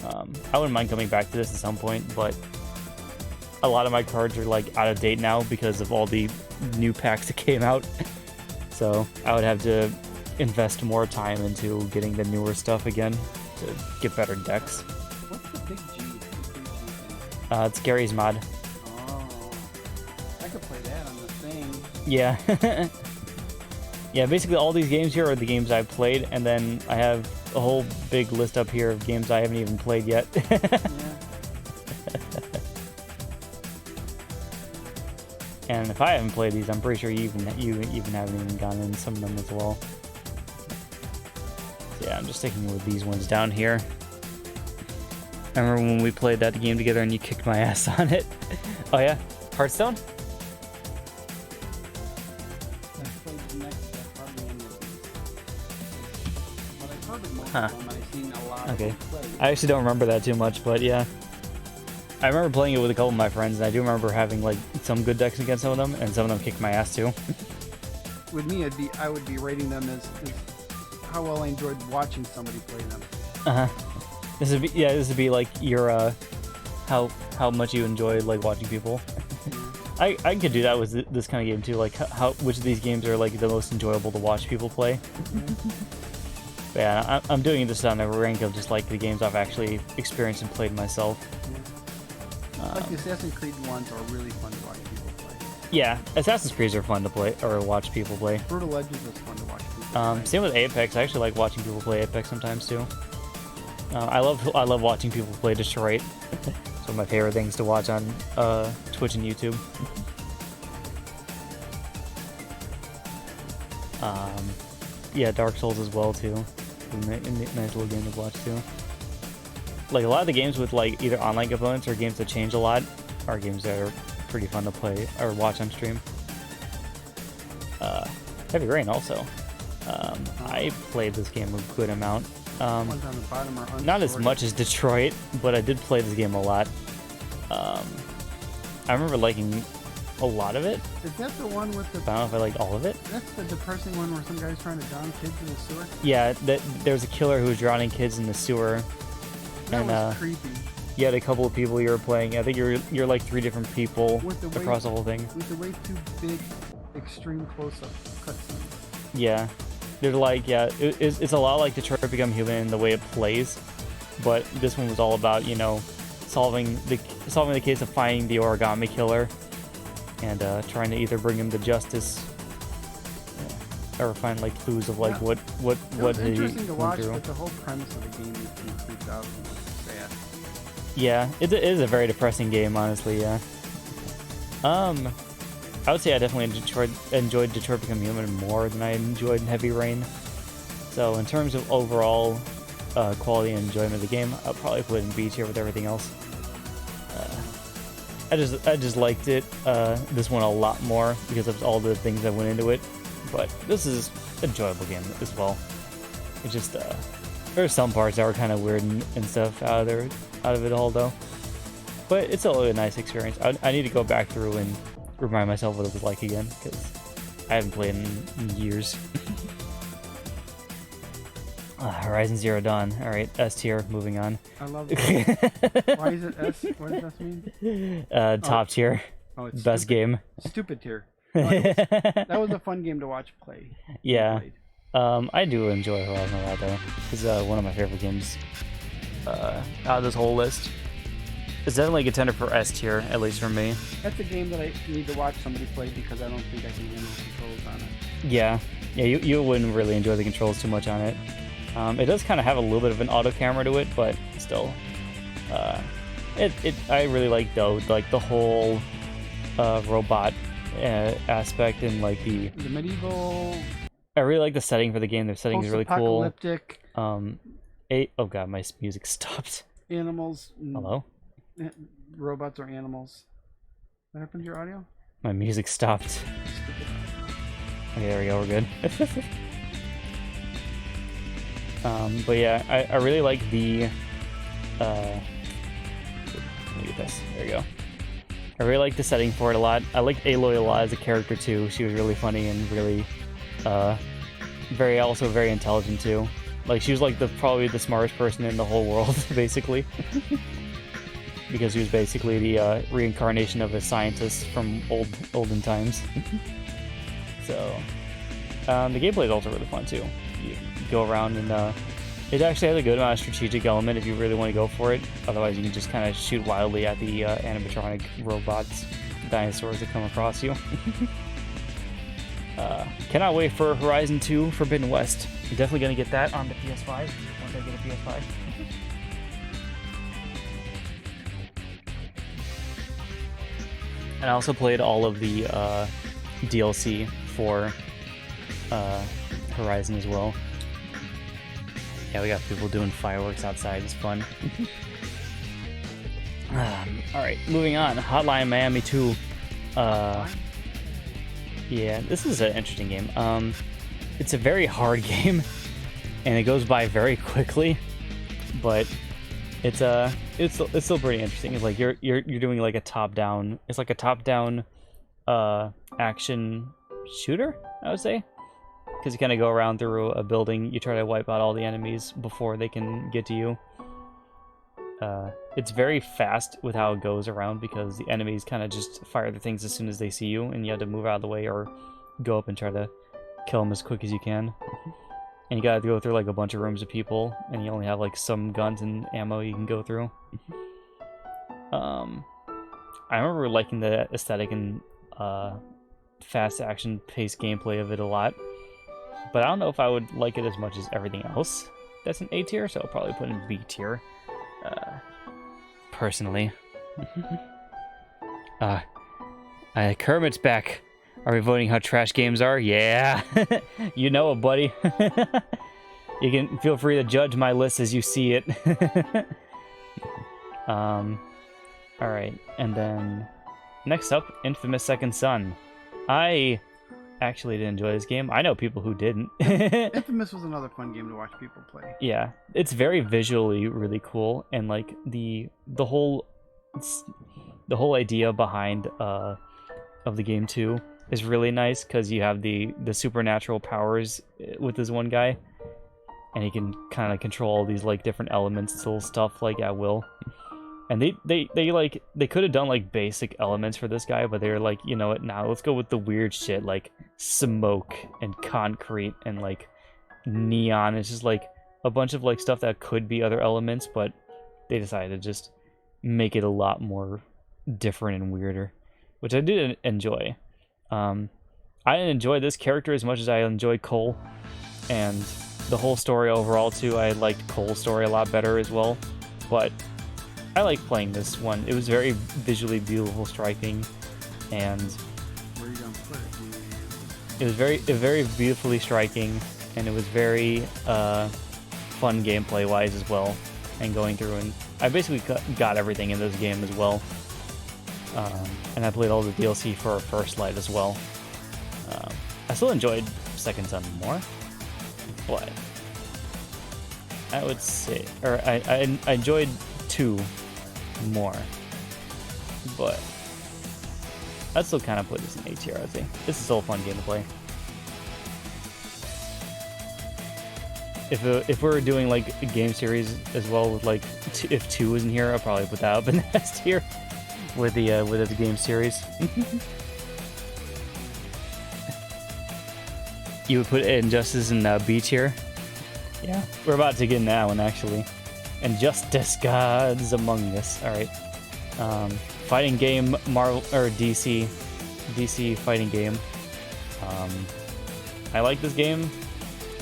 I wouldn't mind coming back to this at some point, but a lot of my cards are like out of date now because of all the new packs that came out. So I would have to invest more time into getting the newer stuff again to get better decks. What's the big G? It's Gary's mod. Oh, I could play that on the thing. Yeah. Yeah, basically all these games here are the games I've played, and then I have a whole big list up here of games I haven't even played yet. Yeah. And if I haven't played these, I'm pretty sure you even haven't even gotten in some of them as well. So yeah, I'm just sticking with these ones down here. I remember when we played that game together and you kicked my ass on it. Oh yeah? Hearthstone? Huh. Okay. I actually don't remember that too much, but yeah. I remember playing it with a couple of my friends, and I do remember having like some good decks against some of them, and some of them kicked my ass too. With me, I would be rating them as how well I enjoyed watching somebody play them. This would be like your how much you enjoyed like watching people. I could do that with this kind of game too, like which of these games are like the most enjoyable to watch people play. Yeah, I'm doing this on a rank of just like the games I've actually experienced and played myself. Like the Assassin's Creed ones are really fun to watch people play. Yeah, Assassin's Creed are fun to play or watch people play. Brutal Legends is fun to watch people play. Same with Apex. I actually like watching people play Apex sometimes too. I love watching people play Detroit. It's one of my favorite things to watch on Twitch and YouTube. Yeah, Dark Souls as well too. Nice little game to watch too. Like a lot of the games with like either online components or games that change a lot are games that are pretty fun to play or watch on stream. Heavy Rain also. I played this game a good amount. Ones on the bottom are Not as much as Detroit, but I did play this game a lot. I remember liking a lot of it. Is that the one with the... I don't know if I liked all of it. That's the depressing one where some guy's trying to drown kids in the sewer? Yeah, there was a killer who was drowning kids in the sewer. That was creepy. You had a couple of people you were playing. I think you're like 3 different people across the whole thing. With the way too big, extreme close-up cutscenes. Yeah. They're like, it's a lot like Detroit Become Human in the way it plays, but this one was all about, you know, solving the case of finding the origami killer and trying to either bring him to justice or find like clues of like what he interesting to watch, through. But the whole premise of the game makes me freaked out and sad. Yeah, it is a very depressing game, honestly. Yeah. I would say I definitely enjoyed Detroit Become Human more than I enjoyed Heavy Rain. So in terms of overall quality and enjoyment of the game, I'll probably put it in B tier with everything else. I just liked it, this one a lot more because of all the things that went into it. But this is an enjoyable game as well. It's just there are some parts that were kind of weird and stuff out of it all though. But it's still a nice experience. I need to go back through and remind myself what it was like again because I haven't played in years. Horizon Zero Dawn. All right, S tier. Moving on. I love it. Why is it S? What does that mean? Top tier. Oh, it's best game. Stupid tier. That was a fun game to watch play. Yeah. I do enjoy Horizon a lot though. It's one of my favorite games out of this whole list. It's definitely a contender for S tier, at least for me. That's a game that I need to watch somebody play because I don't think I can handle controls on it. Yeah, you wouldn't really enjoy the controls too much on it. It does kind of have a little bit of an auto camera to it, but still, I really like though, like the whole robot aspect and like the medieval. I really like the setting for the game. The setting is really cool. Apocalyptic. Oh god, my music stopped. Animals. Hello. Robots or animals. What happened to your audio? My music stopped. Okay, there we go. We're good. But yeah, I really like the. Let me get this. There we go. I really like the setting for it a lot. I liked Aloy a lot as a character too. She was really funny and really, very intelligent too. Like she was like probably the smartest person in the whole world, basically. Because he was basically the reincarnation of a scientist from olden times. So, the gameplay is also really fun too. You go around and it actually has a good amount of strategic element if you really want to go for it. Otherwise, you can just kind of shoot wildly at the animatronic robots, dinosaurs that come across you. Cannot wait for Horizon 2 Forbidden West. I'm definitely gonna get that on the PS5 once I get a PS5. And I also played all of the DLC for Horizon as well. Yeah, we got people doing fireworks outside. It's fun. Alright, moving on. Hotline Miami 2. Yeah, this is an interesting game. It's a very hard game, and it goes by very quickly, but it's still pretty interesting. It's like you're doing like a top down. It's like a top down action shooter, I would say, because you kind of go around through a building. You try to wipe out all the enemies before they can get to you. It's very fast with how it goes around because the enemies kind of just fire the things as soon as they see you, and you have to move out of the way or go up and try to kill them as quick as you can. And you gotta go through like a bunch of rooms of people, and you only have like some guns and ammo you can go through. I remember liking the aesthetic and fast action paced gameplay of it a lot, but I don't know if I would like it as much as everything else that's an A tier, so I'll probably put it in B tier. Personally. Kermit's back. Are we voting how trash games are? Yeah. You know it, buddy. You can feel free to judge my list as you see it. Alright, and then next up, Infamous Second Son. I actually did enjoy this game. I know people who didn't. Infamous was another fun game to watch people play. Yeah, it's very visually really cool, and like the whole idea behind of the game too is really nice because you have the supernatural powers with this one guy, and he can kind of control all these like different elements, little stuff like at will. And they could have done like basic elements for this guy, but they were like, you know what, now let's go with the weird shit like smoke and concrete and like neon. It's just like a bunch of like stuff that could be other elements, but they decided to just make it a lot more different and weirder, which I did enjoy. I didn't enjoy this character as much as I enjoyed Cole, and the whole story overall too. I liked Cole's story a lot better as well, but I like playing this one. It was very visually beautiful, striking, and where are you gonna put it? It was very beautifully striking, and it was very fun gameplay wise as well. And going through, and I basically got everything in this game as well. And I played all the DLC for First Light as well. I still enjoyed Second Son more, but I would say, or I enjoyed 2 more, but I'd still kind of put this in A tier. I'd say this is still a fun game to play. If we were doing like a game series as well with like if 2 was in here, I'd probably put that up in the S tier with the game series. You would put Injustice in B tier. Yeah, we're about to get in that one actually. Injustice Gods Among Us. All right, fighting game, Marvel or DC fighting game. I like this game.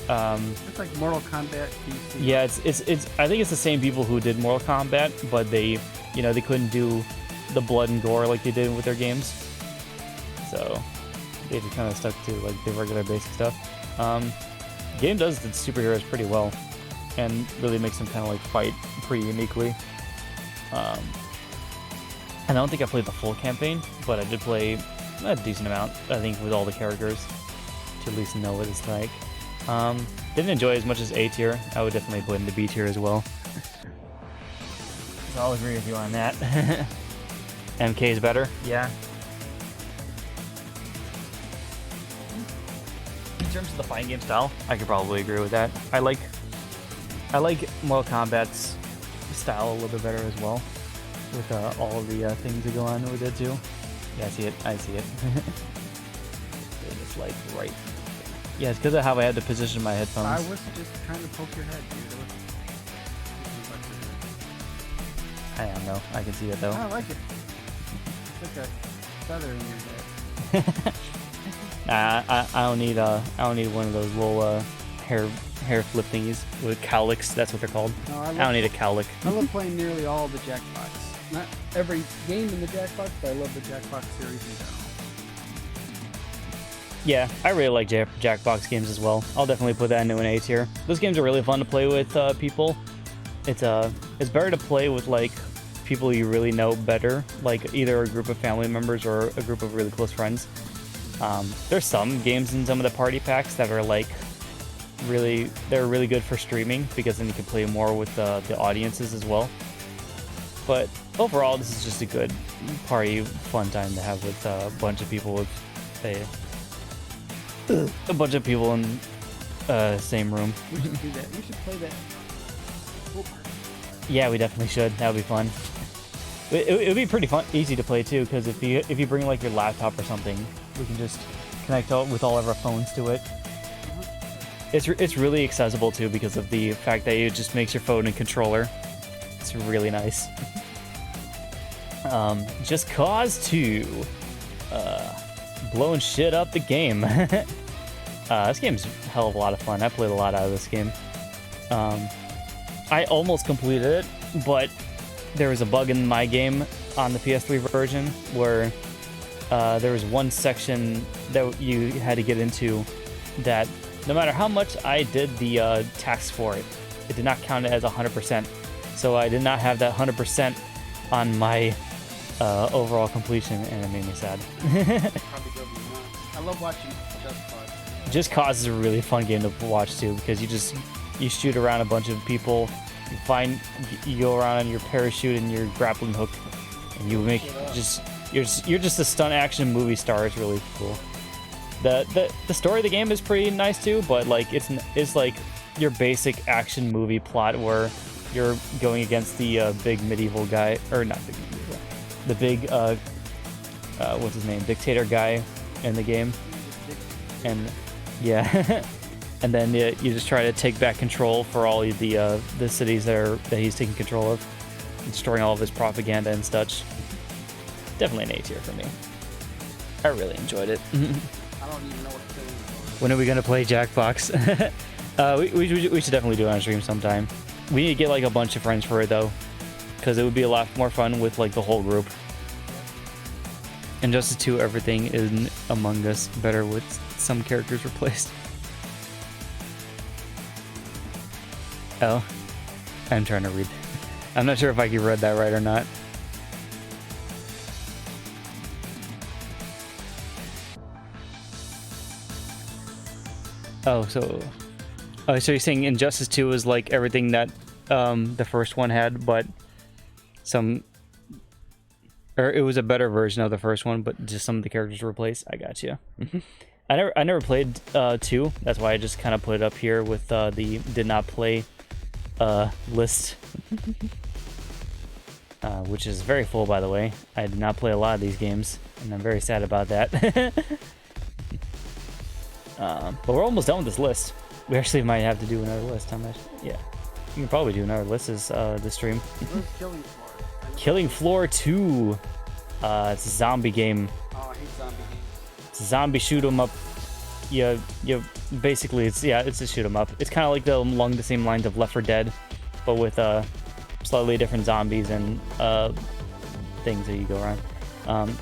It's like Mortal Kombat DC. Yeah, it's I think it's the same people who did Mortal Kombat, but they couldn't do the blood and gore like they did with their games, so they just kind of stuck to like the regular basic stuff. The game does the superheroes pretty well, and really makes them kind of like fight pretty uniquely. And I don't think I played the full campaign, but I did play a decent amount, I think, with all the characters to at least know what it's like. Didn't enjoy it as much as A tier. I would definitely put it into B tier as well. So I'll agree with you on that. MK is better? Yeah. In terms of the fighting game style, I could probably agree with that. I like Mortal Kombat's style a little bit better as well, with all the things that go on with it too. Yeah, I see it. It's like right. Yeah, it's because of how I had to position my headphones. I was just trying to poke your head, dude. I don't know. I can see it though. I like it. It's like a feather in your head. I don't need one of those little hair flip thingies with cowlicks. That's what they're called. No, I don't need a cowlick. I love playing nearly all the Jackbox. Not every game in the Jackbox, but I love the Jackbox series in general. Yeah, I really like Jackbox games as well. I'll definitely put that into an A tier. Those games are really fun to play with people. It's better to play with like people you really know better, like either a group of family members or a group of really close friends. There's some games in some of the party packs that are like they're really good for streaming because then you can play more with the audiences as well. But overall, this is just a good party, fun time to have with a bunch of people with a bunch of people in same room. We should do that. We should play that. Yeah, we definitely should. That would be fun. It would be pretty fun, easy to play too, because if you bring like your laptop or something, we can just connect with all of our phones to it. It's really accessible too because of the fact that it just makes your phone a controller. It's really nice. Just Cause 2. Blowing shit up the game. This game's a hell of a lot of fun. I played a lot out of this game. I almost completed it, but there was a bug in my game on the PS3 version where there was one section that you had to get into that no matter how much I did the tasks for it, it did not count it as 100%. So I did not have that 100% on my overall completion, and it made me sad. I love watching Just Cause. Just Cause is a really fun game to watch too, because you shoot around a bunch of people, you go around on your parachute and your grappling hook, and you make you're just a stunt action movie star. It's really cool. The story of the game is pretty nice too, but like it's like your basic action movie plot where you're going against the big medieval guy, or not big medieval, the big what's his name, dictator guy in the game, and yeah. And then you just try to take back control for all the cities that he's taking control of, destroying all of his propaganda and such. Definitely an A tier for me. I really enjoyed it. I don't even know what to say. When are we gonna play Jackbox? we should definitely do it on stream sometime. We need to get like a bunch of friends for it though, because it would be a lot more fun with like the whole group. Injustice 2, everything in Among Us better with some characters replaced. Oh, I'm trying to read. I'm not sure if I read that right or not. Oh, so you're saying Injustice 2 is like everything that the first one had, but or it was a better version of the first one, but just some of the characters were replaced. I got you. I never played 2. That's why I just kind of put it up here with the did not play list, which is very full, by the way. I did not play a lot of these games, and I'm very sad about that. But we're almost done with this list. We actually might have to do another list. How much? Yeah, you can probably do another list as this stream. Where's Killing Floor? Killing Floor 2. It's a zombie game. Oh, I hate zombie games. It's a zombie shoot 'em up. You basically it's a shoot 'em up. It's kind of like along the same lines of Left 4 Dead, but with slightly different zombies and things that you go around.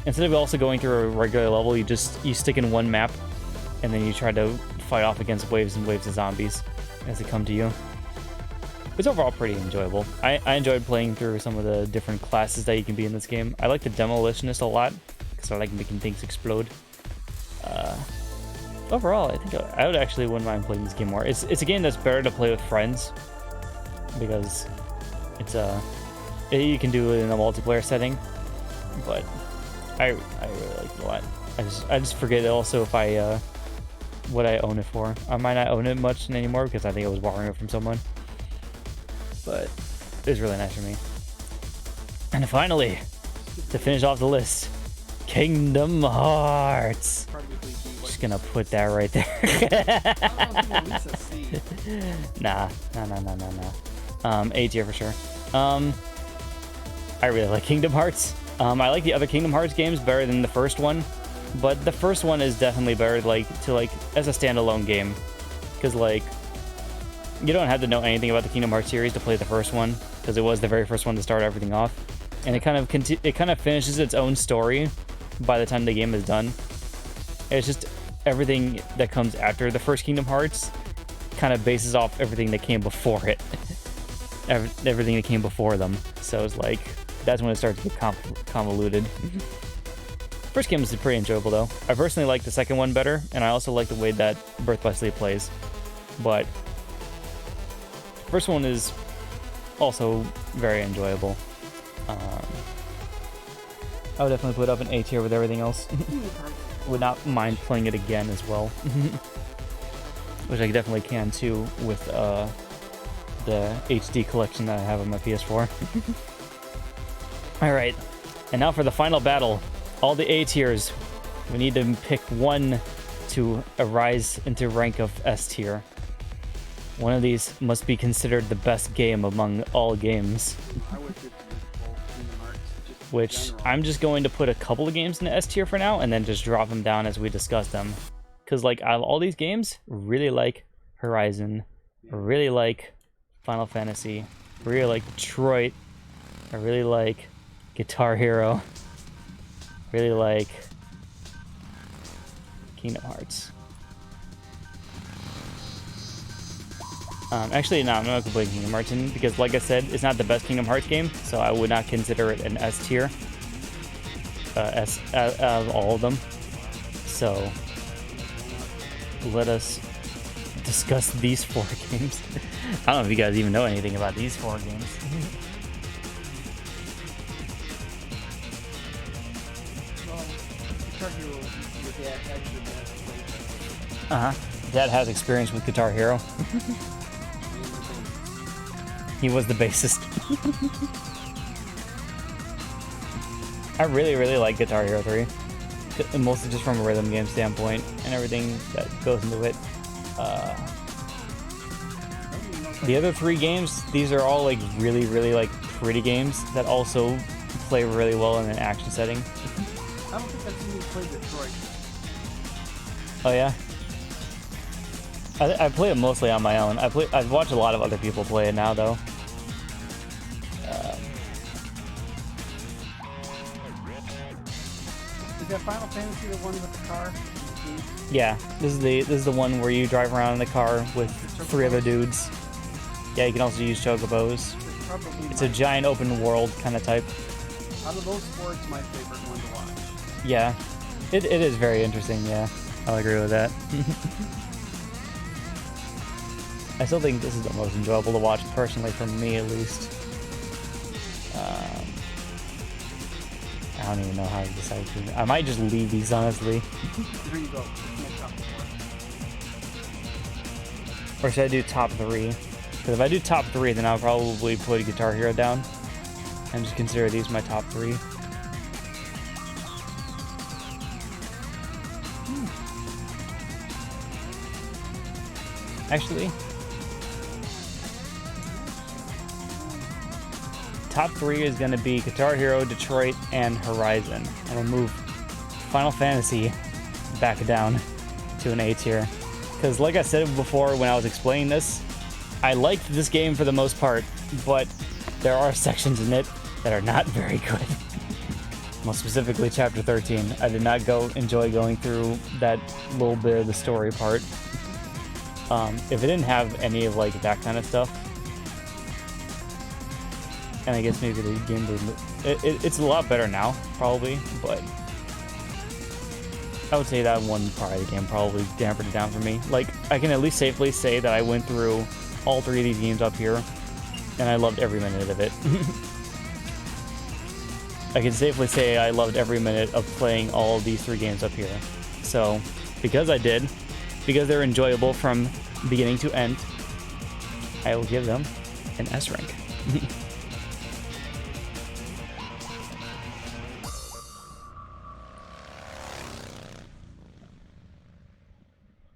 Instead of also going through a regular level, you stick in one map, and then you try to fight off against waves and waves of zombies as they come to you. It's overall pretty enjoyable. I enjoyed playing through some of the different classes that you can be in this game. I like the Demolitionist a lot, because I like making things explode. Overall, I think I would actually wouldn't mind playing this game more. It's a game that's better to play with friends, because it's you can do it in a multiplayer setting, but I really like it a lot. I just forget also if what I own it for. I might not own it much anymore because I think I was borrowing it from someone, but it was really nice for me. And finally, to finish off the list, Kingdom Hearts. Just gonna put that right there. Nah. A tier for sure. I really like Kingdom Hearts. I like the other Kingdom Hearts games better than the first one, but the first one is definitely better as a standalone game, because like you don't have to know anything about the Kingdom Hearts series to play the first one, because it was the very first one to start everything off, and it kind of finishes its own story by the time the game is done. It's just everything that comes after the first Kingdom Hearts kind of bases off everything that came before it. Everything that came before them. So it's like, that's when it starts to get convoluted. First game is pretty enjoyable though. I personally like the second one better, and I also like the way that Birth by Sleep plays. But first one is also very enjoyable. I would definitely put up an A tier with everything else. Would not mind playing it again as well. Which I definitely can too with the HD collection that I have on my PS4. Alright, and now for the final battle. All the A tiers. We need to pick one to rise into rank of S tier. One of these must be considered the best game among all games. I would do Kingdom Hearts, just in Which general. I'm just going to put a couple of games in the S tier for now, and then just drop them down as we discuss them. Because like out of all these games, really like Horizon, really like Final Fantasy, really like Detroit, I really like Guitar Hero, really like Kingdom Hearts. Actually, no, I'm not gonna play Kingdom Hearts in, because like I said, it's not the best Kingdom Hearts game, so I would not consider it an S tier. S out of all of them. So let us discuss these 4 games. I don't know if you guys even know anything about these 4 games. Well, Guitar Hero with the extra minutes. Uh-huh. Dad has experience with Guitar Hero. He was the bassist. I really, really like Guitar Hero 3. Mostly just from a rhythm game standpoint and everything that goes into it. The other 3 games, these are all like really, really like pretty games that also play really well in an action setting. I don't think I've seen you play Detroit. Oh yeah? I play it mostly on my own. I've watched a lot of other people play it now though. Is that Final Fantasy the one with the car? Yeah, this is the one where you drive around in the car with 3 other dudes. Yeah, you can also use chocobos. It's a giant open world kind of type. Out of those 4, it's my favorite one to watch. Yeah, it is very interesting. Yeah, I'll agree with that. I still think this is the most enjoyable to watch personally, for me at least. I don't even know how to decide between. I might just leave these, honestly. Here you go. My top 4. Or should I do top 3? Because if I do top 3, then I'll probably put Guitar Hero down and just consider these my top 3. Actually, top 3 is going to be Guitar Hero, Detroit, and Horizon. I'm going to move Final Fantasy back down to an A tier. Because like I said before when I was explaining this, I liked this game for the most part, but there are sections in it that are not very good. Most specifically Chapter 13. I did not enjoy going through that little bit of the story part. If it didn't have any of like that kind of stuff, and I guess maybe the game it's a lot better now, probably, but I would say that one part of the game probably dampened it down for me. Like, I can at least safely say that I went through all 3 of these games up here, and I loved every minute of it. I can safely say I loved every minute of playing all of these 3 games up here. So, because I did, because they're enjoyable from beginning to end, I will give them an S rank.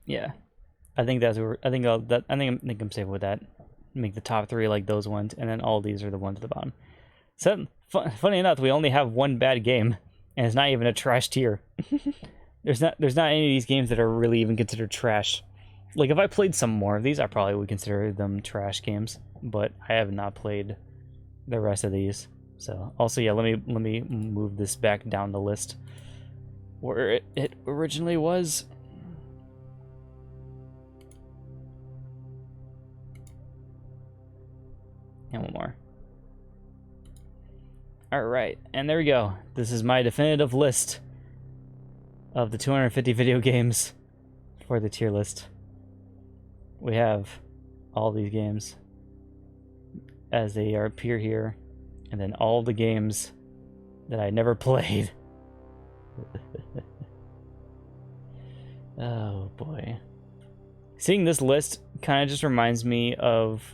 Yeah, I think that's where I think I'm safe with that. Make the top 3 like those ones, and then all these are the ones at the bottom. So funny enough, we only have one bad game, and it's not even a trash tier. There's not any of these games that are really even considered trash. Like, if I played some more of these, I probably would consider them trash games, but I have not played the rest of these. So also, yeah, let me move this back down the list where it originally was. And one more. Alright, and there we go. This is my definitive list of the 250 video games for the tier list. We have all these games as they appear here, And then all the games that I never played. Oh boy. Seeing this list kind of just reminds me of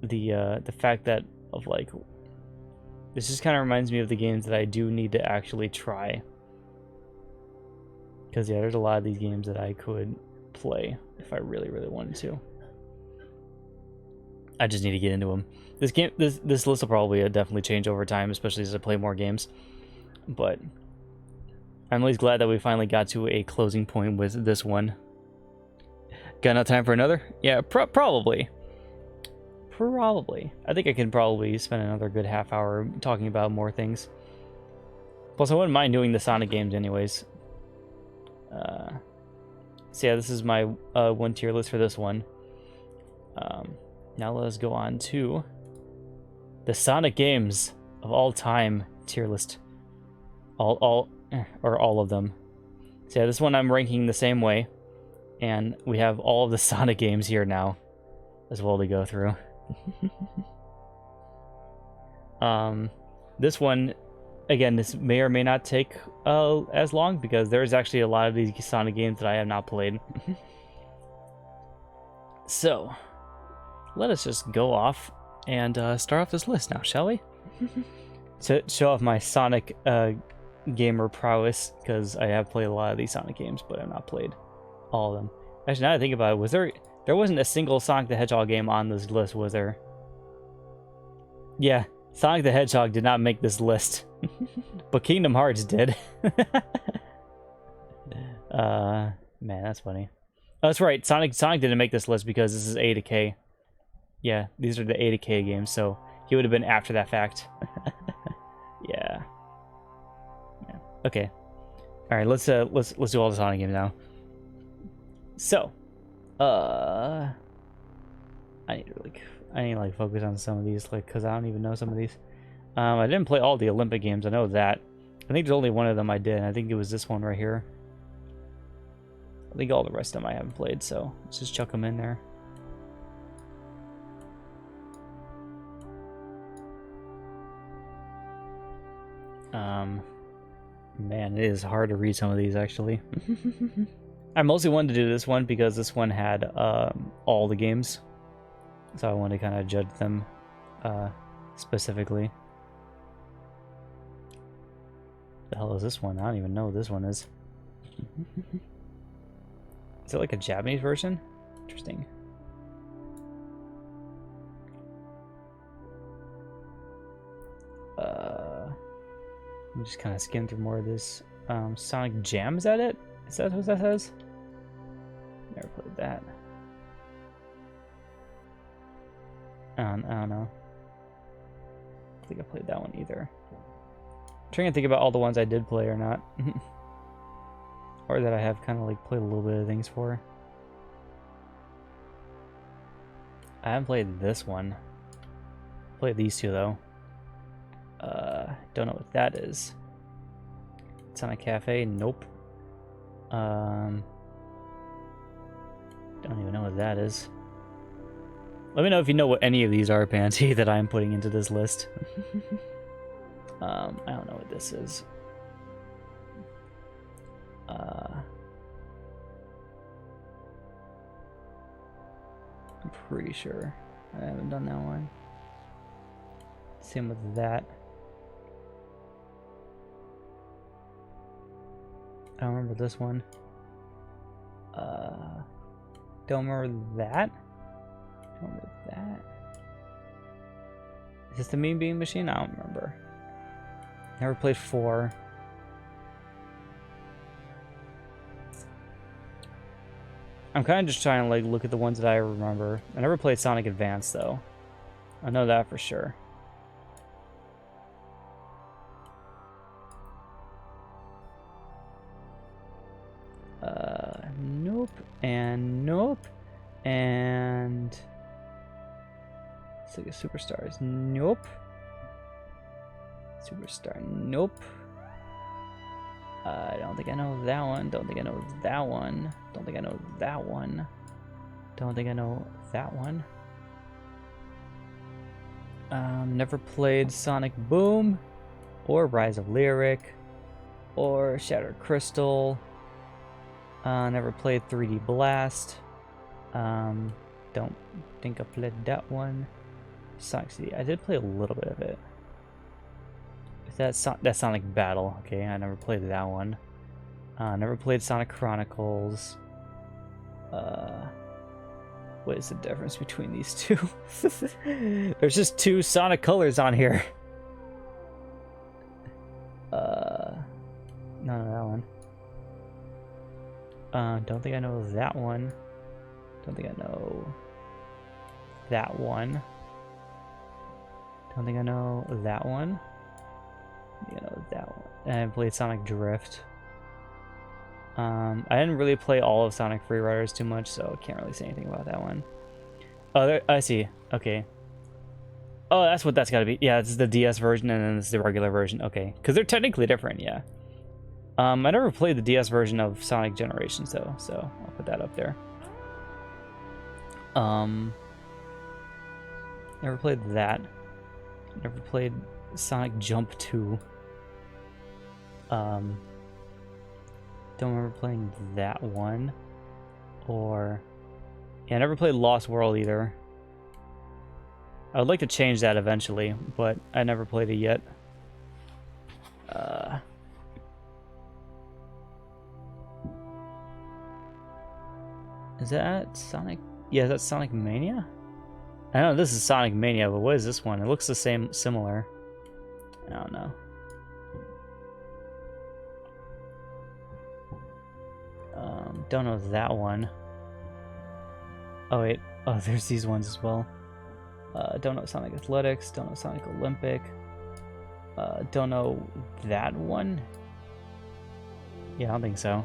the fact that this just kind of reminds me of the games that I do need to actually try. Because yeah, there's a lot of these games that I could play if I really, really wanted to. I just need to get into them. This list will probably definitely change over time, especially as I play more games. But I'm always glad that we finally got to a closing point with this one. Got enough time for another? Yeah, probably. Probably. I think I can probably spend another good half hour talking about more things. Plus, I wouldn't mind doing the Sonic games anyways. So yeah, this is my one tier list for this one. Now let's go on to the Sonic games of all time tier list. All of them. So yeah, this one I'm ranking the same way. And we have all of the Sonic games here now as well to go through. This one, again, this may or may not take as long because there's actually a lot of these Sonic games that I have not played. So, let us just go off and start off this list now, shall we? To show off my Sonic gamer prowess, because I have played a lot of these Sonic games, but I've not played all of them. Actually, now that I think about it, there wasn't a single Sonic the Hedgehog game on this list, was there? Yeah, Sonic the Hedgehog did not make this list, but Kingdom Hearts did. Man, that's funny. Oh, that's right, Sonic didn't make this list because this is A to K. Yeah, these are the A to K games, so he would have been after that fact. Yeah. Okay. All right, let's do all the Sonic games now. So, I need to focus on some of these, because I don't even know some of these. I didn't play all the Olympic games. I know that. I think there's only one of them I did. And I think it was this one right here. I think all the rest of them I haven't played. So let's just chuck them in there. Man, it is hard to read some of these actually. I mostly wanted to do this one because this one had all the games, so I wanted to kind of judge them specifically. The hell is this one? I don't even know what this one is. Is it like a Japanese version? Interesting. Let me just kind of skim through more of this. Sonic Jam, is that it? Is that what that says? Never played that. I don't know. I don't think I played that one either. I'm trying to think about all the ones I did play or not. Or that I have kind of played a little bit of things for. I haven't played this one. Played these two though. Don't know what that is. Sonic Cafe, nope. Don't even know what that is. Let me know if you know what any of these are, Pansy, that I'm putting into this list. I don't know what this is. I'm pretty sure I haven't done that one. Same with that. I don't remember this one. Don't remember that. Don't remember that. Is this the Mean Bean Machine? I don't remember. Never played 4. I'm kind of just trying to look at the ones that I remember. I never played Sonic Advance though. I know that for sure. Nope, and nope, and Sega Superstars, nope. Superstar, nope. I don't think I know that one. Don't think I know that one. Don't think I know that one. Don't think I know that one. Never played Sonic Boom, or Rise of Lyric, or Shattered Crystal. Never played 3D Blast. Don't think I played that one. Sonic CD. I did play a little bit of it. That's Sonic Battle. Okay, I never played that one. Never played Sonic Chronicles. What is the difference between these two? There's just two Sonic colors on here. None of that one. Don't think I know that one. Don't think I know that one. Don't think I know that one. I know that one. And I played Sonic Drift. I didn't really play all of Sonic Free Riders too much, so I can't really say anything about that one. Oh, there, I see. Okay. Oh, that's what that's got to be. Yeah, this is the DS version, and then this is the regular version. Okay, because they're technically different, yeah. I never played the DS version of Sonic Generations, though, so I'll put that up there. Never played that. Never played Sonic Jump 2. Don't remember playing that one. Or... yeah, I never played Lost World either. I would like to change that eventually, but I never played it yet. Is that Sonic? Yeah, that's Sonic Mania? I know this is Sonic Mania, but what is this one? It looks the same, similar. I don't know. Don't know that one. Oh wait, oh there's these ones as well. Don't know Sonic Athletics, don't know Sonic Olympic. Don't know that one? Yeah, I don't think so.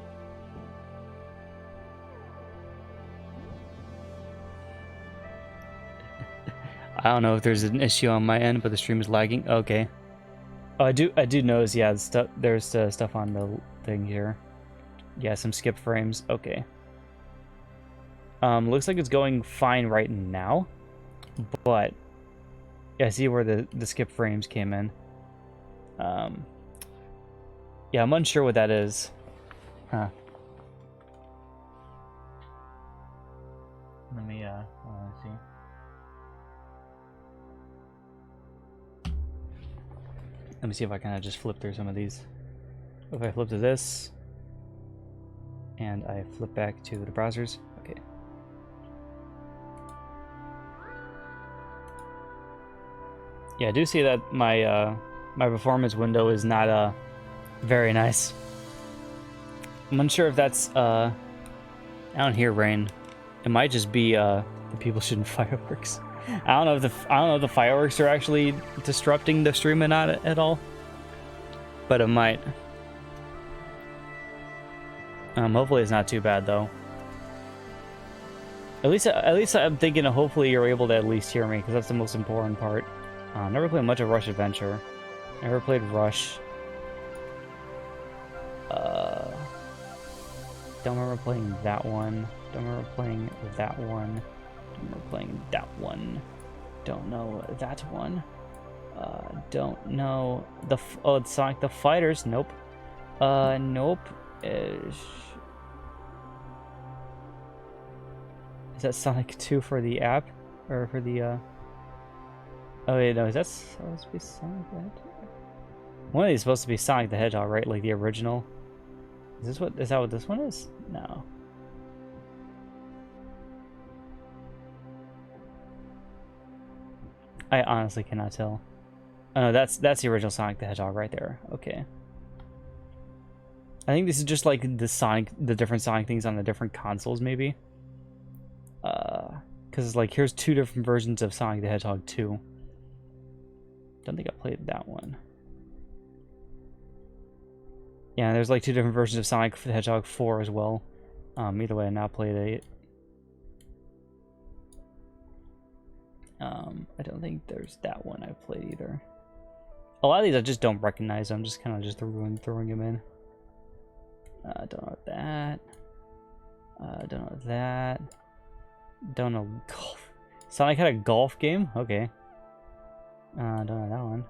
I don't know if there's an issue on my end, but the stream is lagging. Okay. Oh, I do notice, yeah, there's stuff on the thing here. Yeah, some skip frames. Okay. Looks like it's going fine right now, but yeah, I see where the skip frames came in. Yeah, I'm unsure what that is. Huh. Let me see. Let me see if I kind of just flip through some of these. If I flip to this, and I flip back to the browsers, okay. Yeah, I do see that my my performance window is not very nice. I'm unsure if that's I don't hear rain. It might just be the people shooting fireworks. I don't know if the fireworks are actually disrupting the stream or not at all, but it might. Hopefully it's not too bad though. At least I'm thinking hopefully you're able to at least hear me, because that's the most important part. Never played much of Rush Adventure. Never played Rush. Don't remember playing that one. Don't remember playing that one. Don't remember playing that one. Don't know that one. Don't know the it's Sonic the Fighters. Nope. Nope. Is that Sonic 2 for the app, or for the oh wait, no, is that supposed to be Sonic the Hedgehog? One of these is supposed to be Sonic the Hedgehog, right? Like the original. Is that what this one is? No. I honestly cannot tell. Oh no, that's the original Sonic the Hedgehog right there. Okay. I think this is just like the different Sonic things on the different consoles, maybe. Because it's like, here's two different versions of Sonic the Hedgehog 2. Don't think I played that one. Yeah, there's like two different versions of Sonic the Hedgehog 4 as well. Either way, I now played it. I don't think there's that one I played either. A lot of these I just don't recognize. I'm just kind of just throwing them in. Don't know that. Don't know that. Don't know golf. Sonic had a golf game? Okay. Don't know that one.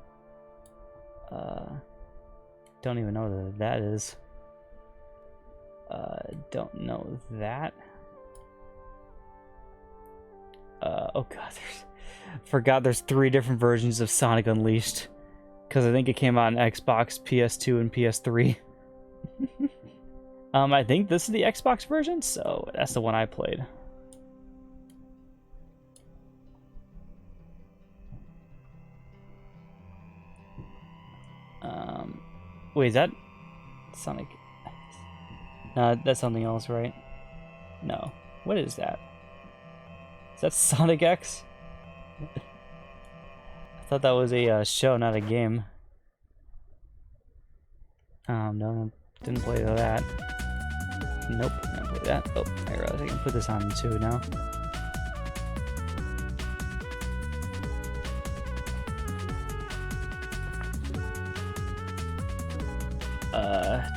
Don't even know what that is. Don't know that. Oh god, forgot there's 3 different versions of Sonic Unleashed. Because I think it came out on Xbox, PS2, and PS3. I think this is the Xbox version, so that's the one I played. Wait, is that Sonic? No, that's something else, right? No. What is that? Is that Sonic X? I thought that was a show, not a game. No, didn't play that. Nope, didn't play that. Oh, I realize I can put this on too now.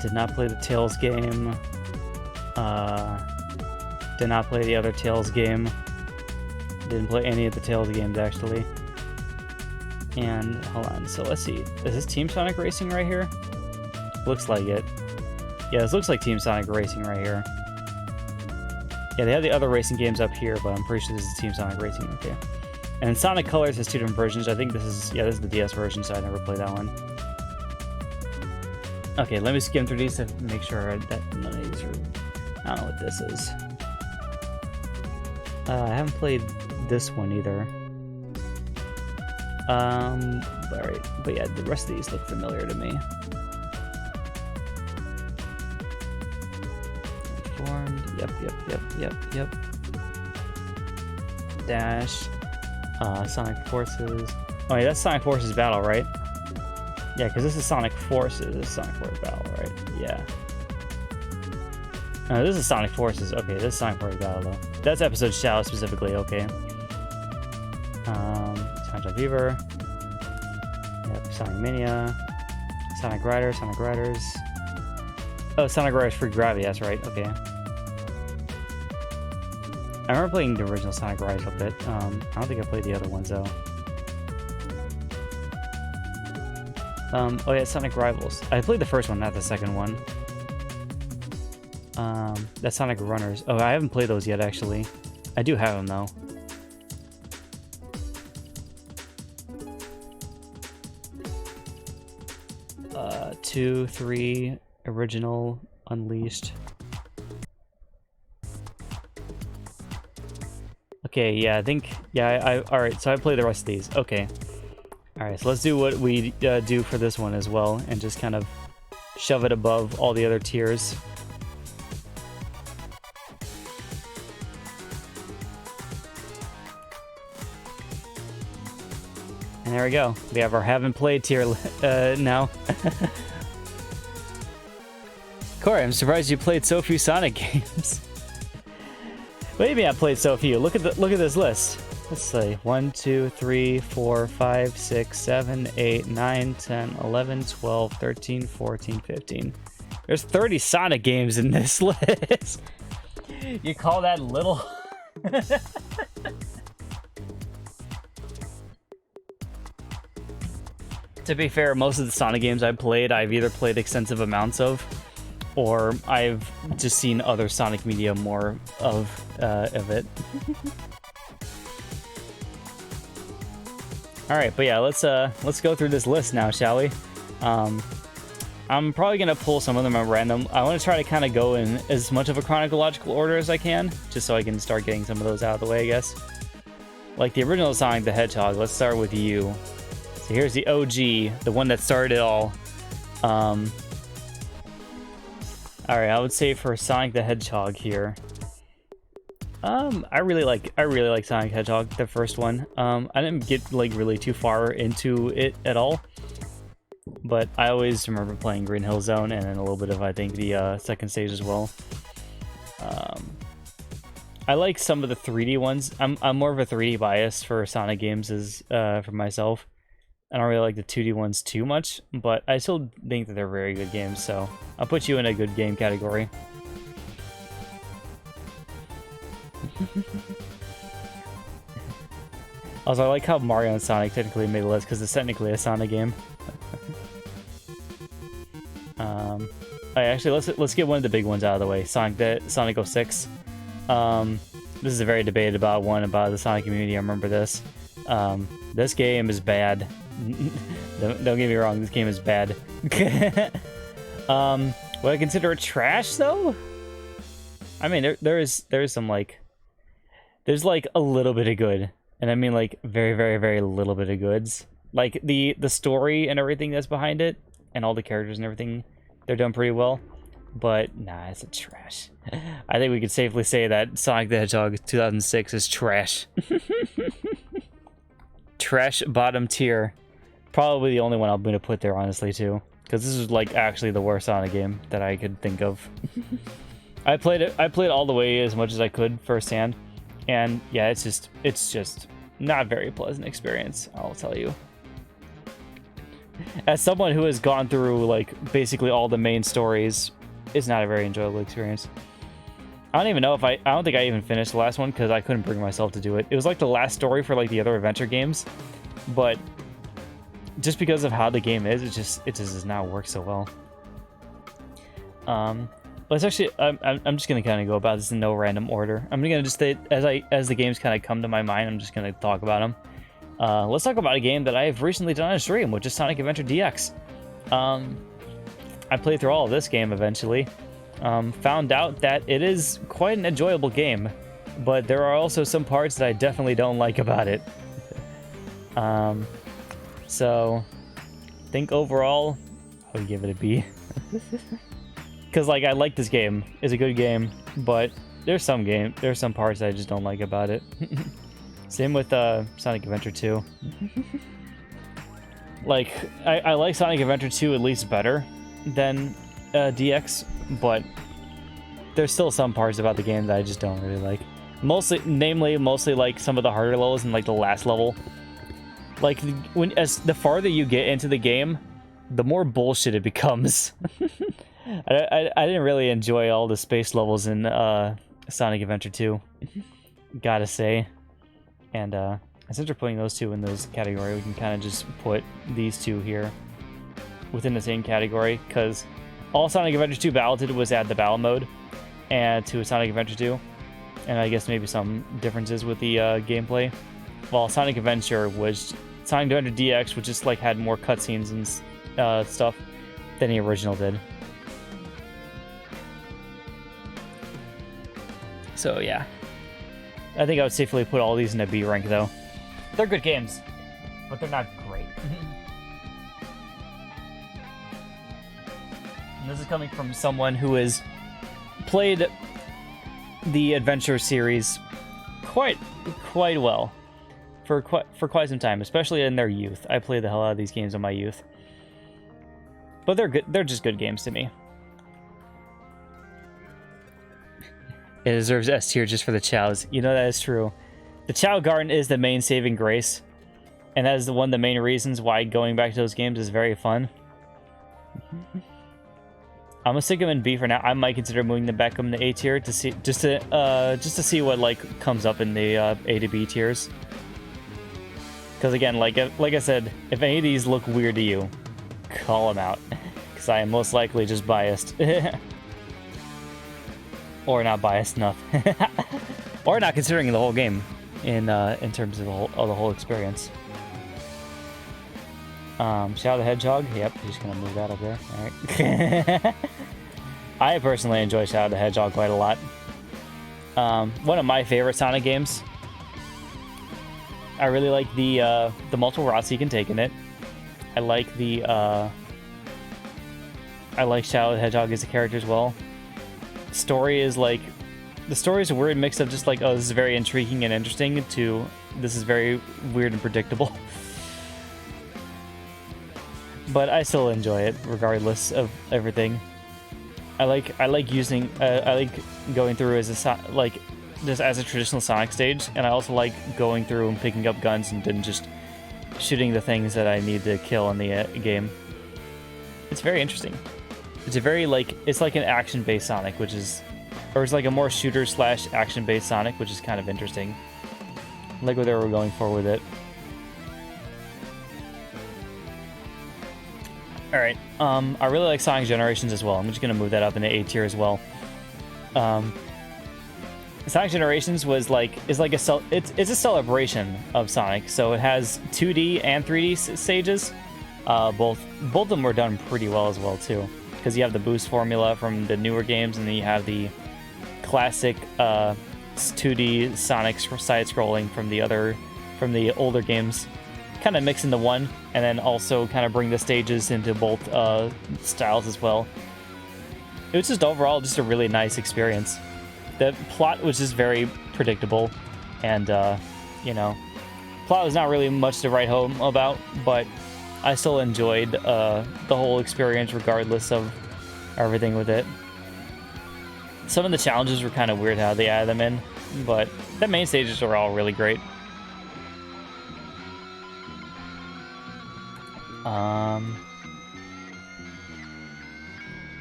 Did not play the Tails game. Did not play the other Tails game. Didn't play any of the Tails games, actually. And, hold on, so let's see. Is this Team Sonic Racing right here? Looks like it. Yeah, this looks like Team Sonic Racing right here. Yeah, they have the other racing games up here, but I'm pretty sure this is Team Sonic Racing, okay. And Sonic Colors has 2 different versions. I think this is, yeah, this is the DS version, so I never played that one. Okay, let me skim through these to make sure that none of these are... I don't know what this is. I haven't played this one either. Alright, but yeah, the rest of these look familiar to me. Informed, yep. Dash, Sonic Forces. Oh yeah, that's Sonic Forces Battle, right? Yeah, because this is Sonic Forces. This is Sonic Forces Battle, right? Yeah. This is Sonic Forces. Okay, this is Sonic Forces Battle, though. That's episode Shadow specifically, okay. Sonic Fever. Yep, Sonic Mania. Sonic Riders. Oh, Sonic Riders Free Gravity, that's right, okay. I remember playing the original Sonic Riders a bit. I don't think I played the other ones, though. Oh yeah, Sonic Rivals. I played the first one, not the second one. That's Sonic Runners. Oh, I haven't played those yet, actually. I do have them, though. 2, 3, original, Unleashed. Okay, yeah, I think... Yeah, alright, so I played the rest of these. Okay. Alright, so let's do what we do for this one as well, and just kind of shove it above all the other tiers. And there we go. We have our haven't played tier now. Corey, I'm surprised you played so few Sonic games. What do you mean I played so few? Look at this list. Let's see. 1, 2, 3, 4, 5, 6, 7, 8, 9, 10, 11, 12, 13, 14, 15. There's 30 Sonic games in this list. You call that little? To be fair, most of the Sonic games I've played, I've either played extensive amounts of, or I've just seen other Sonic media more of it. All right, but yeah, let's go through this list now, shall we? I'm probably gonna pull some of them at random. I want to try to kind of go in as much of a chronological order as I can, just so I can start getting some of those out of the way, I guess. Like the original Sonic the Hedgehog. Let's start with you. So here's the OG, the one that started it all. All right, I would say for Sonic the Hedgehog here. I really like Sonic Hedgehog, the first one. I didn't get like really too far into it at all, but I always remember playing Green Hill Zone and then a little bit of, I think, the second stage as well. I like some of the 3D ones. I'm more of a 3D bias for Sonic games as for myself. I don't really like the 2D ones too much, but I still think that they're very good games, so I'll put you in a good game category. Also, I like how Mario and Sonic technically made the list because it's technically a Sonic game. Actually, let's get one of the big ones out of the way. Sonic 06. This is a very debated about one about the Sonic community. I remember this. This game is bad. Don't get me wrong. This game is bad. Would I consider it trash though? I mean, there's some like, there's like a little bit of good, and I mean like very, very, very little bit of goods. Like the story and everything that's behind it, and all the characters and everything, they're done pretty well. But nah, it's a trash. I think we could safely say that Sonic the Hedgehog 2006 is trash. Trash bottom tier. Probably the only one I'm gonna put there, honestly, too. Because this is like actually the worst Sonic game that I could think of. I played all the way as much as I could firsthand, and yeah, it's just not a very pleasant experience, I'll tell you. As someone who has gone through like basically all the main stories, it's not a very enjoyable experience. I don't even know if I don't think I even finished the last one because I couldn't bring myself to do it. It was like the last story for like the other adventure games, but just because of how the game is, it just does not work so well. Let's actually, I'm just gonna kind of go about this in no random order. I'm gonna just say as the games kind of come to my mind, I'm just gonna talk about them. Let's talk about a game that I have recently done on a stream, which is Sonic Adventure DX. I played through all of this game eventually. Found out that it is quite an enjoyable game, but there are also some parts that I definitely don't like about it. So, I think overall, I would give it a B. Because, like, I like this game. It's a good game, but there's some parts I just don't like about it. Same with Sonic Adventure 2. Like, I like Sonic Adventure 2 at least better than DX, but there's still some parts about the game that I just don't really like. Mostly like some of the harder levels and like the last level. Like as the farther you get into the game, the more bullshit it becomes. I didn't really enjoy all the space levels in Sonic Adventure 2, gotta say. And since we're putting those two in this category, we can kind of just put these two here within the same category, because all Sonic Adventure 2 Battle did was add the battle mode and to Sonic Adventure 2, and I guess maybe some differences with the gameplay. While Sonic Adventure DX, which just like had more cutscenes and stuff than the original did. So yeah, I think I would safely put all these in a B rank though. They're good games, but they're not great. And this is coming from someone who has played the Adventure series quite well for quite some time, especially in their youth. I played the hell out of these games in my youth, but they're good. They're just good games to me. It deserves S tier just for the chows. You know that is true. The Chow Garden is the main saving grace, and that is one of the main reasons why going back to those games is very fun. I'm gonna stick them in B for now. I might consider moving them back up in the A tier to see just to see what like comes up in the A to B tiers. Because again, like I said, if any of these look weird to you, call them out, because I am most likely just biased. Or not biased enough. Or not considering the whole game in terms of the whole experience. Shadow the Hedgehog. Yep, just gonna move that up there. Alright. I personally enjoy Shadow the Hedgehog quite a lot. One of my favorite Sonic games. I really like the multiple routes you can take in it. I like I like Shadow the Hedgehog as a character as well. The story is a weird mix of just like, oh, this is very intriguing and interesting, to this is very weird and predictable. But I still enjoy it regardless of everything. I like going through as just as a traditional Sonic stage, and I also like going through and picking up guns and then just shooting the things that I need to kill in the game. It's very interesting. It's a very it's like an action-based Sonic, or it's like a more shooter/action-based Sonic, which is kind of interesting. I like what they were going for with it. Alright, I really like Sonic Generations as well. I'm just gonna move that up into A tier as well. Sonic Generations is a celebration of Sonic. So it has 2D and 3D stages. Both of them were done pretty well as well too, because you have the boost formula from the newer games, and then you have the classic 2D Sonic side-scrolling from the older games, kind of mix into one, and then also kind of bring the stages into both styles as well. It was just overall just a really nice experience. The plot was just very predictable, and you know, plot was not really much to write home about, but I still enjoyed the whole experience regardless of everything with it. Some of the challenges were kind of weird how they added them in, but the main stages were all really great.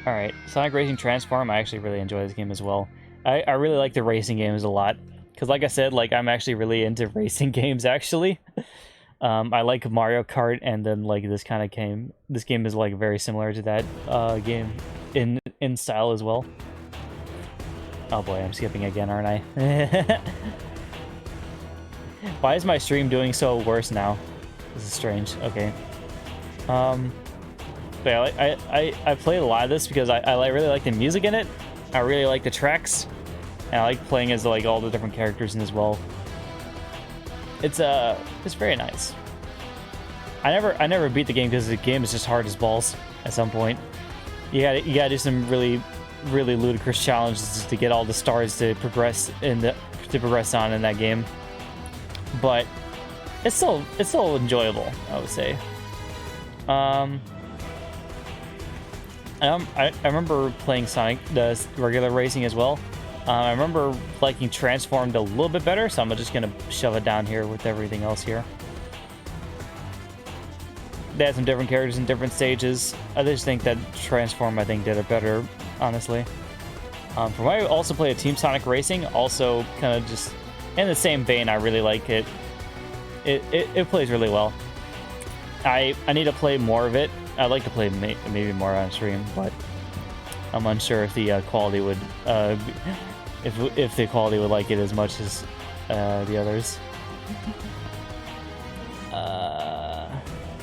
Alright, Sonic Racing Transform, I actually really enjoy this game as well. I really like the racing games a lot, because like I said, like I'm actually really into racing games actually. I like Mario Kart, and then like this game is like very similar to that game in style as well. Oh boy, I'm skipping again, aren't I? Why is my stream doing so worse now? This is strange. Okay. But yeah, I played a lot of this because I really like the music in it. I really like the tracks, and I like playing as like all the different characters in as well. It's very nice. I never beat the game because the game is just hard as balls at some point. You gotta do some really ludicrous challenges to get all the stars to progress on in that game. But it's still enjoyable, I would say. I remember playing Sonic, the regular racing as well. I remember liking Transformed a little bit better, so I'm just gonna shove it down here with everything else here. They had some different characters in different stages. I just think that Transform, I think, did it better, honestly. From what I also play a Team Sonic Racing, also kind of just in the same vein. I really like it. It plays really well. I need to play more of it. I'd like to play maybe more on stream, but I'm unsure if the quality would if the quality would like it as much as the others.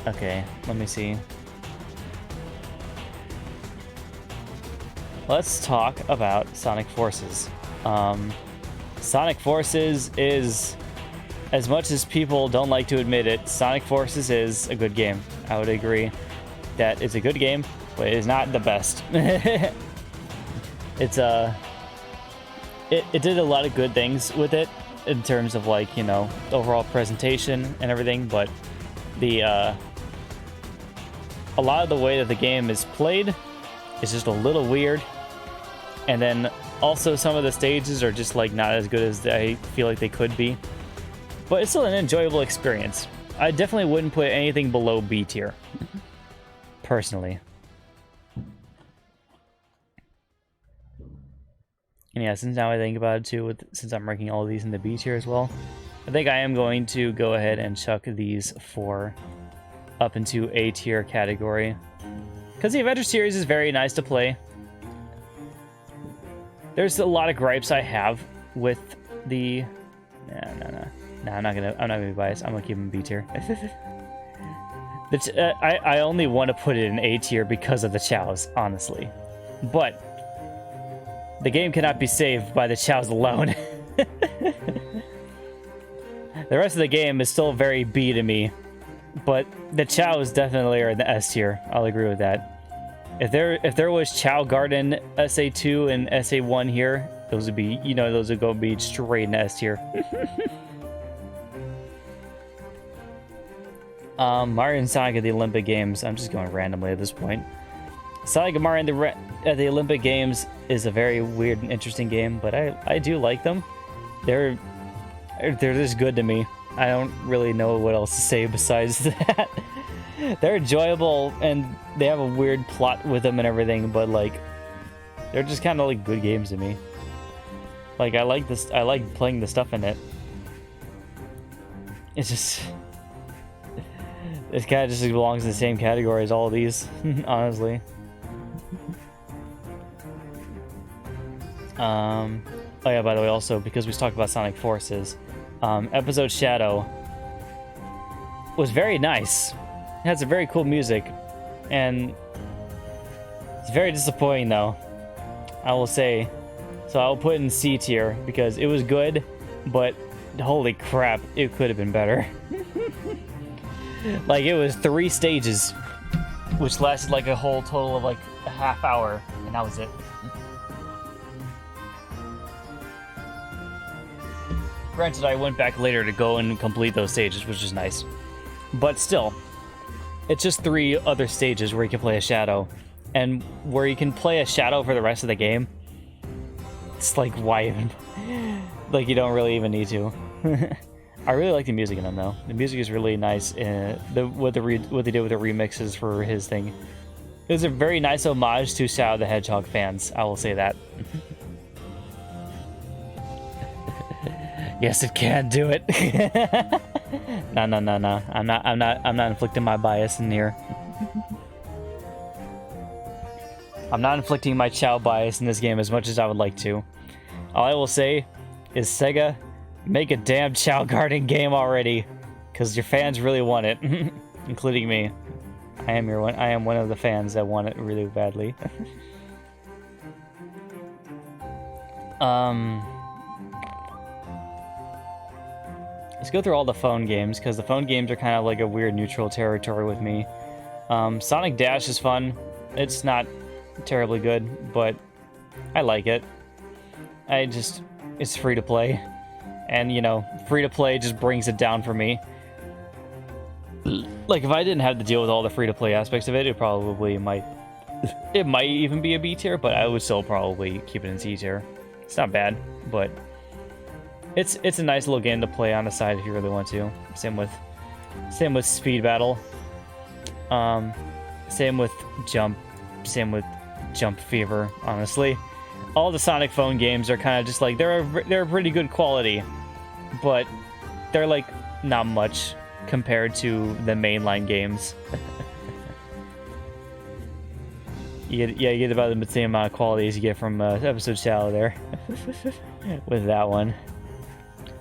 Okay, let me see. Let's talk about Sonic Forces. Sonic Forces is, as much as people don't like to admit it, Sonic Forces is a good game. I would agree that it's a good game, but it is not the best. It did a lot of good things with it in terms of, like, you know, overall presentation and everything, but a lot of the way that the game is played is just a little weird, and then also some of the stages are just like not as good as I feel like they could be, but it's still an enjoyable experience. I definitely wouldn't put anything below B tier, personally. And yeah, since now I think about it too, since I'm ranking all of these in the B tier as well, I think I am going to go ahead and chuck these 4 up into A tier category, because the Adventure series is very nice to play. There's a lot of gripes I have with the... No, I'm not gonna be biased. I'm gonna keep them B tier. I only want to put it in A tier because of the chows, honestly. But the game cannot be saved by the chows alone. The rest of the game is still very B to me, but the chows definitely are in the S tier. I'll agree with that. If there was Chow Garden SA2 and SA1 here, those would be, you know, those would go be straight in S tier. Mario and Sonic at the Olympic Games. I'm just going randomly at this point. Sonic and Mario at the Olympic Games is a very weird and interesting game, but I do like them. They're just good to me. I don't really know what else to say besides that. They're enjoyable, and they have a weird plot with them and everything, but like, they're just kind of like good games to me. Like, I like playing the stuff in it. It's just... This guy just belongs in the same category as all of these, honestly. Oh yeah, by the way, also, because we talked about Sonic Forces, episode Shadow was very nice. It had some very cool music, and it's very disappointing, though, I will say. So I'll put it in C tier, because it was good, but holy crap, it could have been better. Like, it was 3 stages, which lasted like a whole total of like a half hour, and that was it. Granted, I went back later to go and complete those stages, which is nice. But still, it's just 3 other stages where you can play a Shadow. And where you can play a Shadow for the rest of the game, it's like, why even? Like, you don't really even need to. I really like the music in them, though. The music is really nice. What they did with the remixes for his thing. It was a very nice homage to Shadow the Hedgehog fans. I will say that. Yes, it can do it. No. I'm not inflicting my bias in here. I'm not inflicting my Chow bias in this game as much as I would like to. All I will say is, Sega, make a damn Chow Garden game already, because your fans really want it, including me. I am one of the fans that want it really badly. Let's go through all the phone games, because the phone games are kind of like a weird neutral territory with me. Sonic Dash is fun. It's not terribly good, but I like it. It's free to play. And, you know, free to play just brings it down for me. Like, if I didn't have to deal with all the free to play aspects of it, it probably might... It might even be a B tier, but I would still probably keep it in C tier. It's not bad, but... It's a nice little game to play on the side if you really want to. Same with Speed Battle. Same with Jump. Same with Jump Fever, honestly. All the Sonic phone games are kind of just like, they're pretty good quality, but they're like not much compared to the mainline games. you get about the same amount of quality as you get from episode Shadow there with that one.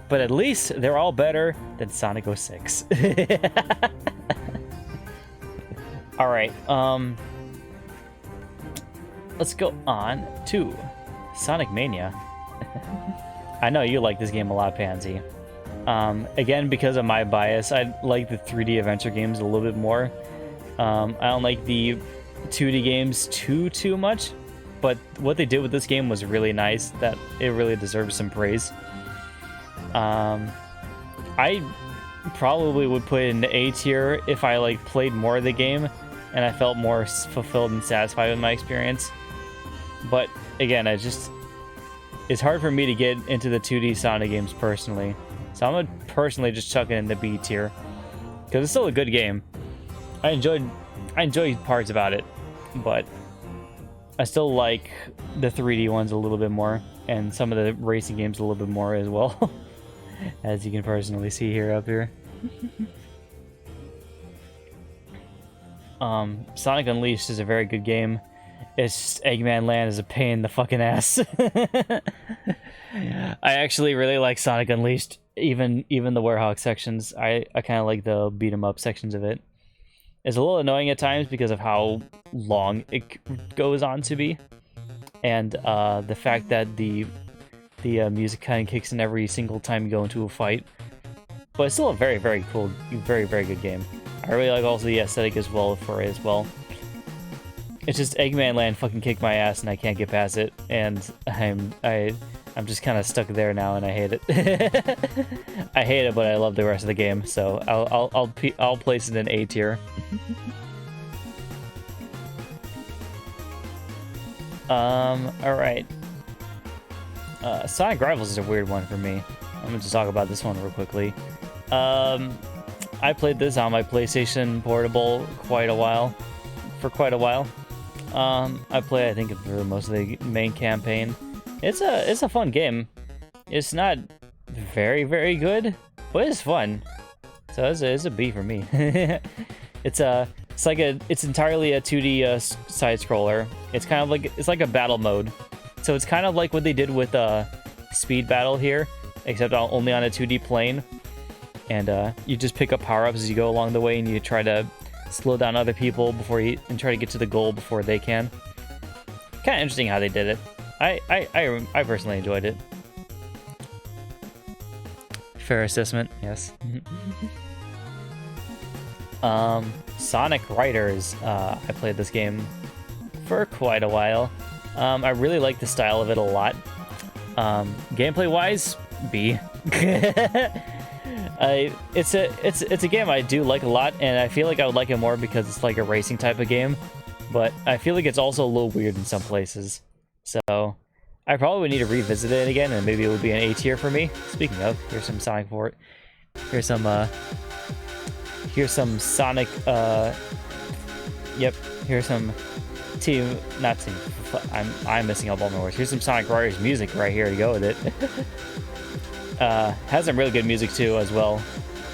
But at least they're all better than Sonic 06. All right, let's go on to Sonic Mania. I know you like this game a lot, Pansy. Again, because of my bias, I like the 3D adventure games a little bit more. I don't like the 2D games too much, but what they did with this game was really nice. That it really deserves some praise. I probably would put it in the A tier if I like played more of the game and I felt more fulfilled and satisfied with my experience. But again, it's hard for me to get into the 2D Sonic games personally. So I'm gonna personally just chuck it in the B tier, because it's still a good game. I enjoyed parts about it, but I still like the 3D ones a little bit more, and some of the racing games a little bit more as well. As you can personally see here up here. Sonic Unleashed is a very good game. It's just Eggman Land is a pain in the fucking ass. I actually really like Sonic Unleashed, even the Werehog sections. I kind of like the beat 'em up sections of it. It's a little annoying at times because of how long it goes on to be, and the fact that the music kind of kicks in every single time you go into a fight. But it's still a very, very cool, very, very good game. I really like also the aesthetic as well for it as well. It's just Eggman Land fucking kicked my ass and I can't get past it, and I'm just kind of stuck there now and I hate it. I hate it, but I love the rest of the game, so I'll place it in A tier. All right. Sonic Rivals is a weird one for me. I'm going to talk about this one real quickly. I played this on my PlayStation Portable for quite a while. I played, I think, for most of the main campaign. It's a fun game. It's not very, very good, but it's fun. So it's a B for me. It's entirely a 2D side scroller. It's kind of like it's like a battle mode. So it's kind of like what they did with Speed Battle here, except only on a 2D plane. And you just pick up power-ups as you go along the way, and you try to slow down other people and try to get to the goal before they can. Kind of interesting how they did it. I personally enjoyed it. Fair assessment, yes. Sonic Riders. I played this game for quite a while. I really like the style of it a lot. Gameplay-wise, B. It's a game I do like a lot, and I feel like I would like it more because it's like a racing type of game. But I feel like it's also a little weird in some places. So I probably would need to revisit it again, and maybe it would be an A tier for me. Speaking of, here's some Sonic for it. Here's some Sonic. Yep. Here's some not team. I'm missing up all my words. Here's some Sonic Riders music right here to go with it. Has some really good music too as well.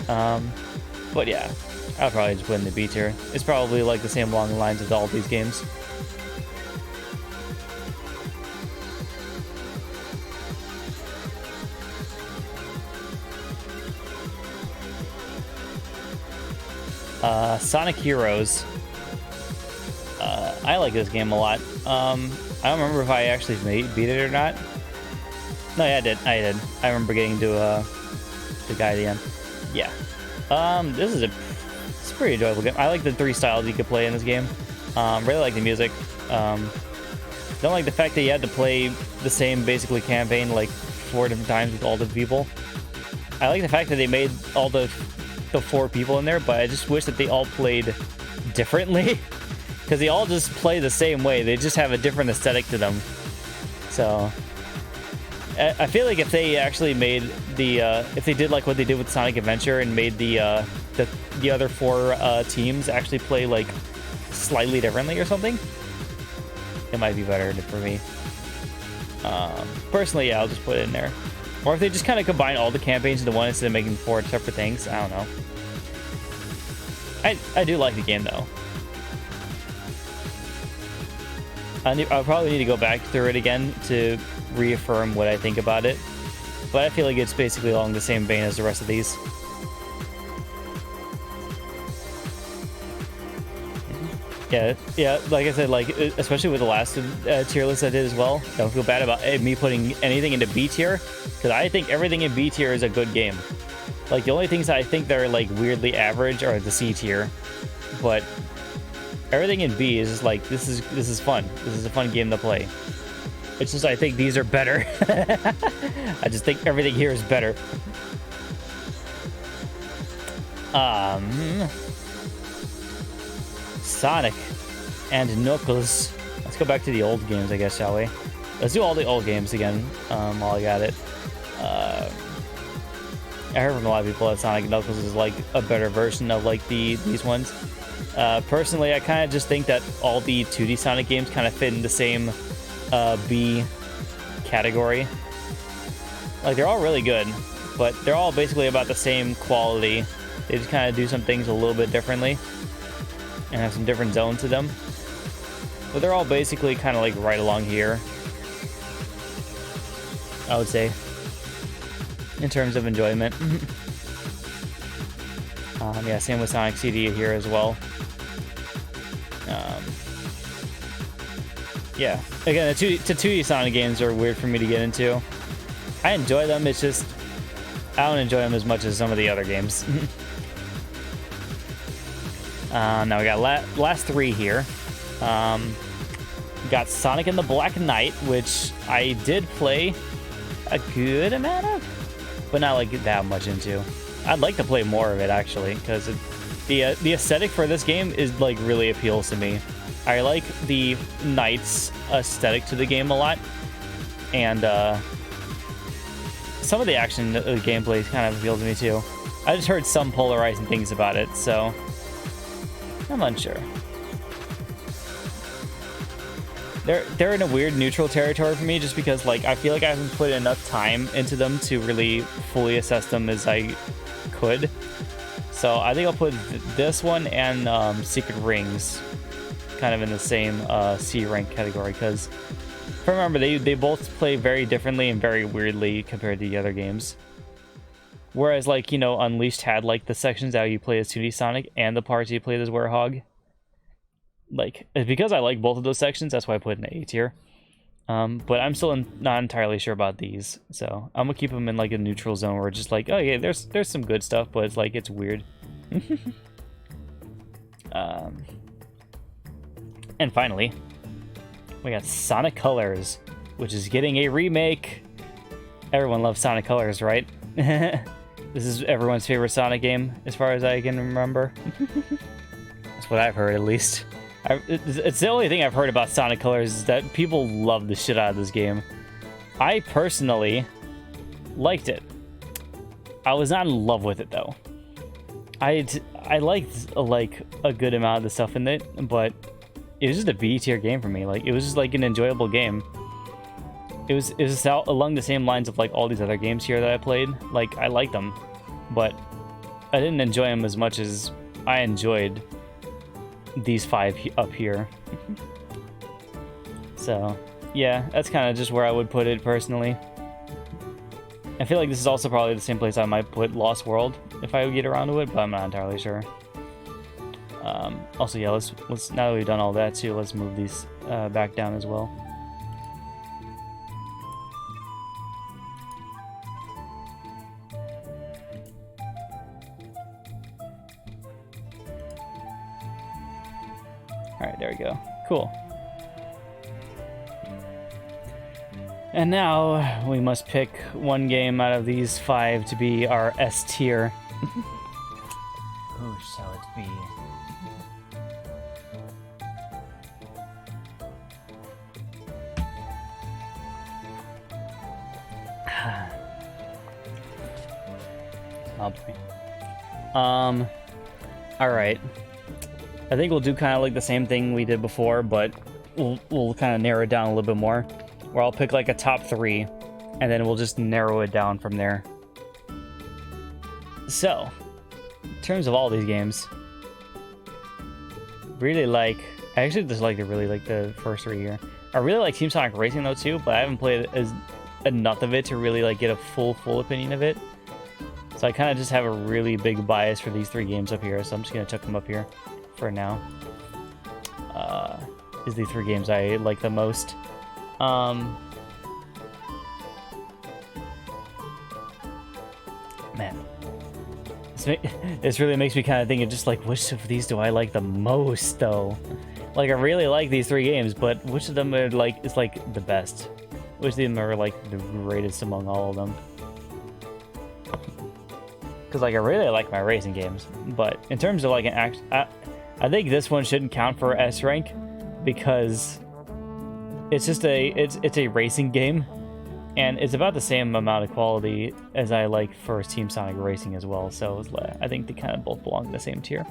But yeah, I'll probably just put in the B tier. It's probably like the same along the lines of all these games. Sonic Heroes. I like this game a lot. I don't remember if I actually beat it or not. No, yeah, I did. I remember getting to the guy at the end. Yeah. This is it's a pretty enjoyable game. I like the 3 styles you could play in this game. Really like the music. Don't like the fact that you had to play the same basically campaign like 4 different times with all the people. I like the fact that they made all the 4 people in there, but I just wish that they all played differently. Because they all just play the same way. They just have a different aesthetic to them. So I feel like if they actually made if they did like what they did with Sonic Adventure and made the other 4 teams actually play like slightly differently or something, it might be better for me. Personally, yeah, I'll just put it in there. Or if they just kind of combine all the campaigns into one instead of making 4 separate things, I don't know. I do like the game though. I'll probably need to go back through it again to reaffirm what I think about it. But I feel like it's basically along the same vein as the rest of these. Yeah, like I said, like especially with the last tier list I did as well. Don't feel bad about me putting anything into B tier, because I think everything in B tier is a good game. Like the only things I think that are like weirdly average are the C tier, but everything in B is just like this is fun. This is a fun game to play. It's just I think these are better. I just think everything here is better. Sonic and Knuckles. Let's go back to the old games, I guess, shall we? Let's do all the old games again while I got it. I heard from a lot of people that Sonic and Knuckles is like a better version of like these ones. Personally, I kind of just think that all the 2D Sonic games kind of fit in the same B category. Like they're all really good, but they're all basically about the same quality. They just kind of do some things a little bit differently and have some different zones to them. But they're all basically kind of like right along here, I would say, in terms of enjoyment. Yeah, same with Sonic CD here as well. Yeah, again, the 2D Sonic games are weird for me to get into. I enjoy them, it's just I don't enjoy them as much as some of the other games. Now we got last 3 here. Got Sonic and the Black Knight, which I did play a good amount of, but not like that much into. I'd like to play more of it actually, because the aesthetic for this game is like really appeals to me. I like the Knights aesthetic to the game a lot, and some of the action gameplay kind of appeals to me too. I just heard some polarizing things about it, so I'm unsure. They're in a weird neutral territory for me, just because like I feel like I haven't put enough time into them to really fully assess them as I could. So I think I'll put this one and Secret Rings kind of in the same C rank category, because if I remember, they both play very differently and very weirdly compared to the other games. Whereas, like, you know, Unleashed had, like, the sections that you play as 2D Sonic and the parts you played as Werehog. Like, it's because I like both of those sections, that's why I put it in A tier. But I'm still not entirely sure about these, so I'm gonna keep them in, like, a neutral zone where it's just like, oh yeah, there's some good stuff, but it's like, it's weird. And finally, we got Sonic Colors, which is getting a remake. Everyone loves Sonic Colors, right? This is everyone's favorite Sonic game, as far as I can remember. That's what I've heard, at least. It's the only thing I've heard about Sonic Colors is that people love the shit out of this game. I personally liked it. I was not in love with it, though. I liked like a good amount of the stuff in it, but it was just a B tier game for me. Like, it was just like an enjoyable game. It was just along the same lines of like all these other games here that I played. Like, I liked them, but I didn't enjoy them as much as I enjoyed these 5 up here. So yeah, that's kind of just where I would put it personally. I feel like this is also probably the same place I might put Lost World if I would get around to it, but I'm not entirely sure. Also, yeah, let's now that we've done all that too, let's move these back down as well. Alright, there we go. Cool. And now we must pick one game out of these 5 to be our S tier. Who shall it be? Oh boy. Alright. I think we'll do kind of like the same thing we did before, but we'll kind of narrow it down a little bit more. Where I'll pick like a top 3, and then we'll just narrow it down from there. So, in terms of all these games, really like, I actually just really like the first 3 here. I really like Team Sonic Racing though too, but I haven't played enough of it to really like get a full opinion of it. So I kind of just have a really big bias for these 3 games up here, so I'm just gonna chuck them up here for now. Is the 3 games I like the most. Man, this really makes me kind of think of just like, which of these do I like the most though? Like, I really like these 3 games, but which of them are like is like the best? Which of them are like the greatest among all of them? Because like, I really like my racing games, but in terms of like an act, I think this one shouldn't count for S rank because it's just it's a racing game, and it's about the same amount of quality as I like for Team Sonic Racing as well. So I think they kind of both belong in the same tier.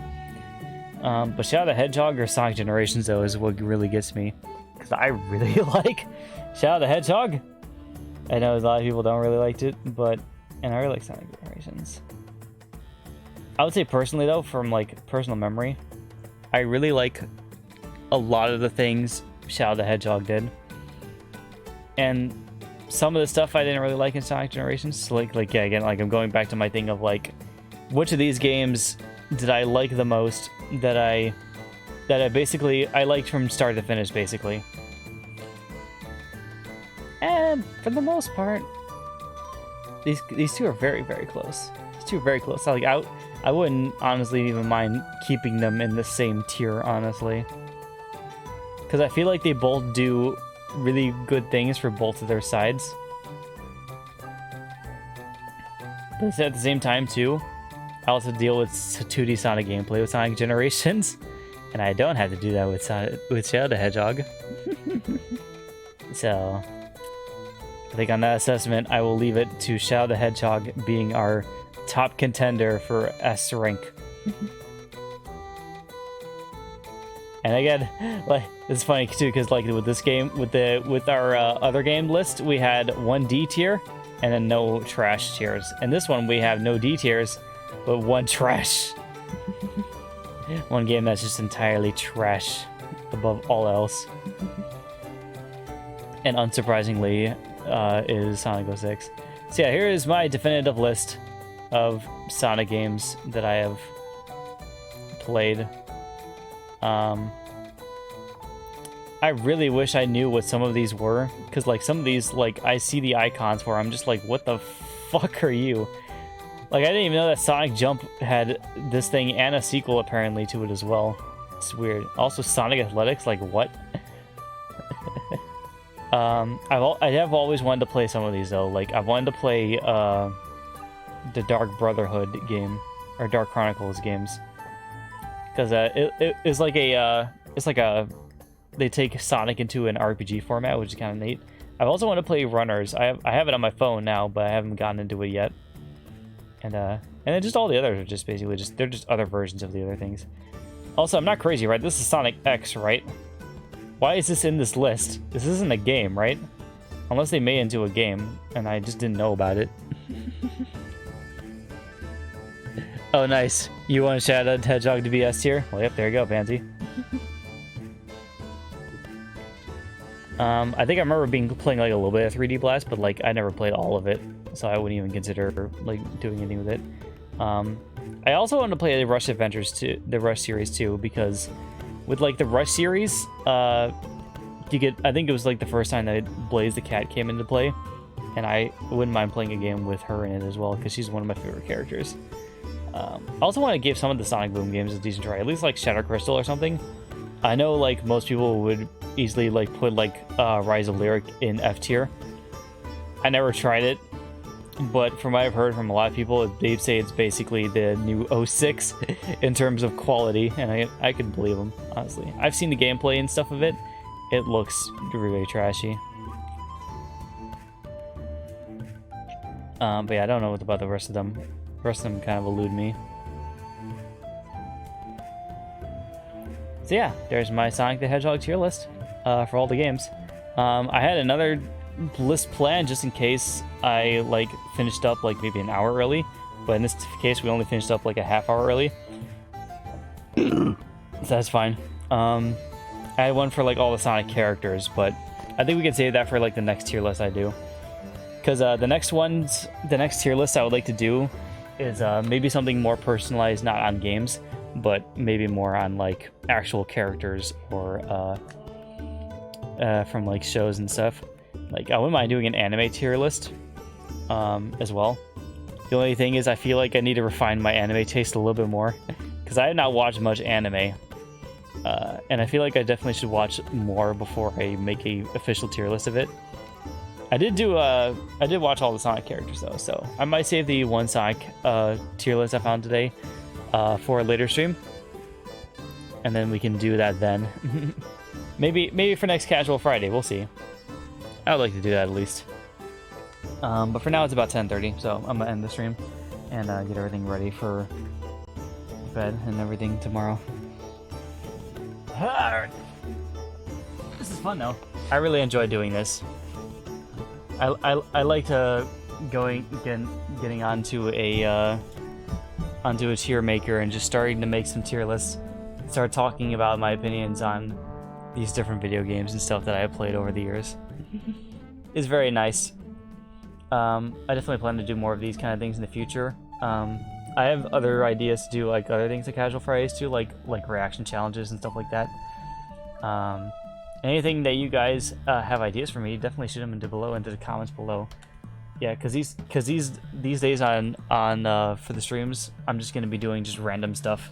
But Shadow the Hedgehog or Sonic Generations though is what really gets me, because I really like Shadow the Hedgehog. I know a lot of people don't really like it, and I really like Sonic Generations. I would say personally though, from like personal memory, I really like a lot of the things Shadow the Hedgehog did, and some of the stuff I didn't really like in Sonic Generations. So like yeah, again, like I'm going back to my thing of like, which of these games did I like the most? That I basically I liked from start to finish, basically. And for the most part, these 2 are very close. These 2 are very close. So, like I wouldn't honestly even mind keeping them in the same tier, honestly. Because I feel like they both do really good things for both of their sides. But at the same time, too, I also deal with 2D Sonic gameplay with Sonic Generations. And I don't have to do that with Shadow the Hedgehog. So, I think on that assessment, I will leave it to Shadow the Hedgehog being our top contender for S rank. And again, like, it's funny too, because like with this game, with our other game list, we had 1 D tier and then no trash tiers. And this one we have no D tiers, but 1 trash One game that's just entirely trash above all else. And unsurprisingly, is Sonic 06. So yeah, here is my definitive list of Sonic games that I have played. I really wish I knew what some of these were, because like some of these, like I see the icons for, I'm just like, what the fuck are you? Like I didn't even know that Sonic Jump had this thing and a sequel apparently to it as well. It's weird. Also Sonic Athletics, like what? I have always wanted to play some of these though. Like I wanted to play the Dark Brotherhood game or Dark Chronicles games, because it's like a they take Sonic into an RPG format, which is kind of neat. I also want to play Runners. I have it on my phone now, but I haven't gotten into it yet. And then just all the others are just basically they're just other versions of the other things. Also, I'm not crazy, right? This is Sonic X, right? Why is this in this list? This isn't a game, right? Unless they made it into a game, and I just didn't know about it. Oh, nice. You want to shout out Hedgehog to be S tier? Well, yep, there you go, Pansy. I think I remember playing like a little bit of 3D Blast, but like I never played all of it, so I wouldn't even consider like doing anything with it. I also wanted to play the Rush Adventures too, the Rush series too, because with like the Rush series, you get, I think it was like the first time that Blaze the Cat came into play, and I wouldn't mind playing a game with her in it as well, because she's one of my favorite characters. I also want to give some of the Sonic Boom games a decent try, at least like Shadow Crystal or something. I know like most people would easily like put like Rise of Lyric in F tier. I never tried it, but from what I've heard from a lot of people, they say it's basically the new 06 in terms of quality, and I can believe them, honestly. I've seen the gameplay and stuff of it. It looks really trashy. But yeah, I don't know what about the rest of them. The rest of them kind of elude me. So yeah, there's my Sonic the Hedgehog tier list for all the games. I had another list planned just in case I like finished up like maybe an hour early, but in this case we only finished up like a half hour early. So that's fine. I had one for like all the Sonic characters, but I think we can save that for like the next tier list I do. Because the next tier list I would like to do is maybe something more personalized, not on games, but maybe more on like actual characters or from like shows and stuff. Like I wouldn't mind doing an anime tier list as well. The only thing is I feel like I need to refine my anime taste a little bit more, because I have not watched much anime, and I feel like I definitely should watch more before I make a official tier list of it. I did watch all the Sonic characters though, so I might save the one Sonic tier list I found today for a later stream, and then we can do that then. maybe for next Casual Friday, we'll see. I would like to do that at least. But for now it's about 10:30, so I'm gonna end the stream and get everything ready for bed and everything tomorrow. This is fun though. I really enjoy doing this. I like getting onto a Tiermaker and just starting to make some tier lists, start talking about my opinions on these different video games and stuff that I have played over the years. It's very nice. I definitely plan to do more of these kind of things in the future. I have other ideas to do like other things at Casual Fridays too, like reaction challenges and stuff like that. Anything that you guys have ideas for me, definitely shoot them into the comments below. Yeah, because these days on for the streams, I'm just gonna be doing just random stuff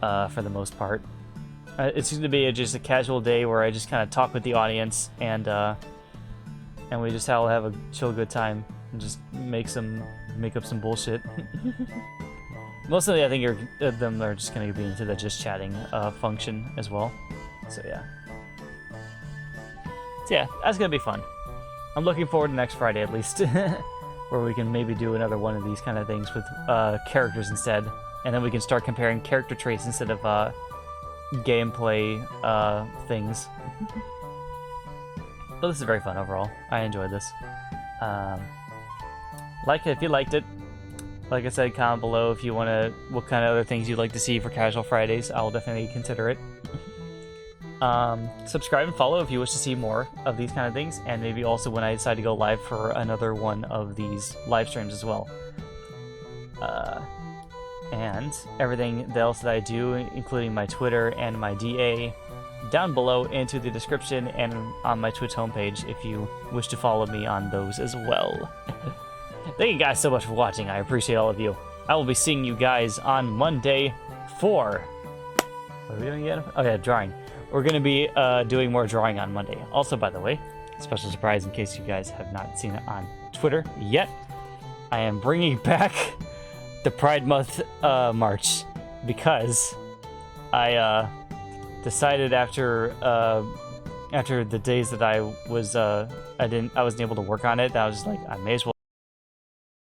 for the most part. It's going to be just a casual day where I just kind of talk with the audience and we just all have a chill good time and just make up some bullshit. Mostly I think them are just going to be into the just chatting function as well. So yeah, that's going to be fun. I'm looking forward to next Friday at least, where we can maybe do another one of these kind of things with characters instead, and then we can start comparing character traits instead of gameplay things. But this is very fun overall. I enjoyed this. Like it if you liked it. Like I said, comment below if you want to, what kind of other things you'd like to see for Casual Fridays. I'll definitely consider it. Subscribe and follow if you wish to see more of these kind of things, and maybe also when I decide to go live for another one of these live streams as well. And everything else that I do, including my Twitter and my DA, down below into the description and on my Twitch homepage if you wish to follow me on those as well. Thank you guys so much for watching. I appreciate all of you. I will be seeing you guys on Monday for... What are we doing again? Oh yeah, drawing. We're going to be doing more drawing on Monday. Also, by the way, special surprise in case you guys have not seen it on Twitter yet, I am bringing back the Pride Month March because I decided after the days that I wasn't able to work on it, that I was just like, I may as well